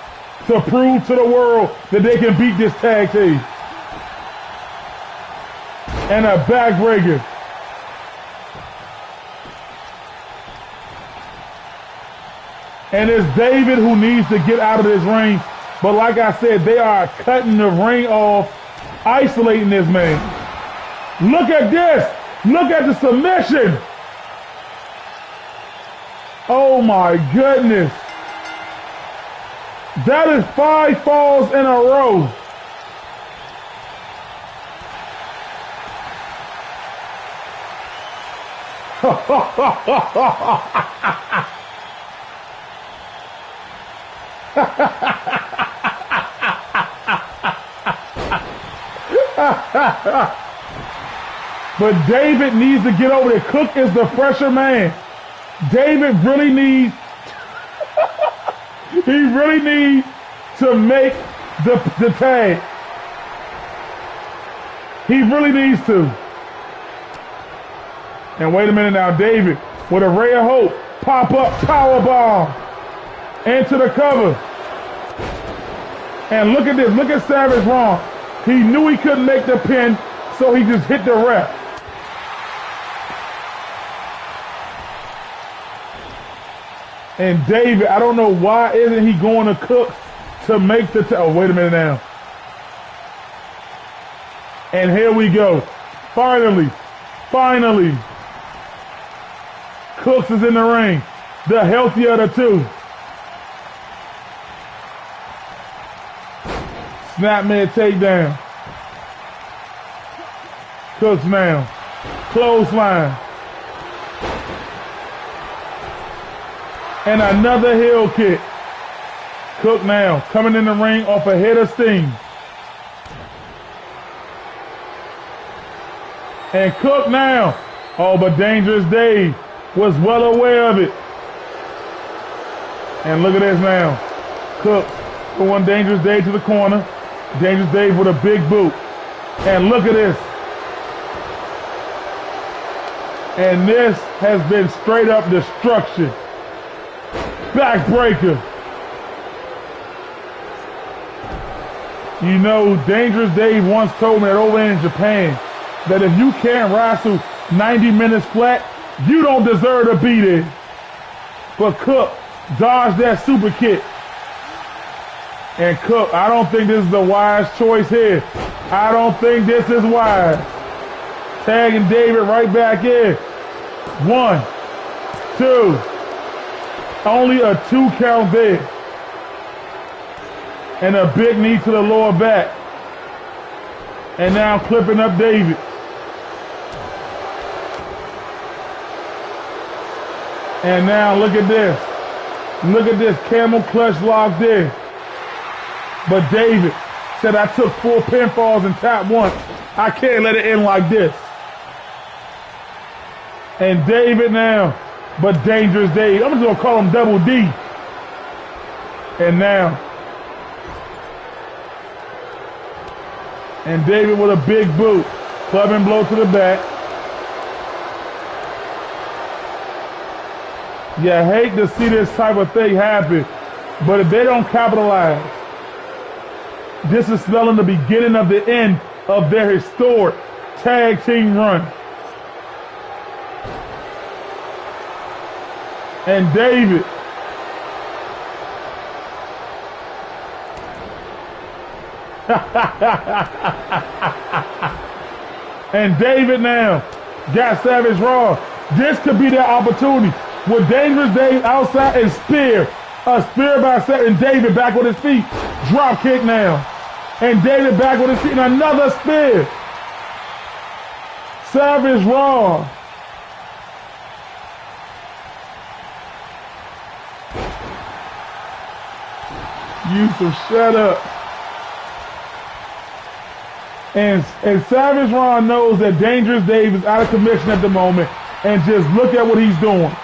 to prove to the world that they can beat this tag team. And a backbreaker. And it's David who needs to get out of this ring. But like I said, they are cutting the ring off, isolating this man. Look at this. Look at the submission. Oh my goodness. That is 5 falls in a row. But David needs to get over there. Cook is the fresher man. David really needs, he really needs to make the tag. He really needs to. And wait a minute now, David, with a ray of hope, pop up power bomb into the cover. And look at this, look at Savage Ron. He knew he couldn't make the pin, so he just hit the ref. And David, I don't know why isn't he going to Cook to make the oh, wait a minute now. And here we go. Finally. Cooks is in the ring. The healthier of the two. Snapmare takedown. Cooks now. Clothesline. And another heel kick. Cook now coming in the ring off a head of steam. And Cook now. Oh, but Dangerous Dave was well aware of it. And look at this now. Cook going Dangerous Dave to the corner. Dangerous Dave with a big boot. And look at this. And this has been straight up destruction. Backbreaker. You know, Dangerous Dave once told me that over in Japan, that if you can't wrestle 90 minutes flat, you don't deserve to be there. But Cook dodged that super kick. And Cook, I don't think this is the wise choice here. I don't think this is wise. Tagging David right back in. 1, 2. Only a 2 count there. And a big knee to the lower back. And now clipping up David. And now look at this. Look at this camel clutch lock there. But David said, I took 4 pinfalls and tapped once. I can't let it end like this. And David now, but Dangerous Dave. I'm just going to call him Double D. And now. And David with a big boot. Clubbing blow to the back. You hate to see this type of thing happen, but if they don't capitalize, this is spelling the beginning of the end of their historic tag team run. And David and David now got Savage Raw. This could be their opportunity. With Dangerous Dave outside and spear. A spear by Seth and David back on his feet. Drop kick now. And David back on his feet and another spear. Savage Raw. Yusuf, shut up. And Savage Raw knows that Dangerous Dave is out of commission at the moment. And just look at what he's doing.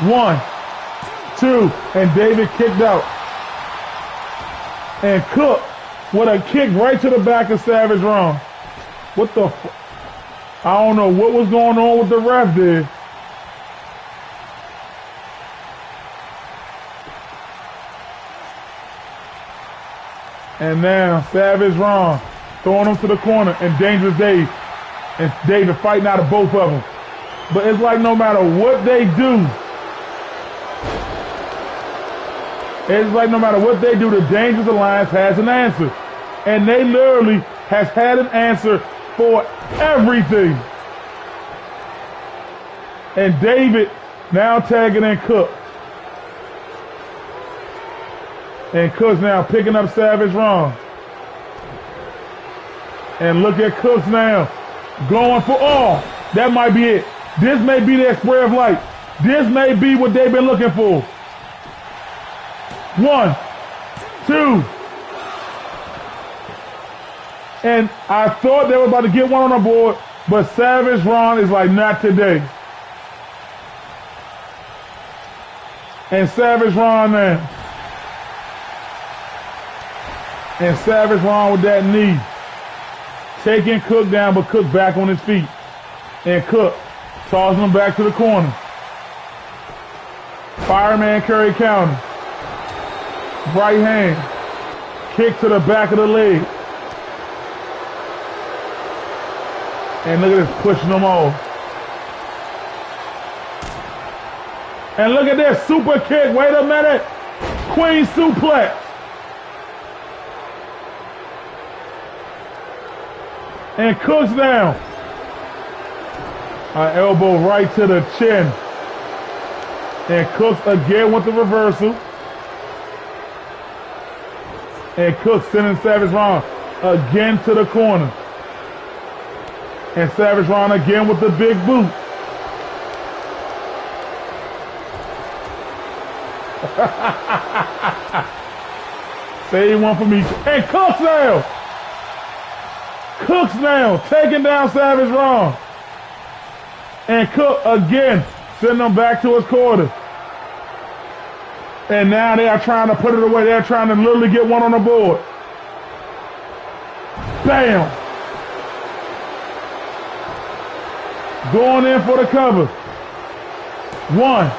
1, 2, and David kicked out. And Cook with a kick right to the back of Savage Raw. What the I don't know what was going on with the ref there. And now Savage Raw throwing him to the corner and Dangerous Dave. And David fighting out of both of them. But it's like no matter what they do, the Dangerous Alliance has an answer. And they literally has had an answer for everything. And David now tagging in Cook. And Cook's now picking up Savage Raw. And look at Cook's now going for all. That might be it. This may be their spray of light. This may be what they've been looking for. 1, 2. And I thought they were about to get one on the board, but Savage Raw is like, not today. And Savage Raw now. And Savage Raw with that knee. Taking Cook down, but Cook back on his feet. And Cook tossing him back to the corner. Fireman Curry counter. Right hand. Kick to the back of the leg. And look at this, pushing them off. And look at this, super kick. Wait a minute. Queen suplex. And Cook's down. An elbow right to the chin. And Cooks again with the reversal. And Cook sending Savage Raw again to the corner. And Savage Raw again with the big boot. Save one from each. And Cooks now. Cooks now taking down Savage Ron. And Cook again sending him back to his quarter. And now they are trying to put it away. They're trying to literally get one on the board. Bam. Going in for the cover. 1,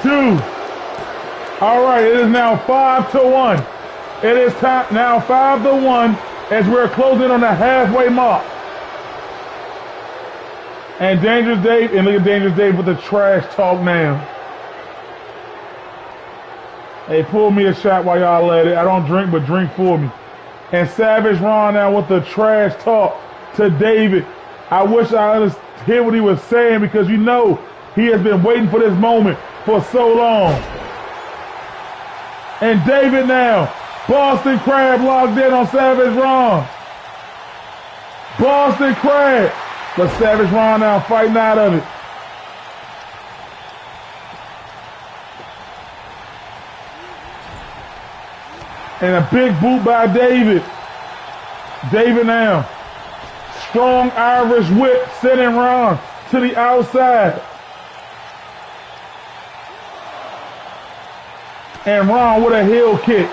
2. All right, it is now 5-1. It is time now 5-1 as we're closing on the halfway mark. And Dangerous Dave, and look at Dangerous Dave with the trash talk now. Hey, pull me a shot while y'all let it. I don't drink, but drink for me. And Savage Ron now with the trash talk to David. I wish I understood what he was saying because you know he has been waiting for this moment for so long. And David now, Boston Crab locked in on Savage Ron. Boston Crab. But Savage Ron now fighting out of it. And a big boot by David. David now. Strong Irish whip sending Ron to the outside. And Ron with a heel kick.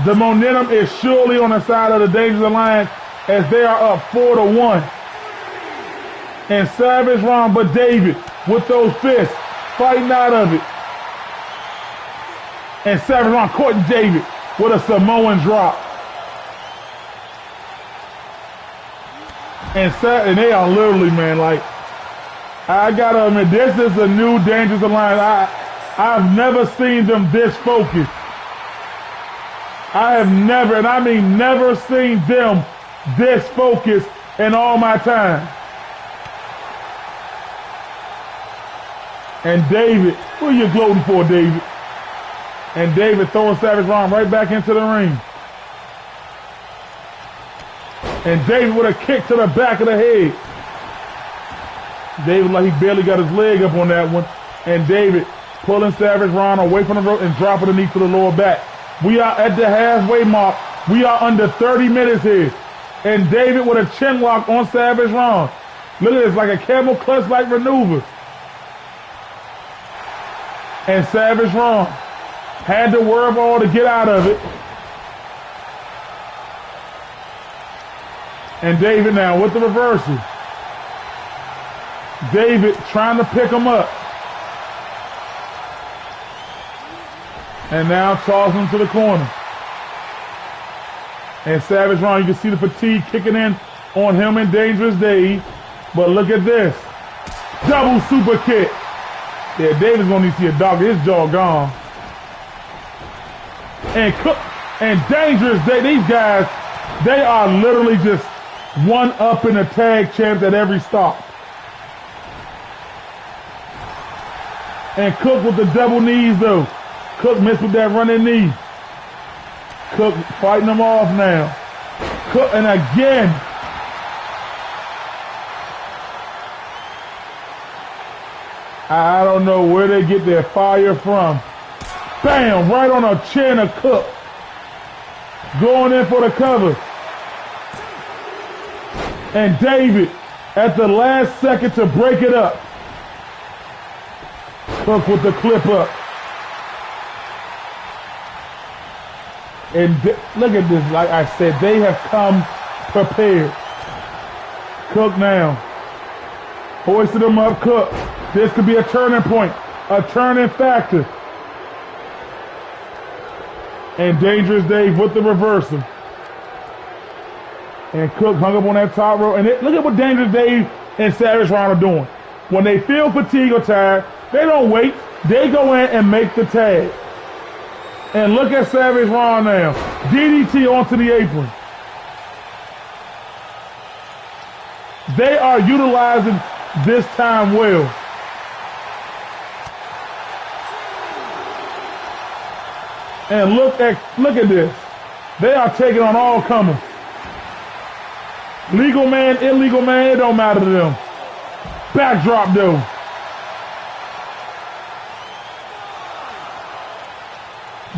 The momentum is surely on the side of the Dangerous Alliance as they are up 4-1. And Savage Ron, but David with those fists fighting out of it. And Savage Ron caught David with a Samoan drop. And they are literally, man, like, I gotta admit, this is a new Dangerous Alliance. I've never seen them this focused. I have never, and I mean never seen them this focused in all my time. And David, what are you gloating for, David? And David throwing Savage Ron right back into the ring. And David with a kick to the back of the head. David like he barely got his leg up on that one. And David pulling Savage Ron away from the rope and dropping the knee to the lower back. We are at the halfway mark. We are under 30 minutes here. And David with a chin lock on Savage Ron. Look at this, like a camel clutch-like maneuver. And Savage Ron had the wherewithal to get out of it. And David now with the reversal. David trying to pick him up. And now toss him to the corner. And Savage Ron, you can see the fatigue kicking in on him and Dangerous Dave. But look at this. Double super kick. Yeah, David's gonna need to see a doctor. His jaw gone. And Cook and Dangerous Dave, these guys, they are literally just one up in the tag champs at every stop. And Cook with the double knees though. Cook missed with that running knee. Cook fighting them off now. Cook, and again. I don't know where they get their fire from. Bam, right on the chin of Cook. Going in for the cover. And David at the last second to break it up. Cook with the clip up. And look at this, like I said, they have come prepared. Cook now. Hoisted him up, Cook. This could be a turning point, a turning factor. And Dangerous Dave with the reversal. And Cook hung up on that top rope. And look at what Dangerous Dave and Savage Ron are doing. When they feel fatigue or tired, they don't wait. They go in and make the tag. And look at Savage Ron now. DDT onto the apron. They are utilizing this time well. And look at this. They are taking on all comers. Legal man, illegal man, it don't matter to them. Backdrop though.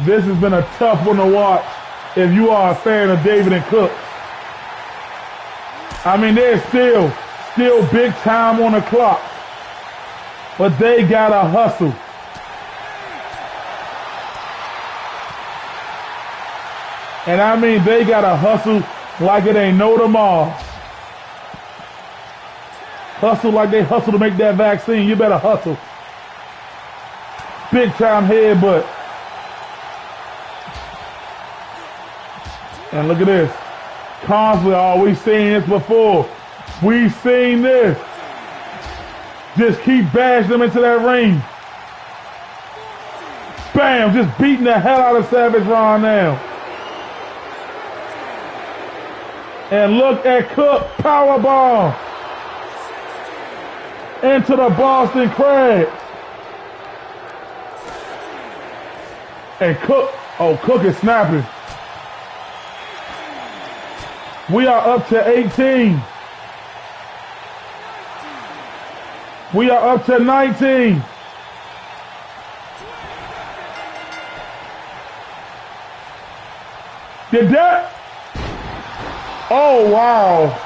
This has been a tough one to watch if you are a fan of David and Cook. I mean, there's still big time on the clock, but they gotta hustle. And I mean, they gotta hustle like it ain't no tomorrow. Hustle like they hustle to make that vaccine. You better hustle. Big time headbutt. And look at this. Constantly, oh, we've seen this before. We've seen this. Just keep bashing them into that ring. Bam, just beating the hell out of Savage Ron now. And look at Cook, powerbomb into the Boston Crab. And Cook, oh, Cook is snapping. We are up to 18. We are up to 19. Did that? Oh, wow.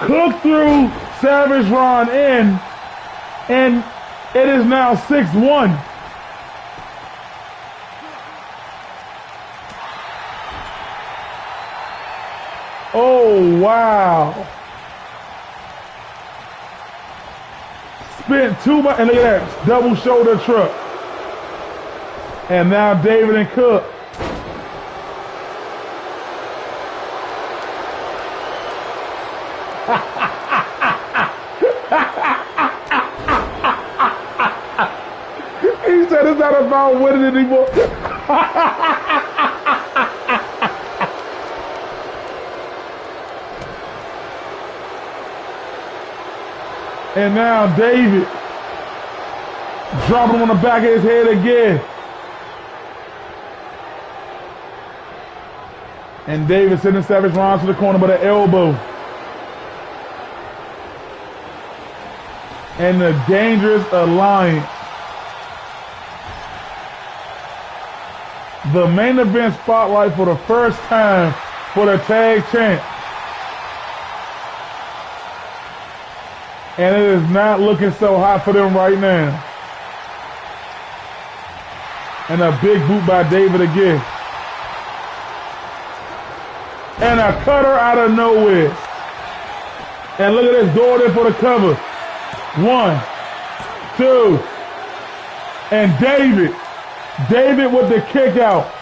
Cook threw Savage Ron in, and it is now 6-1. Oh, wow. Spent too much, and look at that, double shoulder truck. And now David and Cook. He said it's not about winning anymore. And now David dropping him on the back of his head again. And David sending Savage Ron to the corner by the elbow. And the Dangerous Alliance. The main event spotlight for the first time for the tag champ. And it is not looking so hot for them right now. And a big boot by David again. And a cutter out of nowhere. And look at this, going in for the cover. 1, 2. And David with the kick out.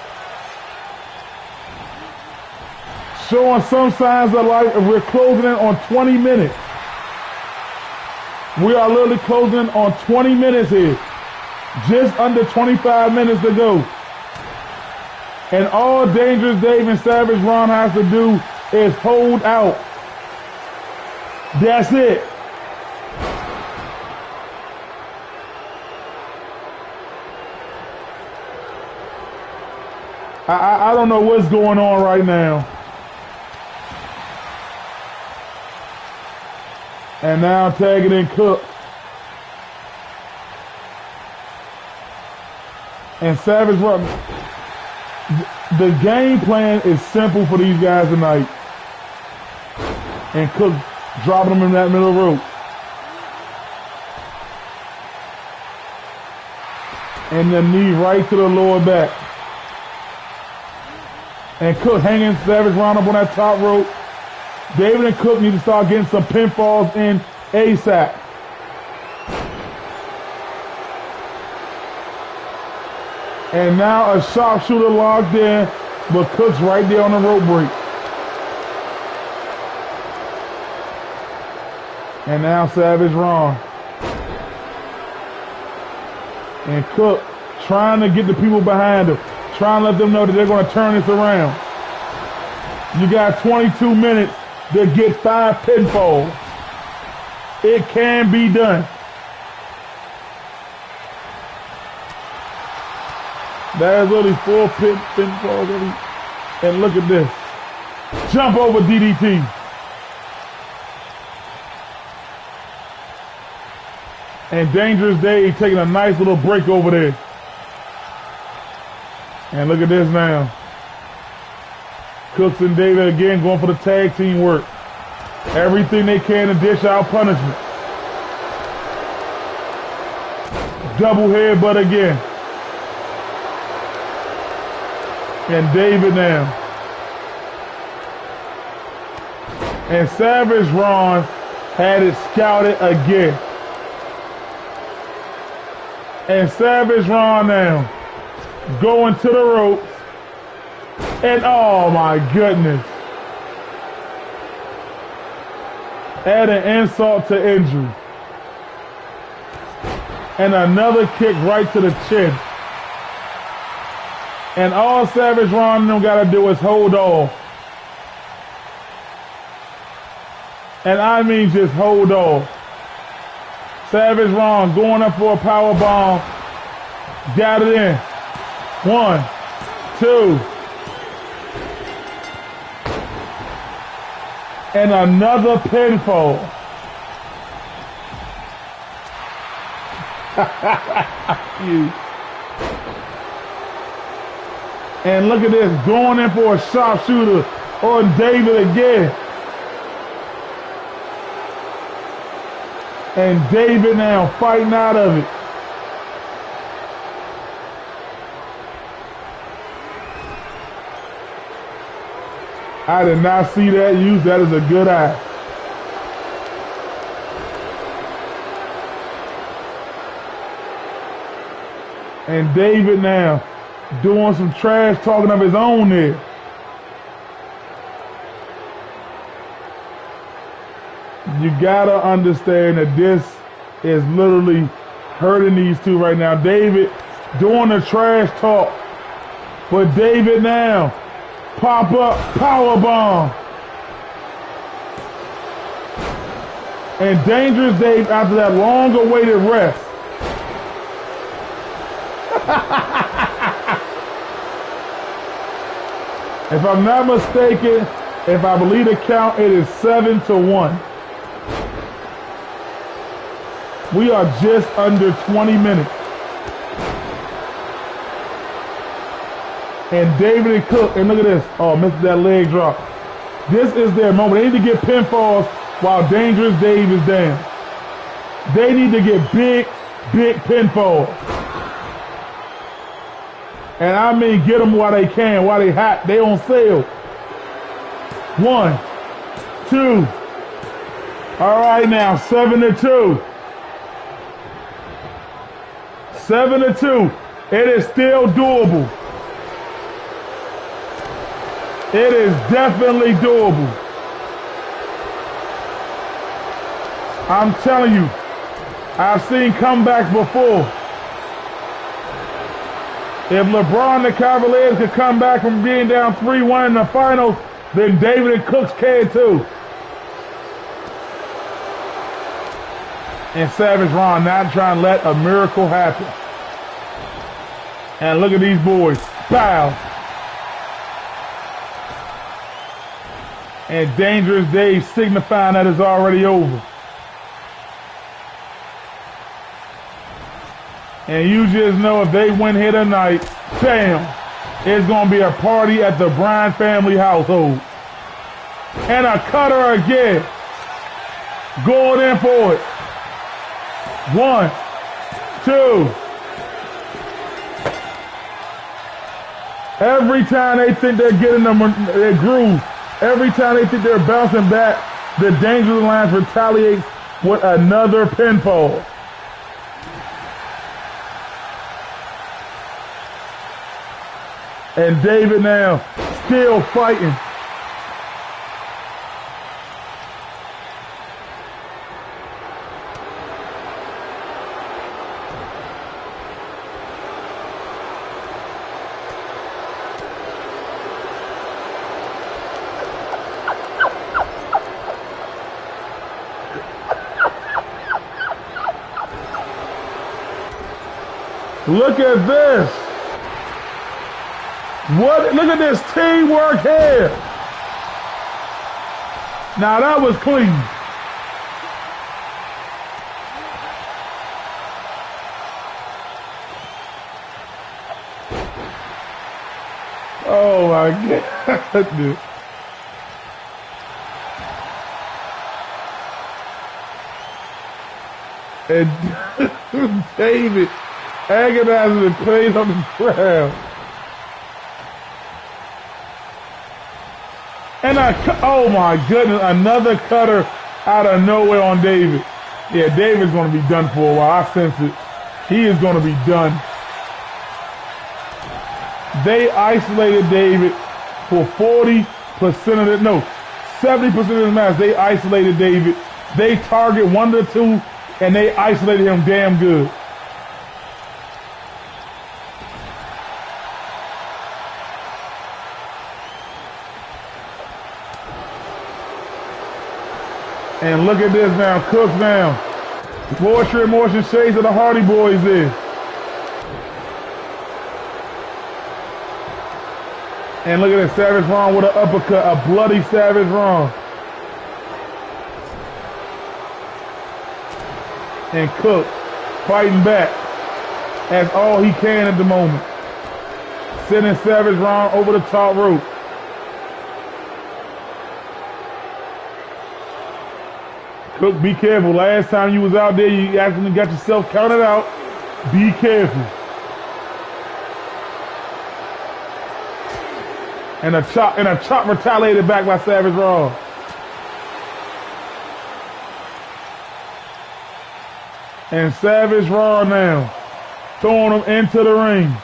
Showing some signs of life. We're closing in on 20 minutes. We are literally closing in on 20 minutes here. Just under 25 minutes to go. And all Dangerous Dave and Savage Ron has to do is hold out. That's it. I don't know what's going on right now. And now tagging in Cook. And Savage Ron. The game plan is simple for these guys tonight. And Cook dropping them in that middle rope. And the knee right to the lower back. And Cook hanging Savage Ron up on that top rope. David and Cook need to start getting some pinfalls in ASAP. And now a sharpshooter locked in, but Cook's right there on the rope break. And now Savage Ron. And Cook trying to get the people behind him. Trying to let them know that they're going to turn this around. You got 22 minutes to get 5 pinfalls. It can be done. There's only 4 pinfalls. And look at this. Jump over DDT. And Dangerous Dave taking a nice little break over there. And look at this now. Cooks and David again going for the tag team work. Everything they can to dish out punishment. Double headbutt again. And David now. And Savage Ron had it scouted again. And Savage Ron now going to the ropes. And oh my goodness. Add an insult to injury. And another kick right to the chin. And all Savage Ron and them gotta do is hold off. And I mean just hold off. Savage Ron going up for a power bomb. Got it in. 1, 2. And another pinfall. And look at this, going in for a sharpshooter on David again. And David now fighting out of it. I did not see that used. That is a good eye. And David now doing some trash talking of his own there. You gotta understand that this is literally hurting these two right now. David doing the trash talk. But David now, pop up, power bomb. And Dangerous Dave after that long awaited rest. If I'm not mistaken, if I believe the count, it is 7-1. We are just under 20 minutes. And David and Cook, and look at this. Oh, missed that leg drop. This is their moment. They need to get pinfalls while Dangerous Dave is down. They need to get big, big pinfalls. And I mean get them while they can, while they hot. They on sale. 1, 2. All right now, 7-2. 7-2. It is still doable. It is definitely doable. I'm telling you, I've seen comebacks before. If LeBron and the Cavaliers could come back from being down 3-1 in the finals, then David and Cooks can too. And Savage Ron not trying to let a miracle happen. And look at these boys. Bow. And Dangerous Dave signifying that it's already over. And you just know if they win here tonight, bam, it's going to be a party at the Bryan family household. And a cutter again. Going in for it. 1, 2. Every time they think they're getting their groove, every time they think they're bouncing back, the Dangerous Alliance retaliates with another pinfall. And David now still fighting. Look at this. What? Look at this teamwork here. Now that was clean. my goodness. And David agonizing and playing on the ground. And oh my goodness, another cutter out of nowhere on David. Yeah, David's going to be done for a while. I sense it. He is going to be done. They isolated David for 40% of the, no, 70% of the match. They isolated David. They target 1 to 2, and they isolated him damn good. And look at this now, Cooks now. Motion shades of the Hardy Boys there. And look at this, Savage Ron with an uppercut, a bloody Savage Ron. And Cook fighting back as all he can at the moment. Sending Savage Ron over the top rope. Cook, be careful. Last time you was out there, you actually got yourself counted out. Be careful. And a chop retaliated back by Savage Ron. And Savage Ron now throwing him into the ring.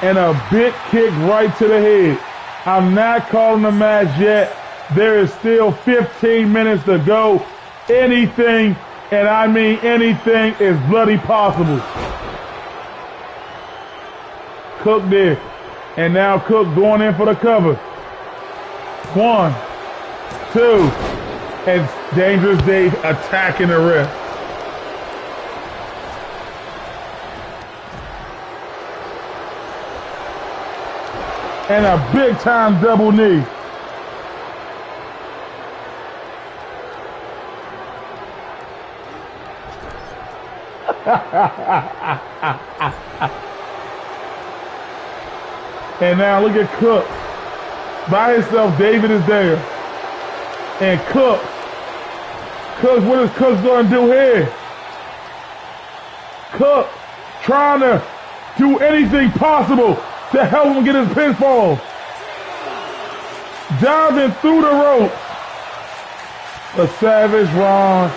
And a big kick right to the head. I'm not calling the match yet. There is still 15 minutes to go. Anything, and I mean anything, is bloody possible. Cook there. And now Cook going in for the cover. 1, 2. And Dangerous Dave attacking the ref. And a big time double knee. And now look at Cook. By himself, David is there. And Cook, what is Cook going to do here? Cook trying to do anything possible to help him get his pinfall. Diving through the rope. But Savage Ron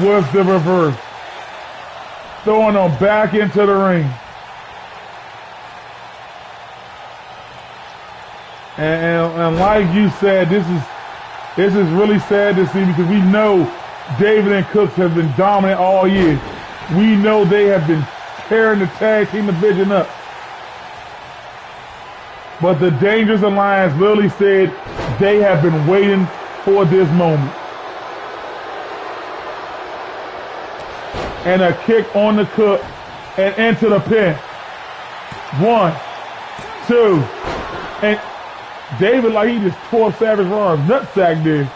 was the reverse. Throwing him back into the ring. And like you said, this is really sad to see, because we know David and Cooks have been dominant all year. We know they have been tearing the tag team division up. But the Dangerous Alliance literally said they have been waiting for this moment. And a kick on the Cook and into the pin. 1, 2, and David, like he just tore Savage Ron's nutsack there.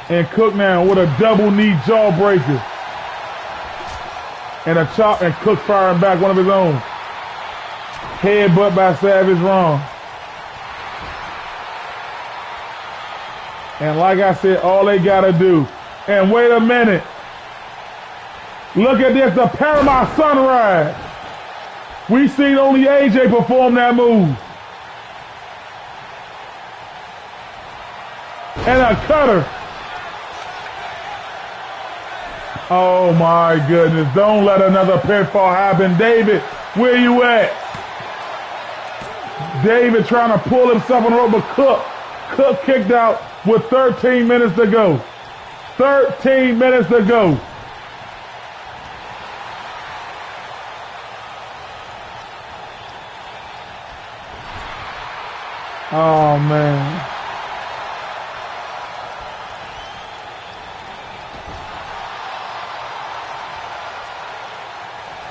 And Cook now with a double knee jawbreaker. And a chop, and Cook firing back one of his own. Headbutt by Savage Ron. And like I said, all they gotta do. And wait a minute. Look at this, the Paramount Sunrise. We seen only AJ perform that move. And a cutter. Oh my goodness. Don't let another pinfall happen. David, where you at? David trying to pull himself on the rope, but Cook kicked out with 13 minutes to go. 13 minutes to go. Oh, man.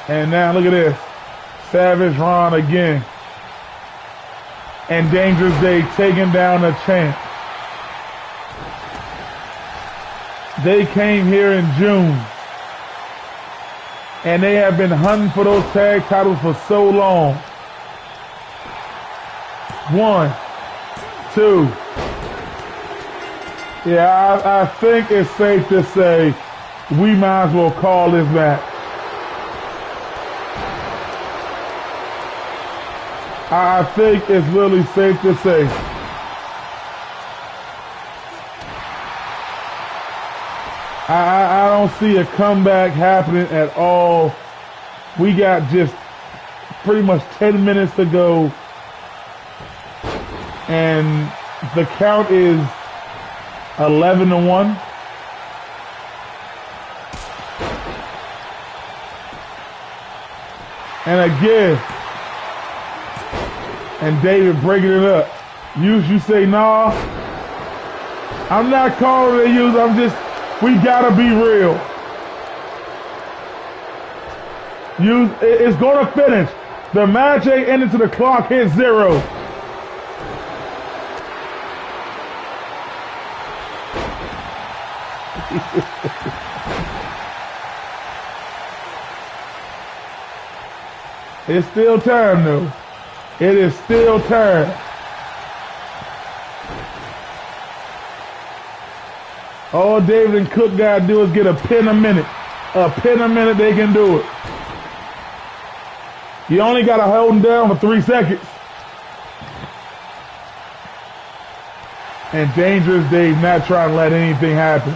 And now look at this. Savage Ron again. And Dangerous Dave taking down the champ. They came here in June. And they have been hunting for those tag titles for so long. 1, 2. Yeah, I think it's safe to say we might as well call this match. I think it's really safe to say. I don't see a comeback happening at all. We got just pretty much 10 minutes to go. And the count is 11-1. And again, and David breaking it up. You say, nah, I'm not calling it use, we gotta be real. It's gonna finish. The match ain't ended till the clock hits 0. It's still time though. It is still time. All David and Cook gotta do is get a pin a minute. A pin a minute, they can do it. You only gotta hold them down for 3 seconds. And Dangerous Dave not trying to let anything happen.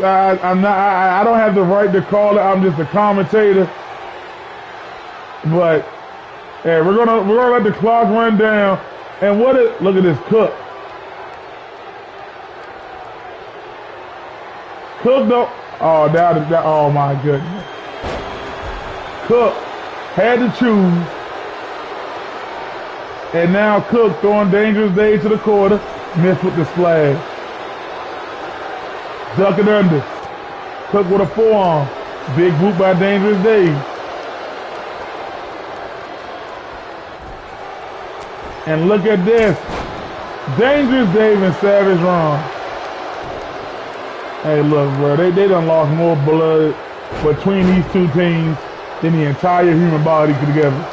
I don't have the right to call it. I'm just a commentator. But yeah, we're gonna let the clock run down. And look at this Cook. Cook don't. Oh, oh my goodness. Cook had to choose. And now Cook throwing Dangerous Dave to the quarter. Missed with the splash. Duck it under. Cook with a forearm. Big boot by Dangerous Dave. And look at this. Dangerous Dave and Savage Ron. Hey, look, bro. They done lost more blood between these two teams than the entire human body together.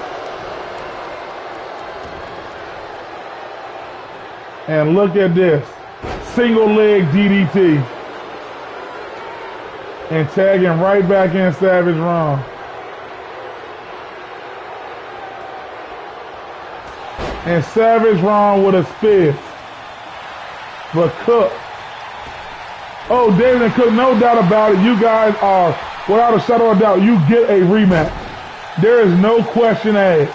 And look at this. Single leg DDT. And tagging right back in Savage Ron. And Savage Ron with a spear. But Cook. Oh, David and Cook, no doubt about it. You guys are, without a shadow of doubt, you get a rematch. There is no question asked.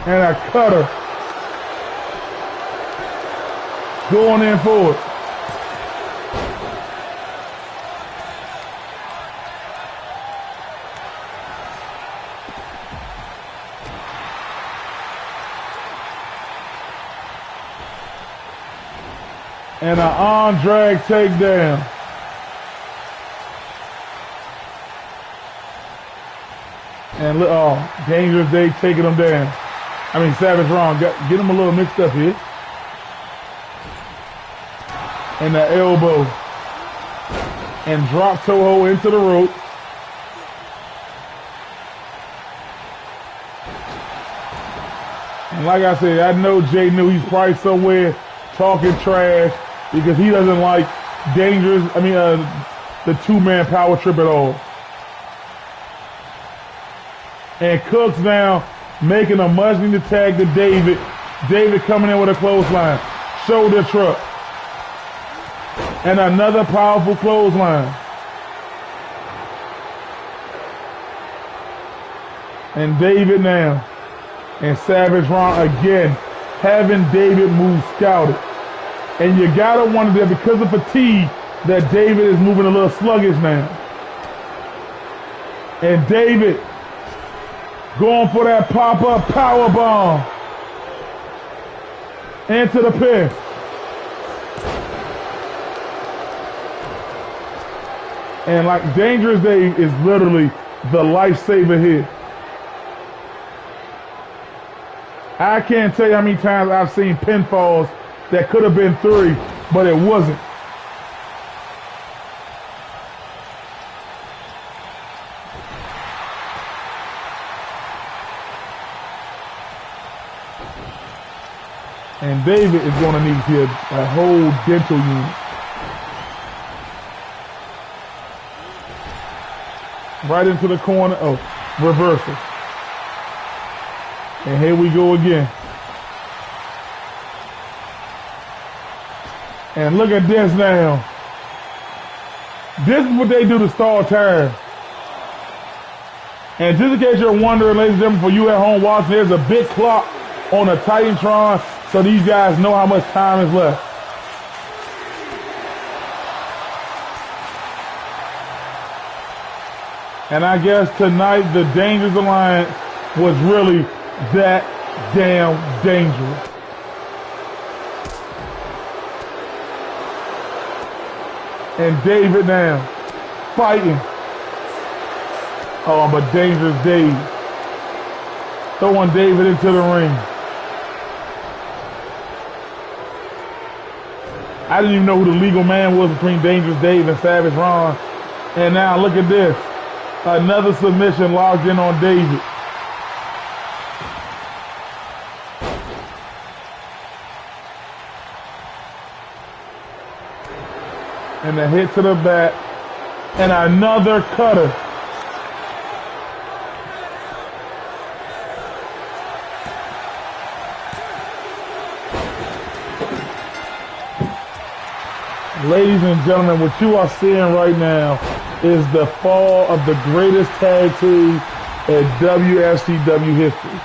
And a cutter. Going in for it. And an arm drag takedown. And Dangerous Dave taking him down. I mean, Savage Ron, get him a little mixed up here. And the elbow. And drop Toho into the rope. And like I said, I know Jay knew he's probably somewhere talking trash because he doesn't like the two-man power trip at all. And Cook's now making a much-needed tag to David. David coming in with a clothesline. Shoulder truck. And another powerful clothesline. And David now. And Savage Ron again having David move scouted. And you gotta wonder that because of fatigue that David is moving a little sluggish now. And David going for that pop-up power bomb. Into the pin. And like Dangerous Dave is literally the lifesaver here. I can't tell you how many times I've seen pinfalls that could have been 3, but it wasn't. And David is going to need to get a whole dental unit. Right into the corner. Oh, reversal. And here we go again. And look at this now. This is what they do to stall time. And just in case you're wondering, ladies and gentlemen, for you at home watching, there's a big clock on the Titantron, so these guys know how much time is left. And I guess tonight the Dangerous Alliance was really that damn dangerous. And David now fighting. Oh, but Dangerous Dave throwing David into the ring. I didn't even know who the legal man was between Dangerous Dave and Savage Ron. And now look at this. Another submission logged in on David. And a hit to the back. And another cutter. Ladies and gentlemen, what you are seeing right now is the fall of the greatest tag team in WFCW history.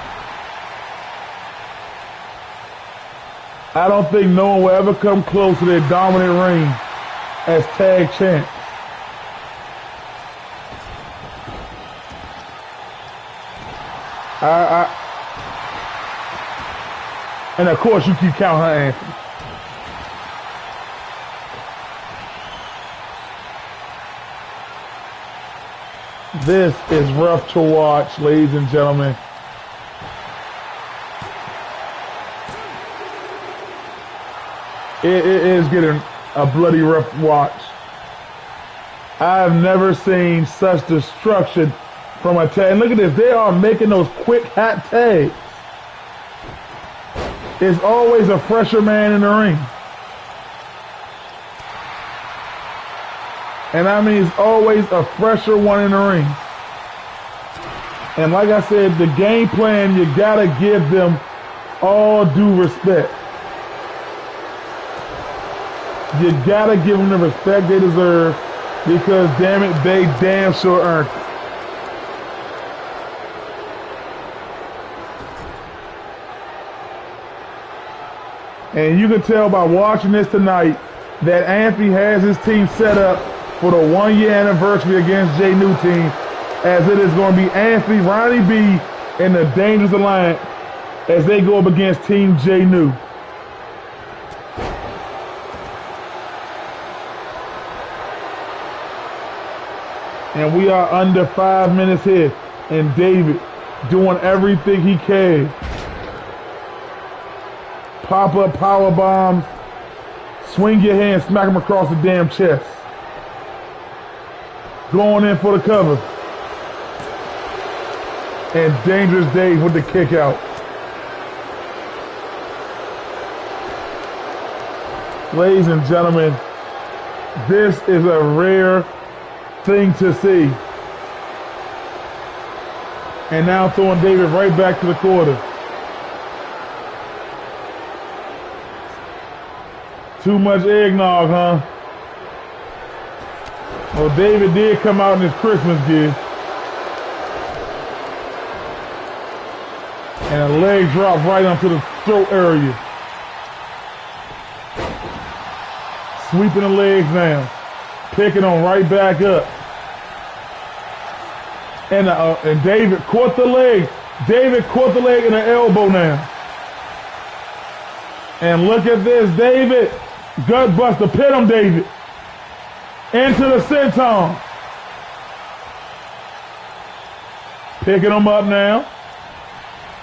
I don't think no one will ever come close to their dominant reign as tag champs. And of course you keep counting her, Anthony. This is rough to watch, ladies and gentlemen. It is getting a bloody rough watch. I've never seen such destruction from a tag. And look at this, they are making those quick hot tags. There's always a fresher man in the ring. And I mean, it's always a fresher one in the ring. And like I said, the game plan, you gotta give them all due respect. You gotta give them the respect they deserve, because damn it, they damn sure earned it. And you can tell by watching this tonight that Anthony has his team set up for the 1-year anniversary against J New team, as it is going to be Anthony, Ronnie B, and the Dangerous Alliance as they go up against Team J New. And we are under 5 minutes here, and David doing everything he can. Pop-up power bombs, swing your hand, smack him across the damn chest. Going in for the cover. And Dangerous Dave with the kick out. Ladies and gentlemen, this is a rare thing to see. And now throwing David right back to the quarter. Too much eggnog, huh? Well, David did come out in his Christmas gear. And a leg drop right onto the throat area. Sweeping the legs now. Picking them right back up. And David caught the leg. David caught the leg in the elbow now. And look at this, David. Gut buster, pit him, David. Into the senton. Picking him up now.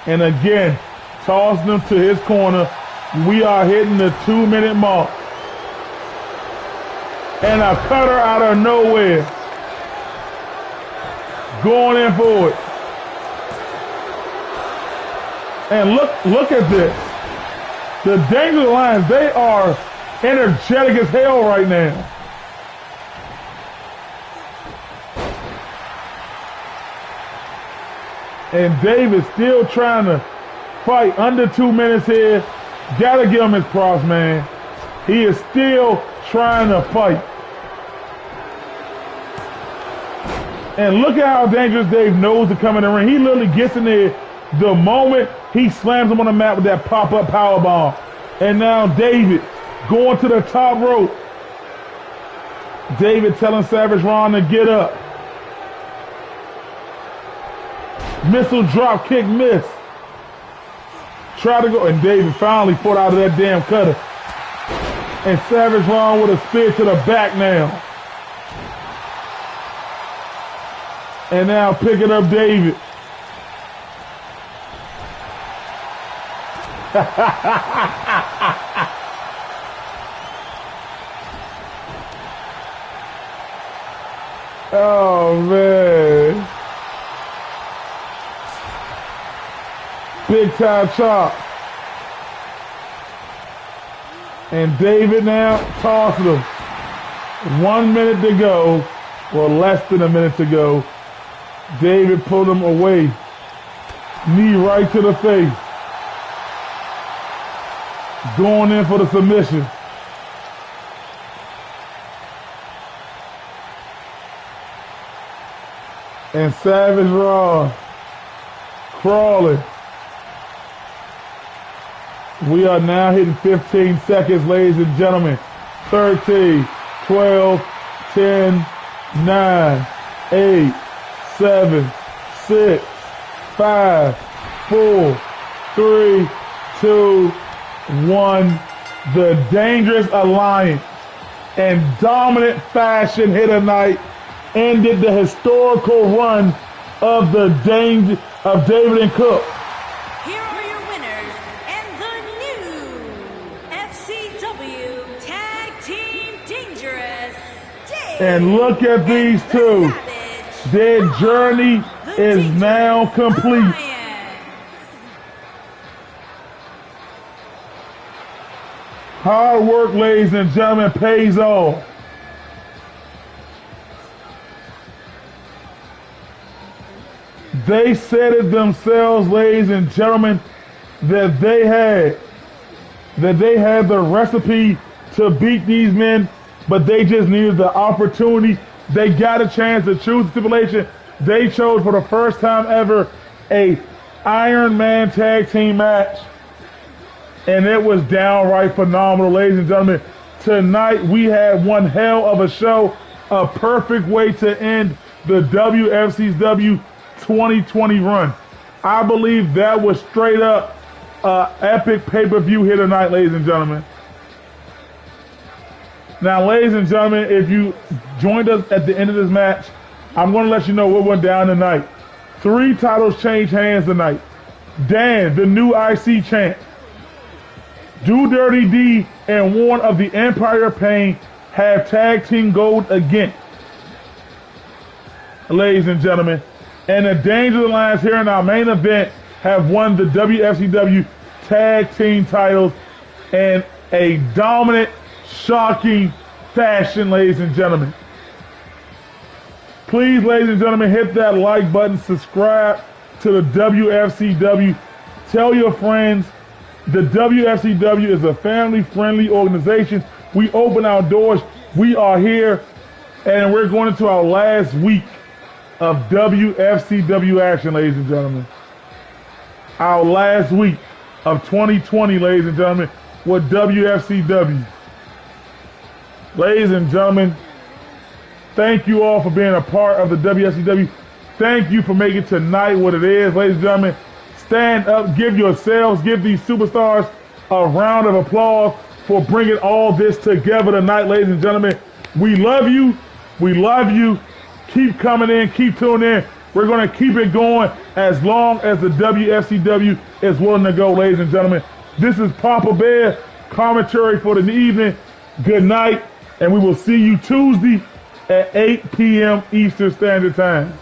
And again, tossing him to his corner. We are hitting the 2-minute mark. And a cutter out of nowhere. Going in for it. And look at this. The Dangerous Lions, they are energetic as hell right now. And David still trying to fight under 2 minutes here. Gotta give him his props, man. He is still trying to fight. And look at how dangerous Dave knows to come in the ring. He literally gets in there the moment he slams him on the mat with that pop-up powerbomb. And now David going to the top rope. David telling Savage Ron to get up. Missile drop kick miss. Try to go, and David finally fought out of that damn cutter. And Savage Ron with a spear to the back now. And now picking up David. Oh, man. Big time chop. And David now tossing him. 1 minute to go, or less than a minute to go. David pulled him away. Knee right to the face. Going in for the submission. And Savage Raw crawling. We are now hitting 15 seconds, ladies and gentlemen. 13, 12, 10, 9, 8, 7, 6, 5, 4, 3, 2, 1. The Dangerous Alliance in dominant fashion here tonight ended the historical run of the David and Cook. Here are your winners and the new FCW Tag Team Dangerous. Dave And look at these two. Savage. Their journey is now complete. Alliance. Hard work, ladies and gentlemen, pays off. They said it themselves, ladies and gentlemen, that they had the recipe to beat these men, but they just needed the opportunity. They got a chance to choose the stipulation. They chose for the first time ever a Iron Man tag team match. And it was downright phenomenal, ladies and gentlemen. Tonight we had one hell of a show, a perfect way to end the WFCW 2020 run. I believe that was straight up epic pay-per-view here tonight, ladies and gentlemen. Now, ladies and gentlemen, if you joined us at the end of this match, I'm going to let you know what went down tonight. 3 titles changed hands tonight. Dan, the new IC champ. Do Dirty D and Warren of the Empire of Pain have tag team gold again, ladies and gentlemen. And the Dangerous Alliance here in our main event have won the WFCW tag team titles in a dominant, shocking fashion, ladies and gentlemen. Please, ladies and gentlemen, hit that like button, subscribe to the WFCW. Tell your friends. The WFCW is a family-friendly organization. We open our doors. We are here, and we're going into our last week of WFCW action, ladies and gentlemen. Our last week of 2020, ladies and gentlemen, with WFCW. Ladies and gentlemen, thank you all for being a part of the WFCW. Thank you for making tonight what it is, ladies and gentlemen. Stand up, give yourselves, give these superstars a round of applause for bringing all this together tonight, ladies and gentlemen. We love you. We love you. Keep coming in. Keep tuning in. We're going to keep it going as long as the WFCW is willing to go, ladies and gentlemen. This is Papa Bear, commentary for the evening. Good night, and we will see you Tuesday at 8 p.m. Eastern Standard Time.